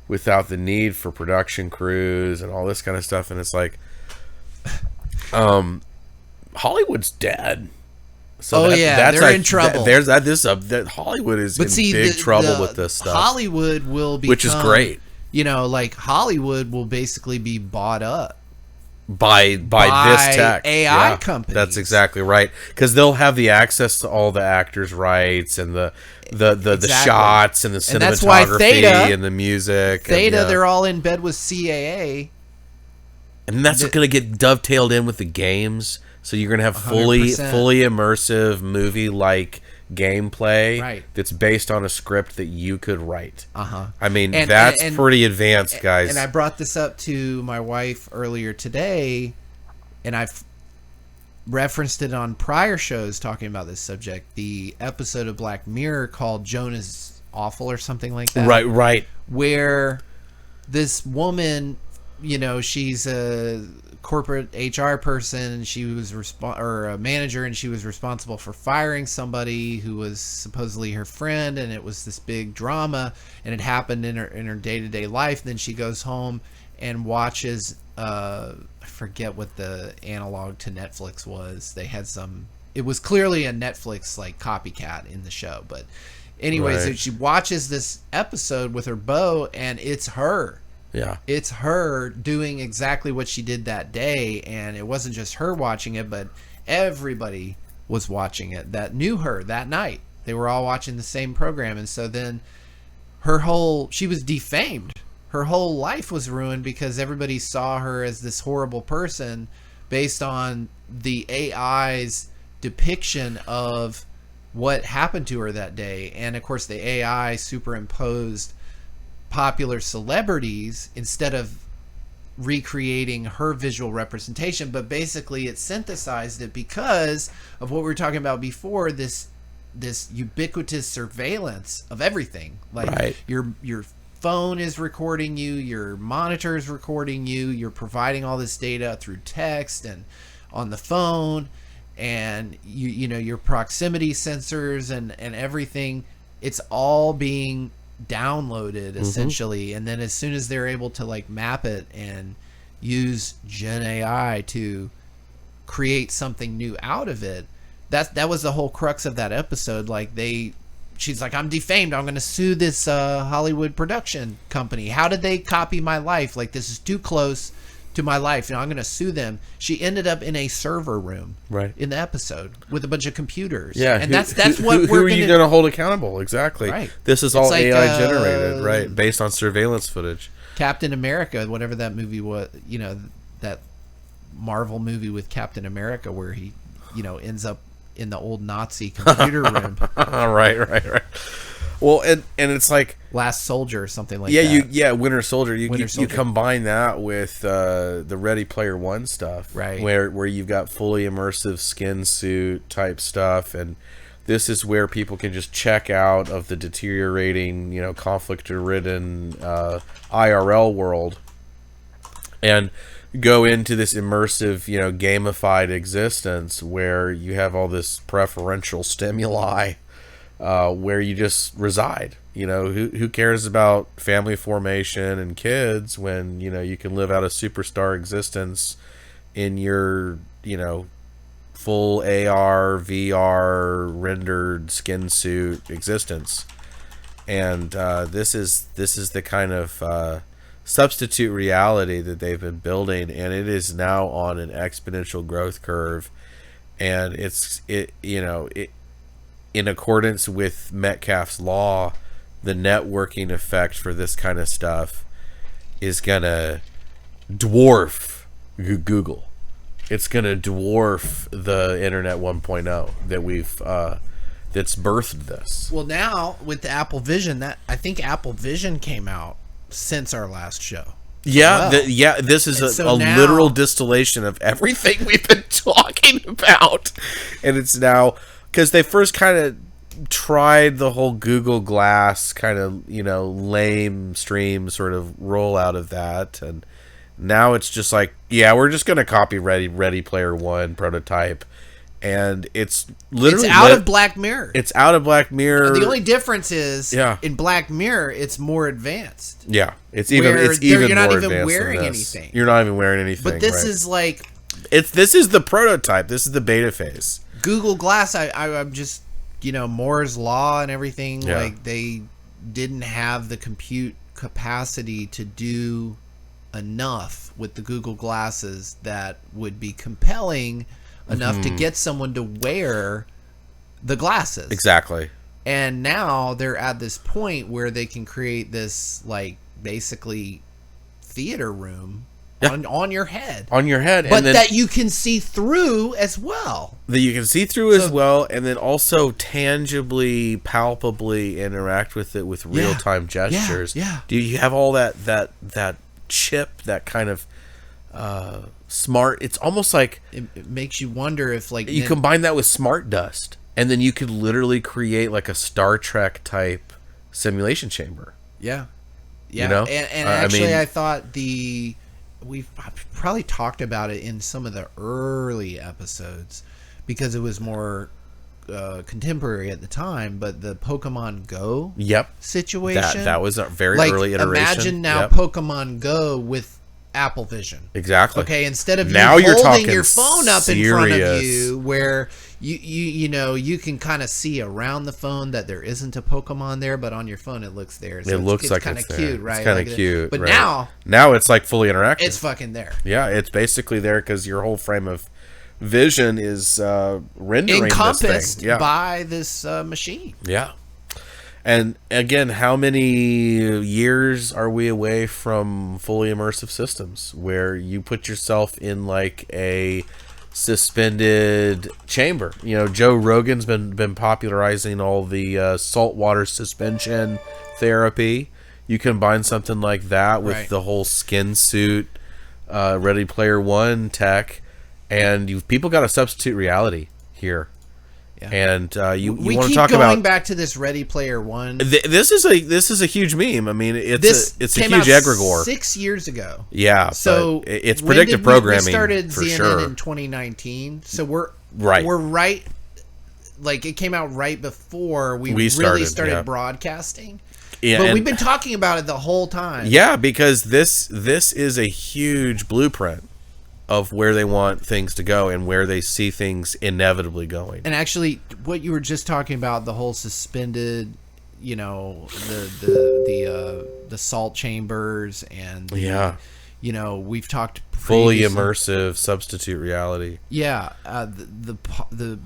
without the need for production crews and all this kind of stuff. And it's like, Hollywood's dead. So they're in trouble. Hollywood is in big trouble with this stuff. Hollywood will become, which is great. like Hollywood will basically be bought up by this tech AI companies. That's exactly right, because they'll have the access to all the actors' rights and the shots and the cinematography, and that's why Theta, and the music. Theta, they're all in bed with CAA, and that's going to get dovetailed in with the games. So you're going to have fully 100%. immersive movie-like gameplay, right, that's based on a script that you could write. I mean, and that's pretty advanced, guys. And I brought this up to my wife earlier today, and I've referenced it on prior shows talking about this subject. The episode of Black Mirror called Jonah's Awful or something like that. Right. Where this woman, she's a corporate HR person, and she was or a manager, and she was responsible for firing somebody who was supposedly her friend, and it was this big drama, and it happened in her day-to-day life. Then she goes home and watches I forget what the analog to Netflix was. They had it was clearly a Netflix like copycat in the show, but anyways, right. she watches this episode with her beau, and it's her. Yeah. It's her doing exactly what she did that day, and it wasn't just her watching it, but everybody was watching it that knew her that night. They were all watching the same program, and so then she was defamed. Her whole life was ruined because everybody saw her as this horrible person based on the AI's depiction of what happened to her that day. And of course the AI superimposed popular celebrities instead of recreating her visual representation, but basically it synthesized it because of what we were talking about before, this ubiquitous surveillance of everything. Like right. your phone is recording you, your monitor is recording you, you're providing all this data through text and on the phone, and your proximity sensors and everything, it's all being downloaded essentially. And then as soon as they're able to like map it and use Gen AI to create something new out of it, that was the whole crux of that episode. Like she's like, I'm defamed, I'm gonna sue this Hollywood production company. How did they copy my life? Like, this is too close to my life, I'm gonna sue them. She ended up in a server room right in the episode with a bunch of computers. And that's who are you gonna hold accountable? Exactly. Right. This is all like, AI generated, right, based on surveillance footage. Captain America, whatever that movie was, that Marvel movie with Captain America where he ends up in the old Nazi computer room. right. Well, and it's like Last Soldier or something like that. Winter Soldier. You Soldier. combine that with the Ready Player One stuff, right? Where you've got fully immersive skin suit type stuff, and this is where people can just check out of the deteriorating, conflict-ridden IRL world, and go into this immersive, gamified existence where you have all this preferential stimuli. Where you just reside. Who cares about family formation and kids when you can live out a superstar existence in your full AR VR rendered skin suit existence. And this is the kind of substitute reality that they've been building, and it is now on an exponential growth curve, and it in accordance with Metcalfe's law, the networking effect for this kind of stuff is gonna dwarf Google. It's gonna dwarf the Internet 1.0 that we've that's birthed this. Well, now with the Apple Vision, I think Apple Vision came out since our last show. Yeah, this is a literal distillation of everything we've been talking about, and it's now. Because they first kind of tried the whole Google Glass kind of, lame stream sort of rollout of that. And now it's just like, we're just going to copy Ready Player One prototype. And it's literally... It's out of Black Mirror. It's out of Black Mirror. The only difference is, in Black Mirror, it's more advanced. Yeah, it's even more advanced. You're not even wearing anything. You're not even wearing anything. But this is like... This is the prototype. This is the beta phase. Google Glass, I'm just, Moore's Law and everything, like they didn't have the compute capacity to do enough with the Google glasses that would be compelling enough to get someone to wear the glasses. Exactly. And now they're at this point where they can create this, like, basically theater room on your head. On your head. But and then that you can see through as well. that you can see through as well, and then also tangibly, palpably interact with it with real-time gestures. Yeah. Do you have all that chip, that kind of smart... It's almost like... It makes you wonder if, like... You combine that with smart dust, and then you could literally create like a Star Trek type simulation chamber. Yeah. You know? And actually, I thought we've probably talked about it in some of the early episodes because it was more contemporary at the time, but the Pokemon Go situation. That was a very like, early iteration. Imagine now Pokemon Go with Apple Vision. Exactly. Okay, instead of now you you're holding talking your phone up serious. in front of you, where you know you can kind of see around the phone that there isn't a Pokemon there, but on your phone it looks there. So it looks like kind of it's cute, there. right? It's kind of like cute. But right. now it's like fully interactive. it's fucking there. Yeah, it's basically there because your whole frame of vision is rendering Encompassed this thing. by this machine. Yeah. And again, how many years are we away from fully immersive systems where you put yourself in like a suspended chamber? You know, Joe Rogan's been popularizing all the saltwater suspension therapy. You combine something like that with the whole skin suit, Ready Player One tech, and people got a substitute reality here. Yeah. And you want to talk about going back to this Ready Player One. This is a huge meme. I mean, it's a huge egregore. 6 years ago. Yeah, so it's predictive programming. We started for CNN sure. in 2019, so we're right. We're right. Like it came out right before we really started broadcasting. Yeah, but we've been talking about it the whole time. Yeah, because this is a huge blueprint of where they want things to go and where they see things inevitably going. And actually, what you were just talking about, the whole suspended, you know, the salt chambers and you know, we've talked fully immersive substitute reality. Yeah,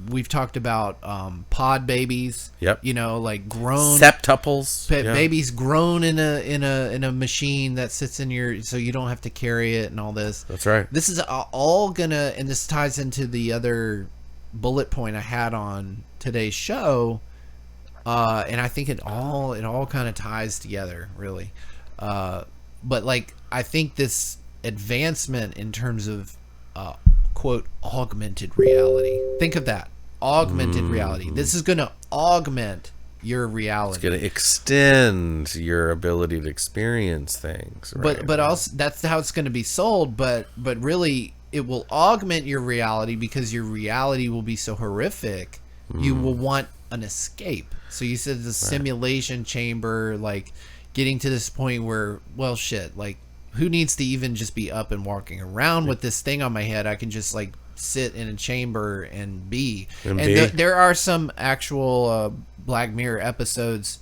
we've talked about pod babies. Yep. You know, like grown septuples. Babies grown in a machine that sits in your, so you don't have to carry it and all this. That's right. This is all gonna, and this ties into the other bullet point I had on today's show, and I think it all kind of ties together really. But like, I think this advancement in terms of quote augmented reality. Think of that. Augmented reality. This is going to augment your reality. It's going to extend your ability to experience things. Right? But also that's how it's going to be sold, but really it will augment your reality because your reality will be so horrific. You will want an escape. So you said the simulation chamber, like getting to this point where, well, shit, like who needs to even just be up and walking around with this thing on my head? I can just like sit in a chamber and be. There are some actual Black Mirror episodes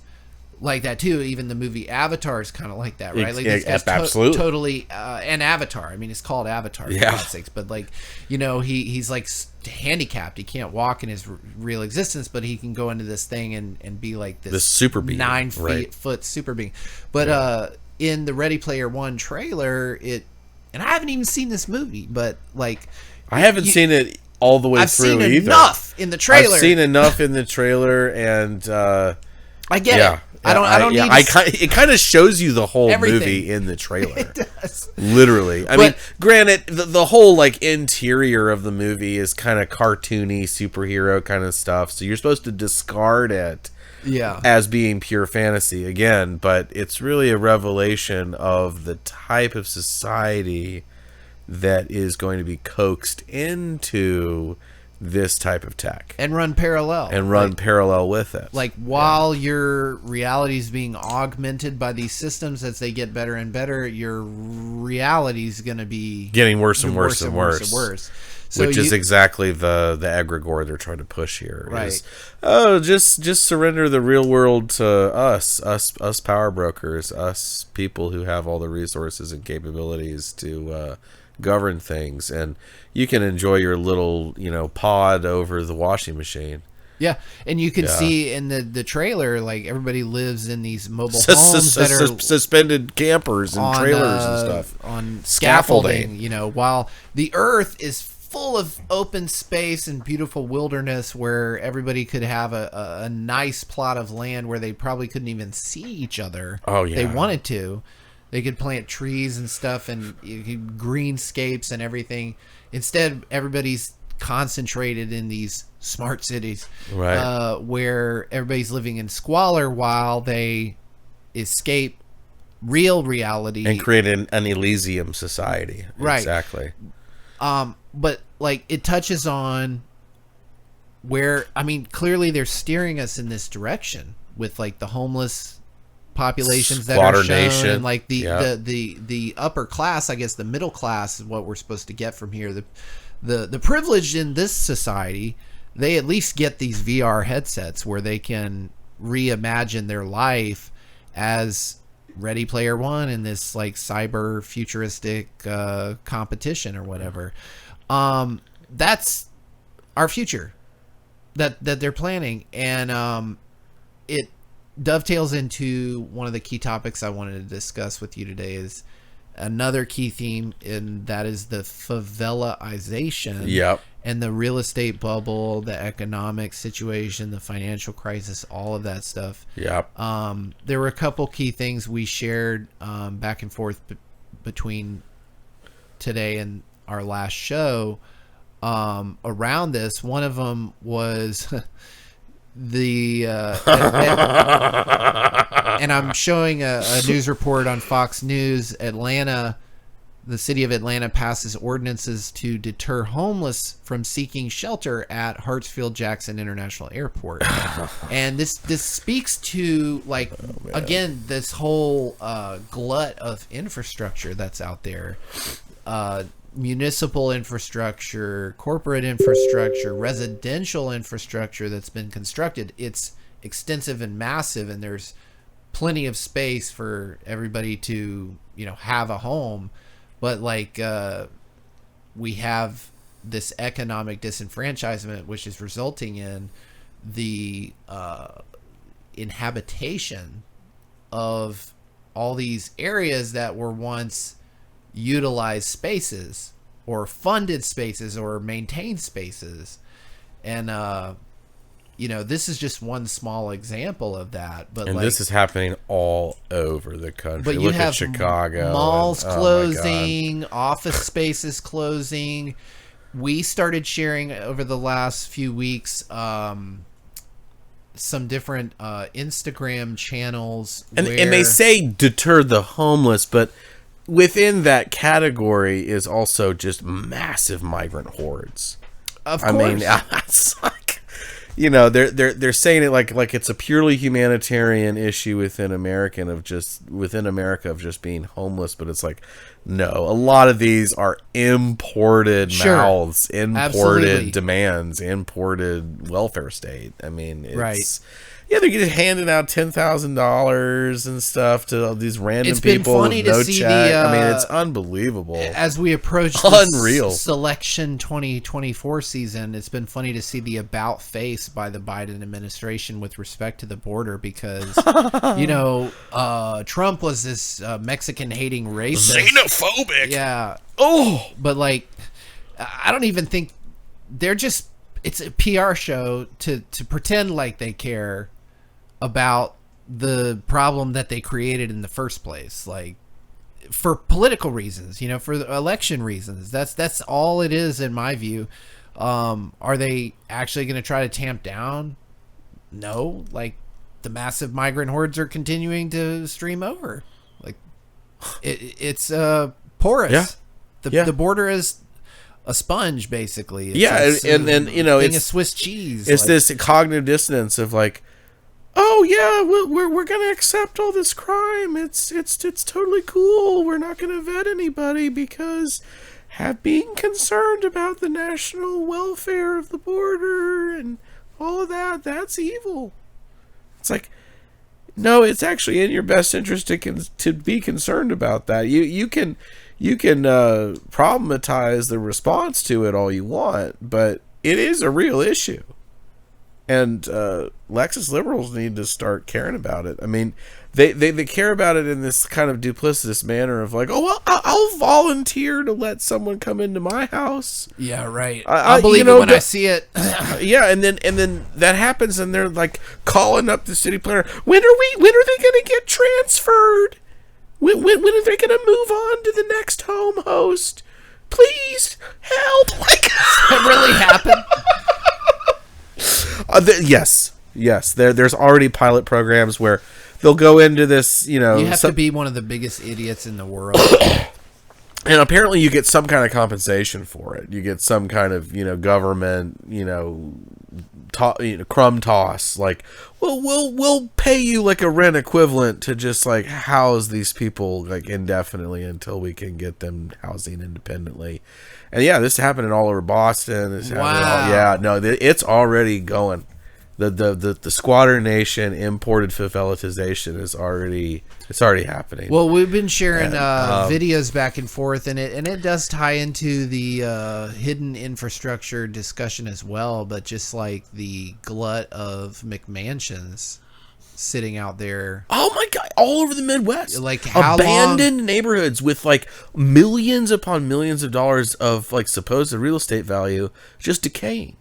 like that too. Even the movie Avatar is kind of like that, right? Like this guy's absolutely totally an Avatar. I mean, it's called Avatar for God's sakes, but like, you know, he's like handicapped. He can't walk in his real existence, but he can go into this thing and be like this super being, 9 foot super being. But in the Ready Player One trailer, and I haven't even seen this movie, but like I haven't seen it all the way through either. I've seen enough in the trailer. I've seen enough in the trailer, and I get it. I don't need. It kind of shows you the whole movie in the trailer. It does. Literally. I mean, granted, the whole like interior of the movie is kind of cartoony, superhero kind of stuff. So you're supposed to discard it, as being pure fantasy again. But it's really a revelation of the type of society that is going to be coaxed into this type of tech and run parallel with it. Like while your reality is being augmented by these systems as they get better and better, your reality is going to be getting worse and worse and worse. So which is exactly the egregore they're trying to push here. Right. Is, just surrender the real world to us power brokers, us people who have all the resources and capabilities to govern things, and you can enjoy your little pod over the washing machine. Yeah, and you can see in the trailer, like, everybody lives in these mobile homes that are suspended campers and trailers and stuff on scaffolding. While the Earth is full of open space and beautiful wilderness where everybody could have a nice plot of land where they probably couldn't even see each other. Oh yeah, they wanted to. They could plant trees and stuff and greenscapes and everything. Instead, everybody's concentrated in these smart cities, right? Where everybody's living in squalor while they escape real reality and create an Elysium society. Right. Exactly. But like, it touches on where, I mean, clearly they're steering us in this direction with like the homeless populations that are shown, Nation. and like the upper class, I guess the middle class is what we're supposed to get from here. The privileged in this society, they at least get these VR headsets where they can reimagine their life as Ready Player One in this like cyber futuristic competition or whatever. That's our future that they're planning, and it dovetails into one of the key topics I wanted to discuss with you today. Is another key theme, and that is the favela-ization. Yep. And the real estate bubble, the economic situation, the financial crisis, all of that stuff. Yep. There were a couple key things we shared back and forth between today and our last show around this. One of them was the and I'm showing a news report on Fox News. Atlanta, the city of Atlanta passes ordinances to deter homeless from seeking shelter at Hartsfield-Jackson International Airport. And this speaks to, like, again, this whole glut of infrastructure that's out there. Municipal infrastructure, corporate infrastructure, residential infrastructure that's been constructed. It's extensive and massive, and there's plenty of space for everybody to, have a home. But like, we have this economic disenfranchisement, which is resulting in the inhabitation of all these areas that were once utilized spaces or funded spaces or maintained spaces. And this is just one small example of that. But this is happening all over the country. But Look have at Chicago. Malls closing, office spaces closing. We started sharing over the last few weeks some different Instagram channels. And they say deter the homeless, but within that category is also just massive migrant hordes. Of course. I mean, it's like, they're saying it like it's a purely humanitarian issue within America of just being homeless, but it's like, no, a lot of these are imported mouths, imported demands, imported welfare state. I mean, it's, right. Yeah, they're getting handing out $10,000 and stuff to all these random people funny with no to see check. I mean, it's unbelievable. As we approach Unreal. this selection 2024 season, it's been funny to see the about face by the Biden administration with respect to the border, because Trump was this Mexican-hating racist, xenophobic. Yeah. Oh, but like, I don't even think they're just. It's a PR show to pretend like they care about the problem that they created in the first place, like for political reasons, for the election reasons. That's all it is, in my view. Are they actually going to try to tamp down? No, like the massive migrant hordes are continuing to stream over. Like it's porous. Yeah. The border is a sponge, basically. It's and then it's a Swiss cheese. It's this cognitive dissonance of like, oh yeah, we're gonna accept all this crime. It's totally cool. We're not gonna vet anybody because being concerned about the national welfare of the border and all of that, that's evil. It's like, no, it's actually in your best interest to be concerned about that. You can problematize the response to it all you want, but it is a real issue. And Lexus liberals need to start caring about it. I mean, they care about it in this kind of duplicitous manner of like, oh, well, I'll volunteer to let someone come into my house. Yeah, right. I'll believe it when I see it. Yeah, and then that happens, and they're like calling up the city planner. When are they going to get transferred? When are they going to move on to the next home host? Please help! Like, It really happened. Yes. There's already pilot programs where they'll go into this. You have to be one of the biggest idiots in the world. And apparently, you get some kind of compensation for it. You get some kind of government crumb toss. Like, well, we'll pay you like a rent equivalent to just like house these people like indefinitely until we can get them housing independently. And yeah, this happening all over Boston. It's already going. The squatter nation imported favela-ization is already happening. Well, we've been sharing videos back and forth, and it does tie into the hidden infrastructure discussion as well. But just like the glut of McMansions sitting out there. Oh my God! All over the Midwest, like how abandoned neighborhoods with like millions upon millions of dollars of like supposed real estate value just decaying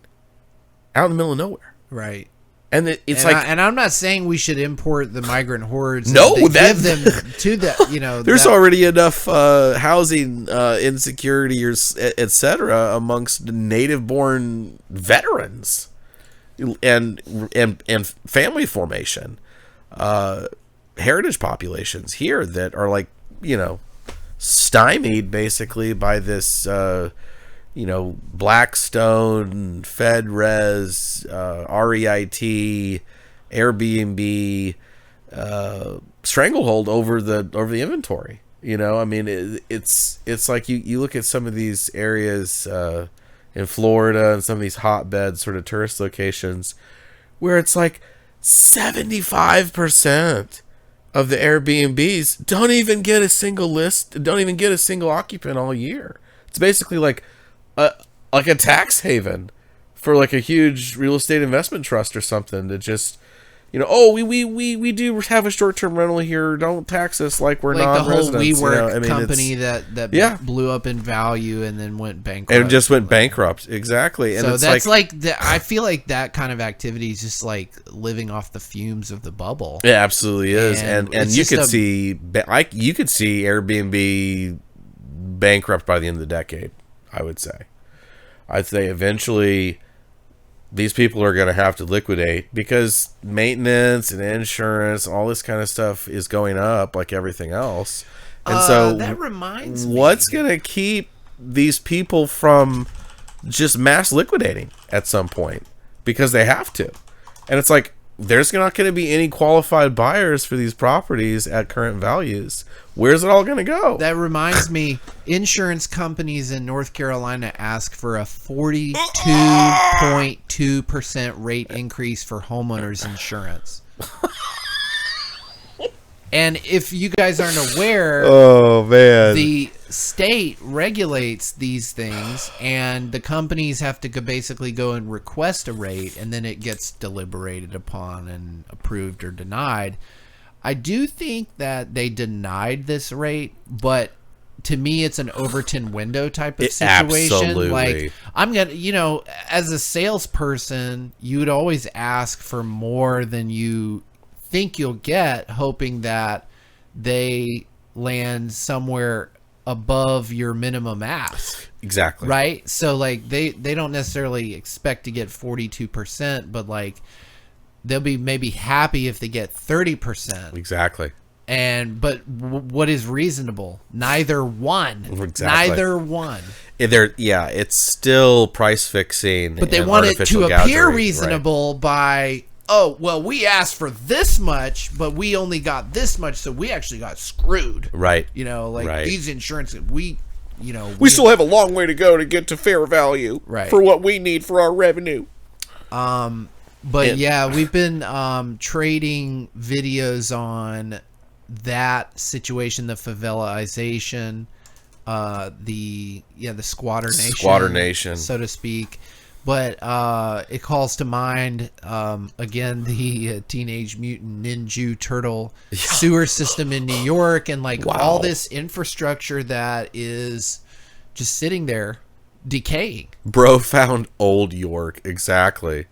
out in the middle of nowhere. Right. And and I'm not saying we should import the migrant hordes. No, give them to the There's already enough housing insecurity or etc. amongst native-born veterans and family formation. Heritage populations here that are like, stymied basically by this, Blackstone, FedRes, REIT, Airbnb, stranglehold over the inventory. I mean, it's like you look at some of these areas in Florida and some of these hotbed sort of tourist locations where it's like 75% of the Airbnbs don't even get a single occupant all year. It's basically like a tax haven for like a huge real estate investment trust or something to just, we do have a short-term rental here. Don't tax us like we're non-residents. Like the whole WeWork company that blew up in value and then went bankrupt. And just went bankrupt. Exactly. And so that's I feel like that kind of activity is just like living off the fumes of the bubble. It absolutely is. And you could see Airbnb bankrupt by the end of the decade, I would say. I'd say eventually these people are going to have to liquidate because maintenance and insurance, all this kind of stuff is going up like everything else. And so that reminds me. What's going to keep these people from just mass liquidating at some point? Because they have to. And it's like, there's not going to be any qualified buyers for these properties at current values. Where's it all going to go? That reminds me, insurance companies in North Carolina ask for a 42.2% rate increase for homeowners insurance. And if you guys aren't aware, oh man, the state regulates these things, and the companies have to basically go and request a rate, and then it gets deliberated upon and approved or denied. I do think that they denied this rate, but to me, it's an Overton window type of situation. Absolutely. Like, I'm gonna, as a salesperson, you would always ask for more than you think you'll get, hoping that they land somewhere above your minimum ask. Exactly. Right? So like they don't necessarily expect to get 42%, but like they'll be maybe happy if they get 30%. Exactly. But what is reasonable? Neither one. Exactly. Neither one. It's still price fixing. But they want it to appear reasonable by, oh, well, we asked for this much, but we only got this much, so we actually got screwed. Right. These insurance, we we still have a long way to go to get to fair value for what we need for our revenue. But we've been trading videos on that situation, the favela-ization, the squatter nation, so to speak. But it calls to mind again the Teenage Mutant Ninjew turtle sewer system in New York, and all this infrastructure that is just sitting there decaying. Bro found old York, exactly.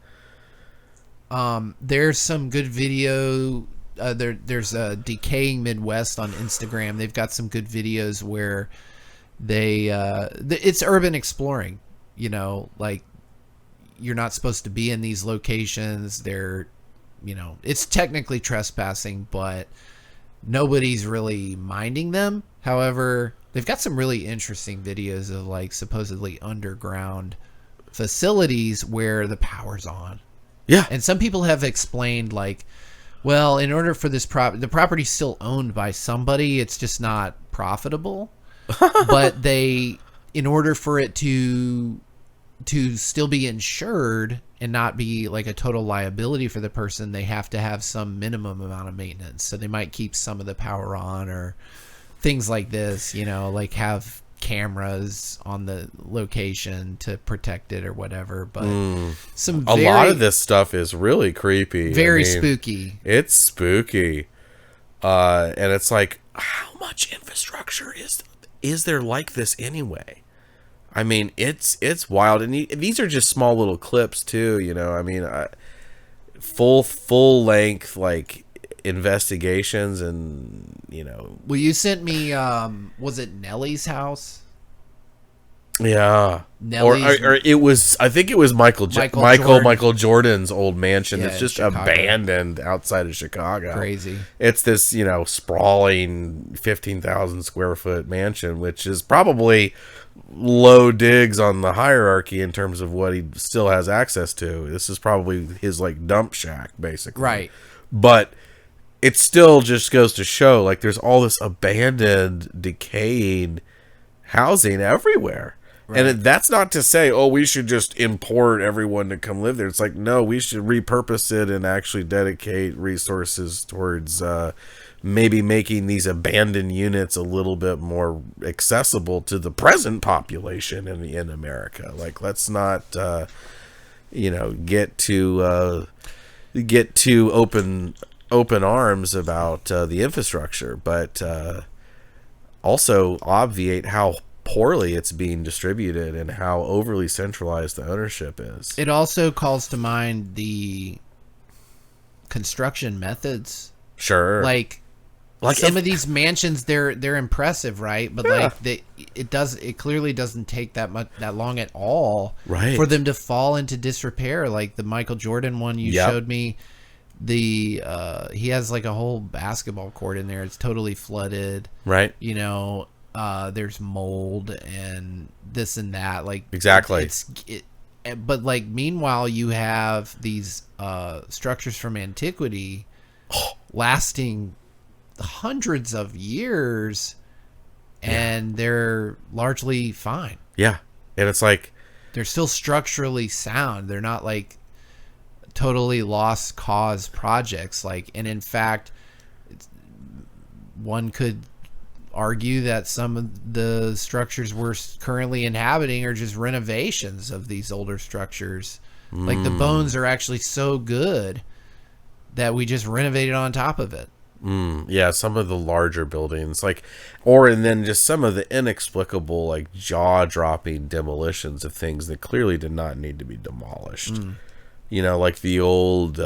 There's some good video. There's a Decaying Midwest on Instagram. They've got some good videos where it's urban exploring. You're not supposed to be in these locations. It's technically trespassing, but nobody's really minding them. However, they've got some really interesting videos of supposedly underground facilities where the power's on. Yeah. And some people have explained well, in order for this the property's still owned by somebody, it's just not profitable. But in order for it to still be insured and not be a total liability for the person, they have to have some minimum amount of maintenance. So they might keep some of the power on or things like this, have cameras on the location to protect it or whatever. But a lot of this stuff is really creepy, very spooky. It's spooky, and it's how much infrastructure is there like this anyway? I mean, it's wild, and these are just small little clips too. Full length investigations, and Well, you sent me. Was it Nellie's house? Yeah, Nellie's, or it was. I think it was Michael Jordan's old mansion that's just abandoned outside of Chicago. Crazy. It's this sprawling 15,000 square foot mansion, which is probably low digs on the hierarchy in terms of what he still has access to. This is probably his dump shack, basically. Right. But it still just goes to show there's all this abandoned, decaying housing everywhere. Right. And that's not to say, we should just import everyone to come live there. It's no, we should repurpose it and actually dedicate resources towards maybe making these abandoned units a little bit more accessible to the present population in America. Let's not, get too open arms about the infrastructure, but also obviate how poorly it's being distributed and how overly centralized the ownership is. It also calls to mind the construction methods. Sure. Some of these mansions, they're impressive, right? But it clearly doesn't take that long at all, right, for them to fall into disrepair. The Michael Jordan one you showed me, he has a whole basketball court in there. It's totally flooded, right? There's mold and this and that. Exactly. But meanwhile, you have these structures from antiquity lasting hundreds of years, and they're largely fine. Yeah, and it's they're still structurally sound. They're not totally lost cause projects. And in fact, one could argue that some of the structures we're currently inhabiting are just renovations of these older structures. The bones are actually so good that we just renovated on top of it. Yeah, some of the larger buildings, and then just some of the inexplicable, jaw-dropping demolitions of things that clearly did not need to be demolished. The old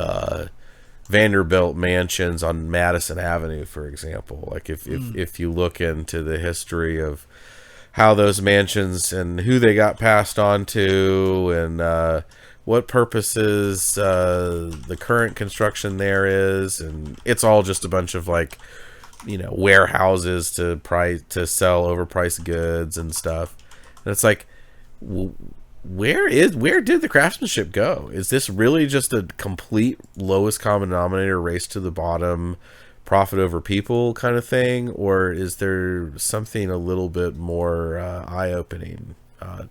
Vanderbilt mansions on Madison Avenue, for example. If you look into the history of how those mansions and who they got passed on to, and what purposes the current construction there is, and it's all just a bunch of warehouses to sell overpriced goods and stuff. And it's where did the craftsmanship go? Is this really just a complete lowest common denominator, race to the bottom profit over people kind of thing, or is there something a little bit more eye-opening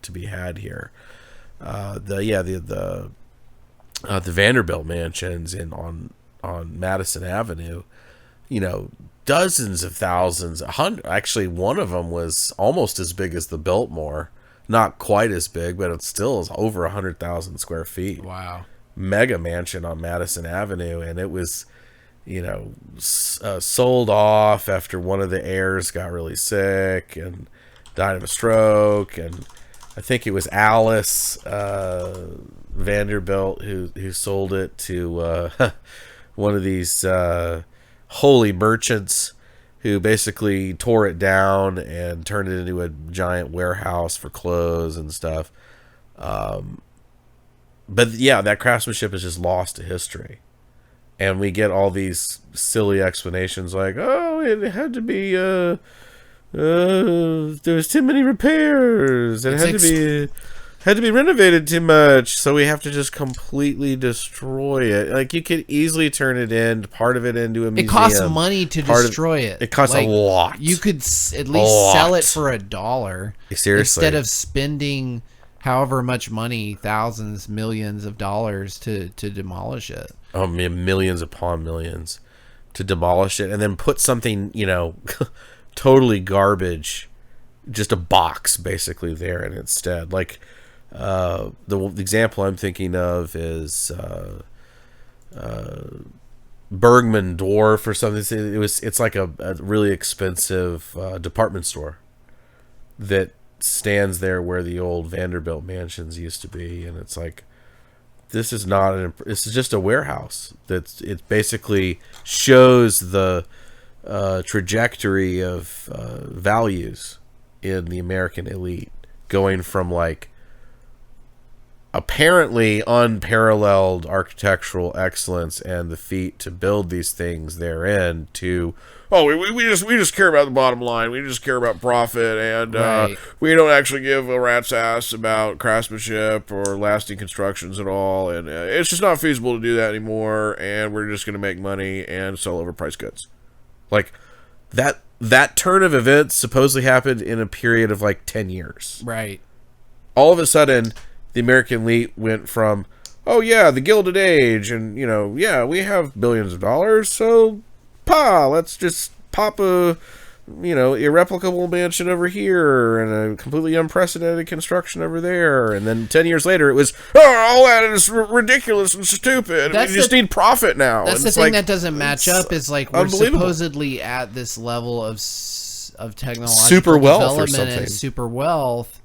to be had here? The Vanderbilt mansions on Madison Avenue, dozens of thousands, actually one of them was almost as big as the Biltmore, not quite as big, but it still is over 100,000 square feet. Wow. Mega mansion on Madison Avenue, and it was sold off after one of the heirs got really sick and died of a stroke, and I think it was Alice Vanderbilt who sold it to one of these holy merchants who basically tore it down and turned it into a giant warehouse for clothes and stuff. But yeah, that craftsmanship is just lost to history. And we get all these silly explanations like, oh, it had to be, there was too many repairs. It had to be renovated too much. So we have to just completely destroy it. Like, you could easily turn it part of it into a museum. It costs money to destroy it. It costs a lot. You could at least sell it for $1. Seriously. Instead of spending however much money, thousands, millions of dollars to demolish it. Oh, millions upon millions to demolish it and then put something, totally garbage, just a box basically there and instead. Like, the example I'm thinking of is Bergman Dwarf or something. It's like a really expensive department store that stands there where the old Vanderbilt mansions used to be, and it's like, this is just a warehouse. It basically shows the trajectory of values in the American elite, going from like apparently unparalleled architectural excellence and the feat to build these things therein to, we just care about the bottom line. We just care about profit, and Right. We don't actually give a rat's ass about craftsmanship or lasting constructions at all. And it's just not feasible to do that anymore. And we're just going to make money and sell overpriced goods. Like that turn of events supposedly happened in a period of like 10 years. Right. All of a sudden, the American elite went from, oh yeah, the Gilded Age, and we have billions of dollars, so let's just pop a irreplicable mansion over here and a completely unprecedented construction over there, and then 10 years later it was, all that is ridiculous and stupid. We just need profit now. That's and the thing that doesn't match up, is like, we're supposedly at this level of technological super wealth or development something. and super wealth.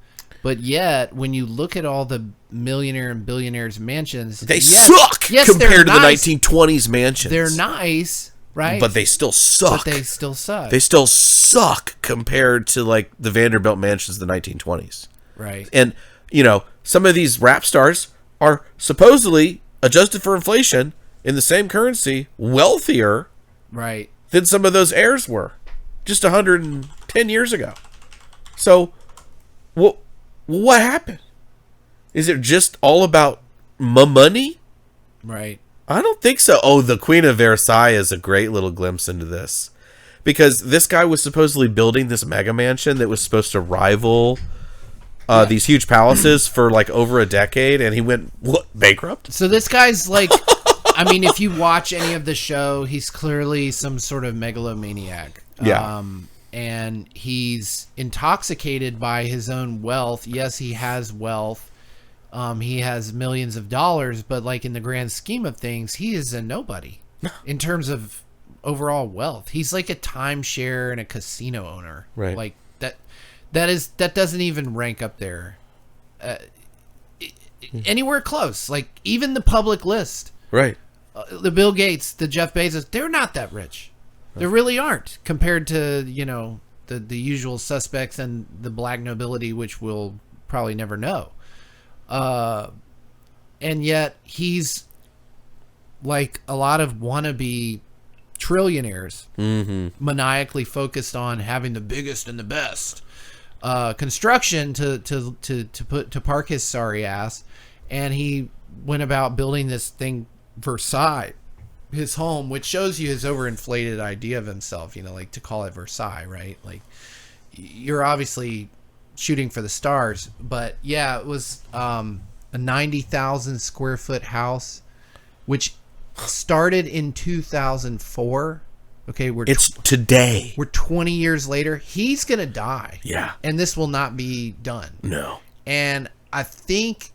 But yet, when you look at all the millionaire and billionaires' mansions, they suck compared to the 1920s mansions. They're nice, right? But they still suck. They still suck compared to like the Vanderbilt mansions of the 1920s. Right. And, some of these rap stars are supposedly, adjusted for inflation, in the same currency, wealthier Right. than some of those heirs were just 110 years ago. So, what happened? Is it just all about money? Right. I don't think so. Oh, the Queen of Versailles is a great little glimpse into this. Because this guy was supposedly building this mega mansion that was supposed to rival these huge palaces for like over a decade, and he went bankrupt? So this guy's like, I mean, if you watch any of the show, he's clearly some sort of megalomaniac. Yeah. And he's intoxicated by his own wealth. Yes, he has wealth. He has millions of dollars, but like in the grand scheme of things, he is a nobody in terms of overall wealth. He's like a timeshare and a casino owner. Right. Like that doesn't even rank up there anywhere close. Like even the public list. Right. The Bill Gates, the Jeff Bezos, they're not that rich. They really aren't, compared to, the usual suspects and the black nobility, which we'll probably never know. And yet he's like a lot of wannabe trillionaires, maniacally focused on having the biggest and the best construction to park his sorry ass. And he went about building this thing, Versailles, his home, which shows you his overinflated idea of himself, like to call it Versailles, right? Like, you're obviously shooting for the stars, but yeah, it was a 90,000 square foot house, which started in 2004. Okay, it's today. We're 20 years later. He's gonna die. Yeah, and this will not be done. No, and I think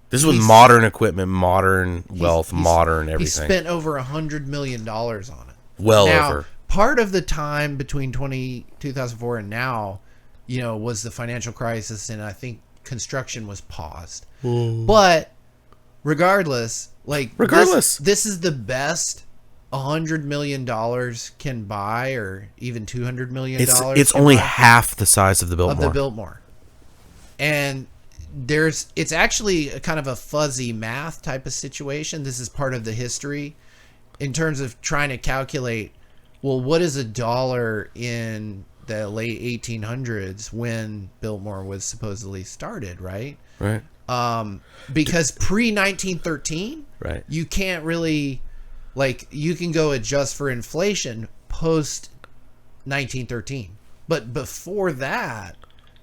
this is with modern equipment, modern wealth, modern everything. He spent over $100 million on it. Well now, over. Part of the time between 2004 and now, was the financial crisis, and I think construction was paused. But regardless, this is the best $100 million can buy, or even $200 million. It's only half the size of the Biltmore. Of the Biltmore, and it's actually a kind of a fuzzy math type of situation. This is part of the history in terms of trying to calculate, well, what is $1 in the late 1800s when Biltmore was supposedly started, right? Right. Because pre-1913, right, you can't really, you can go adjust for inflation post-1913. But before that,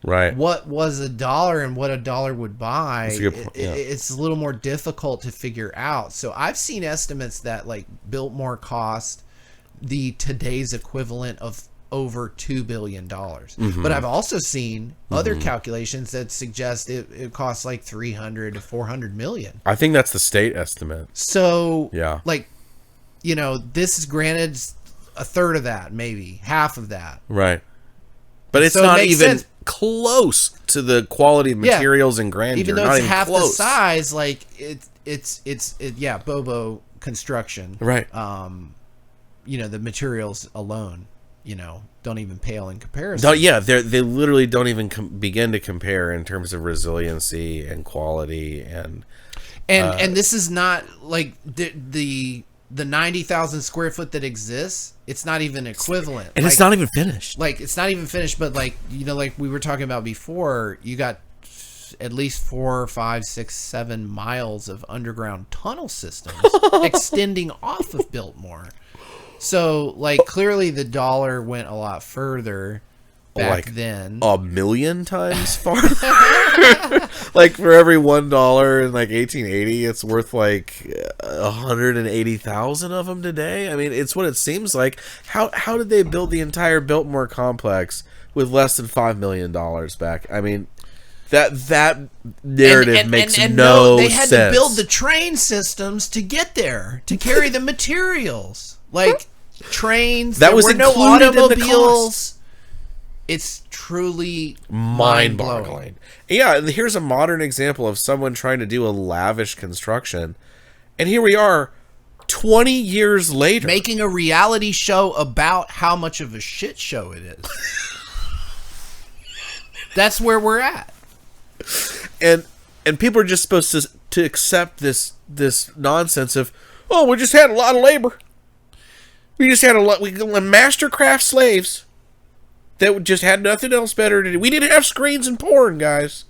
right, what was $1 and what $1 would buy, it's a little more difficult to figure out. So I've seen estimates that Biltmore cost the today's equivalent of over $2 billion. But I've also seen other calculations that suggest it costs like 300 to 400 million. I think that's the state estimate. So yeah, this is granted a third of that, maybe half of that, right? But it's not even close to the quality of materials and grandeur. Even though it's half the size, it's Bobo construction, right? The materials alone, don't even pale in comparison. They literally don't even begin to compare in terms of resiliency and quality and this is not like the 90,000 square foot that exists. It's not even equivalent, and it's not even finished. It's not even finished, but like we were talking about before, you got at least 4, 5, 6, 7 miles of underground tunnel systems extending off of Biltmore. So, clearly the dollar went a lot further back then. A million times farther? For every $1 in 1880, it's worth 180,000 of them today? I mean, it's what it seems like. How did they build the entire Biltmore complex with less than $5 million back? I mean, that narrative makes no sense. They had to build the train systems to get there, to carry the materials. Trains, that was were no included automobiles. In the cost. It's truly mind-boggling. Yeah, and here's a modern example of someone trying to do a lavish construction, and here we are 20 years later making a reality show about how much of a shit show it is. That's where we're at. And people are just supposed to accept this nonsense of, we just had a lot of labor. We just had we mastercraft slaves that just had nothing else better to do. We didn't have screens and porn, guys.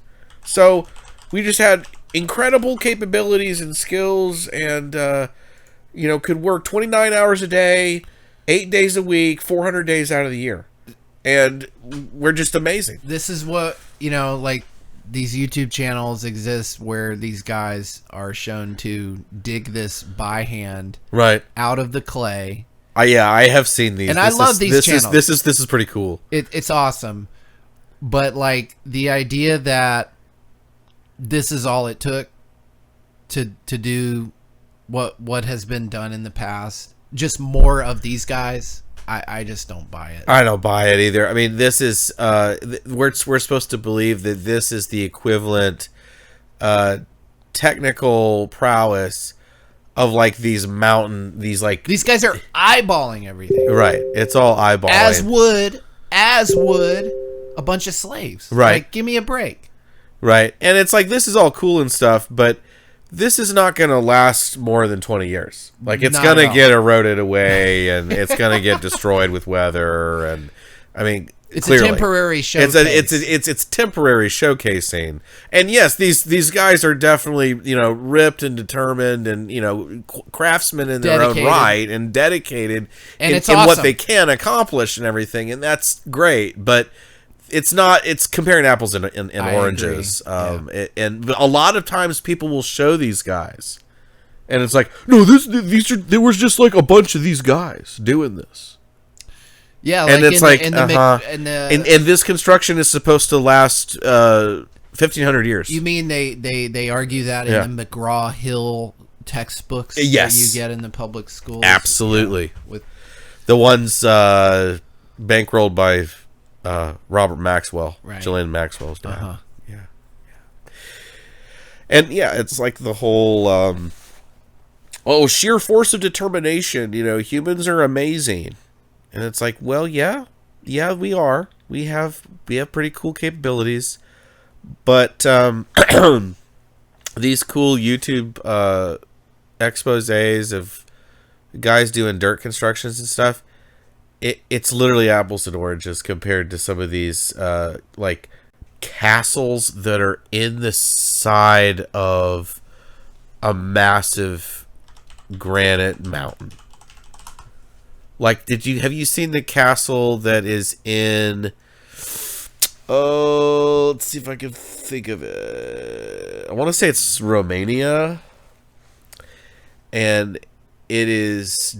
So we just had incredible capabilities and skills and, could work 29 hours a day, 8 days a week, 400 days out of the year. And we're just amazing. This is what, these YouTube channels exist where these guys are shown to dig this by hand out of the clay. I have seen these, and I love these channels. This is pretty cool. It's awesome, but the idea that this is all it took to do what has been done in the past, just more of these guys. I just don't buy it. I don't buy it either. I mean, this is we're supposed to believe that this is the equivalent technical prowess of these these guys are eyeballing everything. Right. It's all eyeballing. As would a bunch of slaves. Right. Give me a break. Right. And it's this is all cool and stuff, but this is not going to last more than 20 years. It's going to get eroded away and it's going to get destroyed with weather. And I mean, It's clearly. a temporary showcase. It's temporary showcasing. And yes, these guys are definitely, ripped and determined and, craftsmen in their Dedicated. own right and dedicated And in it's awesome. what they can accomplish and everything. And that's great. But it's comparing apples and oranges. And a lot of times people will show these guys and it's like, no, there was just like a bunch of these guys doing this. Yeah, and it's and this construction is supposed to last 1,500 years. You mean they argue that in the McGraw-Hill textbooks that you get in the public schools? Absolutely. With the ones bankrolled by Robert Maxwell, Ghislaine Maxwell's dad. Yeah. And it's like the whole sheer force of determination. Humans are amazing. And it's like, well, yeah, we are. We have pretty cool capabilities, but these cool YouTube exposés of guys doing dirt constructions and stuff, it's literally apples and oranges compared to some of these like castles that are in the side of a massive granite mountain. Like, have you seen the castle that is in, let's see if I can think of it. I want to say it's Romania. And it is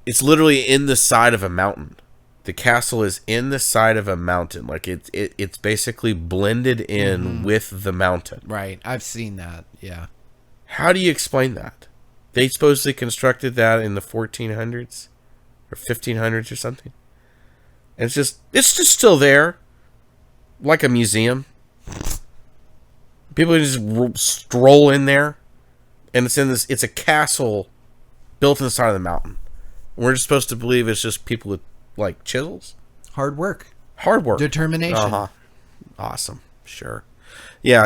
it's literally in the side of a mountain. The castle is in the side of a mountain. Like, it's basically blended in with the mountain. Right. I've seen that. Yeah. How do you explain that? They supposedly constructed that in the 1400s or 1500s or something. And it's just still there, like a museum. People just stroll in there, and it's a castle built in the side of the mountain. We're just supposed to believe it's just people with like chisels. Hard work, determination. Awesome, sure. Yeah,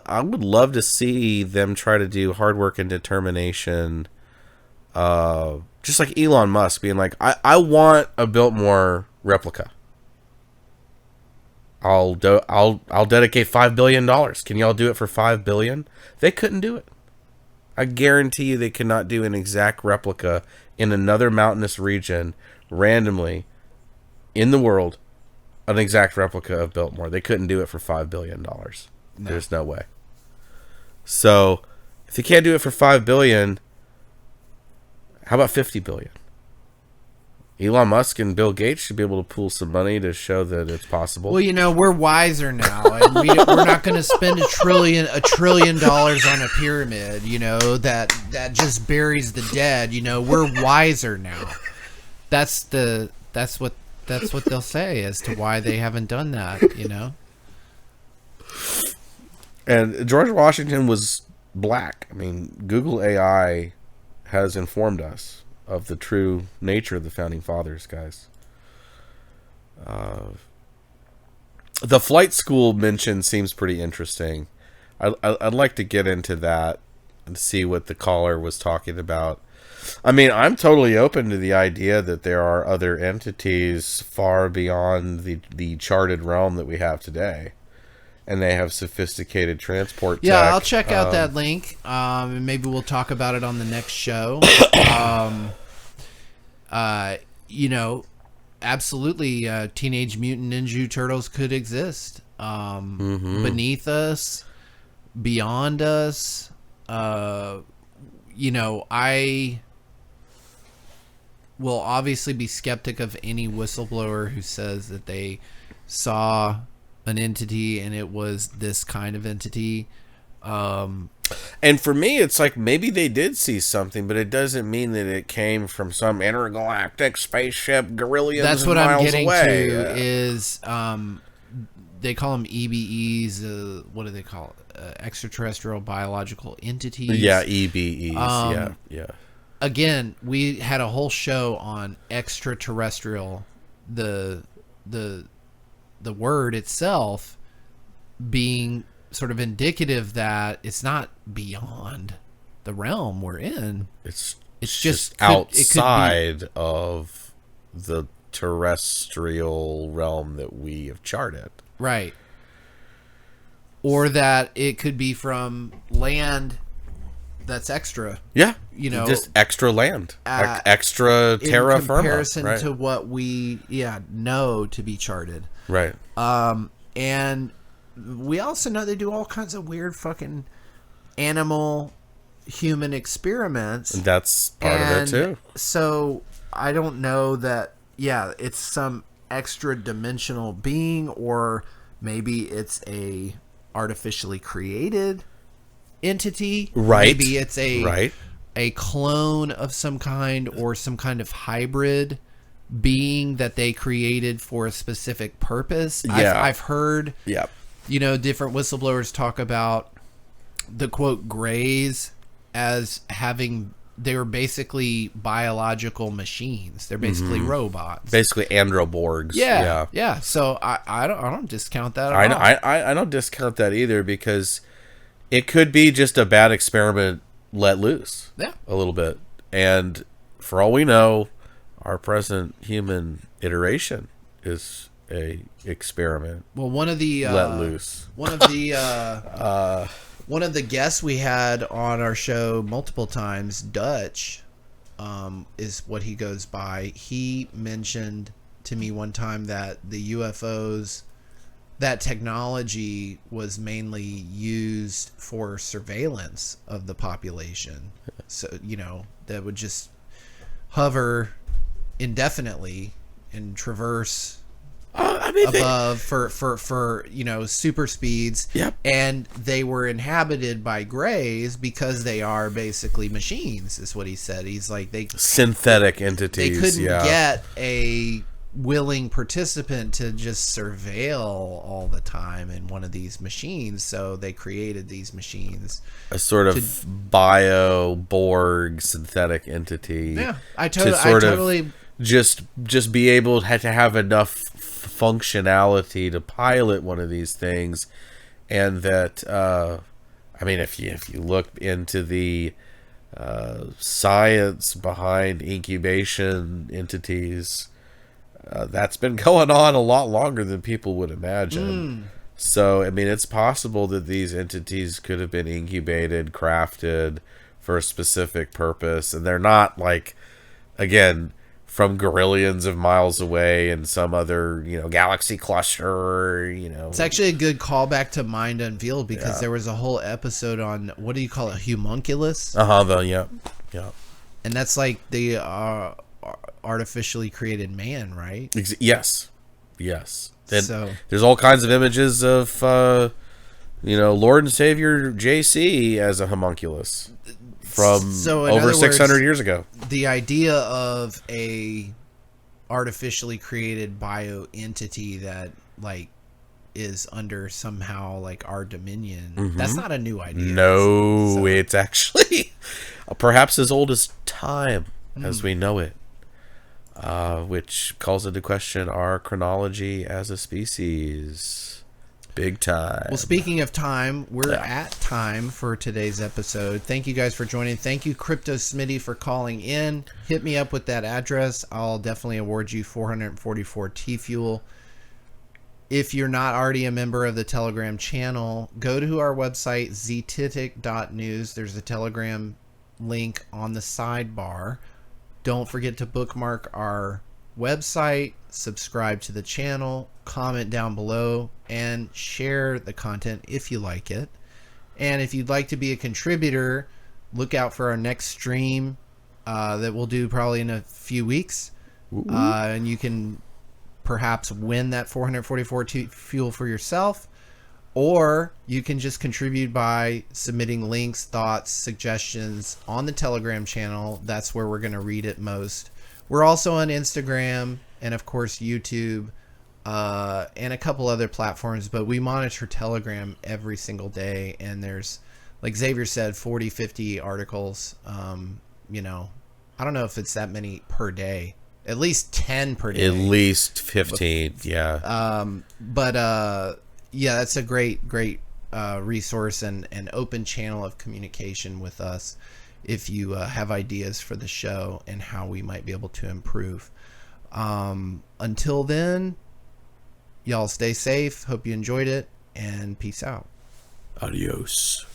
I would love to see them try to do hard work and determination. Just like Elon Musk being like, I want a Biltmore replica. I'll dedicate $5 billion. Can y'all do it for $5 billion? They couldn't do it. I guarantee you they could not do an exact replica in another mountainous region randomly in the world. An exact replica of Biltmore. They couldn't do it for $5 billion. No. There's no way. So, if you can't do it for $5 billion, how about $50 billion? Elon Musk and Bill Gates should be able to pool some money to show that it's possible. Well, we're wiser now, and we're not going to spend $1 trillion on a pyramid, that just buries the dead. We're wiser now. That's what they'll say as to why they haven't done that. And George Washington was black. I mean, Google AI has informed us of the true nature of the founding fathers, guys. The flight school mention seems pretty interesting. I'd like to get into that and see what the caller was talking about. I mean, I'm totally open to the idea that there are other entities far beyond the charted realm that we have today. And they have sophisticated transport tech. Yeah, I'll check out that link. And maybe we'll talk about it on the next show. Absolutely, Teenage Mutant Ninja Turtles could exist. Beneath us, beyond us. I will obviously be skeptic of any whistleblower who says that they saw an entity and it was this kind of entity. And for me, it's like maybe they did see something, but it doesn't mean that it came from some intergalactic spaceship guerrillions. That's what miles I'm getting away. to is they call them EBEs. What do they call it? Extraterrestrial biological entities. Yeah, EBEs. Yeah. Again, we had a whole show on extraterrestrial. The word itself being sort of indicative that it's not beyond the realm we're in. It's just outside of the terrestrial realm that we have charted. Right. Or that it could be from land that's extra. Yeah. You know, just extra land. Extra terra in firma. comparison Right. to what we know to be charted. Right. And we also know they do all kinds of weird fucking animal human experiments. That's part of it too. So I don't know that it's some extra dimensional being, or maybe it's a artificially created entity. Right. Maybe it's a clone of some kind, or some kind of hybrid being that they created for a specific purpose. Yeah. I've heard different whistleblowers talk about the quote greys as having, they were basically biological machines. They're basically robots. Basically androborgs. Yeah. So I don't discount that at all. I don't discount that either, because it could be just a bad experiment let loose. Yeah. A little bit. And for all we know, our present human iteration is a experiment. Well, one of the let loose. One of the one of the guests we had on our show multiple times, Dutch, is what he goes by. He mentioned to me one time that the UFOs, that technology was mainly used for surveillance of the population. So, that would just hover indefinitely and traverse above for super speeds. Yep. And they were inhabited by greys because they are basically machines, is what he said. He's like, synthetic entities. They couldn't get a willing participant to just surveil all the time in one of these machines, so they created these machines, a sort of bio-Borg synthetic entity. Yeah, I totally just be able to have enough functionality to pilot one of these things. And that if you look into the science behind incubation entities, that's been going on a lot longer than people would imagine. So it's possible that these entities could have been incubated, crafted for a specific purpose, and they're not, like, again, from gorillions of miles away in some other, galaxy cluster, It's actually a good callback to Mind Unveiled, because there was a whole episode on, what do you call it, homunculus? Yeah. And that's like the artificially created man, right? Yes. And So there's all kinds of images of, Lord and Savior JC as a homunculus from over 600 years ago. The idea of a artificially created bio entity that, like, is under somehow, like, our dominion, that's not a new idea. No, it's actually perhaps as old as time as we know it, which calls into question our chronology as a species. Big time. Well, speaking of time, we're at time for today's episode. Thank you guys for joining. Thank you, Crypto Smitty, for calling in. Hit me up with that address. I'll definitely award you 444 T-Fuel. If you're not already a member of the Telegram channel, go to our website, Zetetic.news. There's a Telegram link on the sidebar. Don't forget to bookmark our website, subscribe to the channel, comment down below, and share the content if you like it. And if you'd like to be a contributor, look out for our next stream that we'll do probably in a few weeks. And you can perhaps win that 444 fuel for yourself, or you can just contribute by submitting links, thoughts, suggestions on the Telegram channel. That's where we're going to read it most. We're also on Instagram and, of course, YouTube and a couple other platforms, but we monitor Telegram every single day, and there's, like Xavier said, 40, 50 articles. I don't know if it's that many per day. At least 10 per day. At least 15, yeah. That's a great resource and open channel of communication with us if you have ideas for the show and how we might be able to improve. Until then, y'all stay safe. Hope you enjoyed it, and peace out. Adios.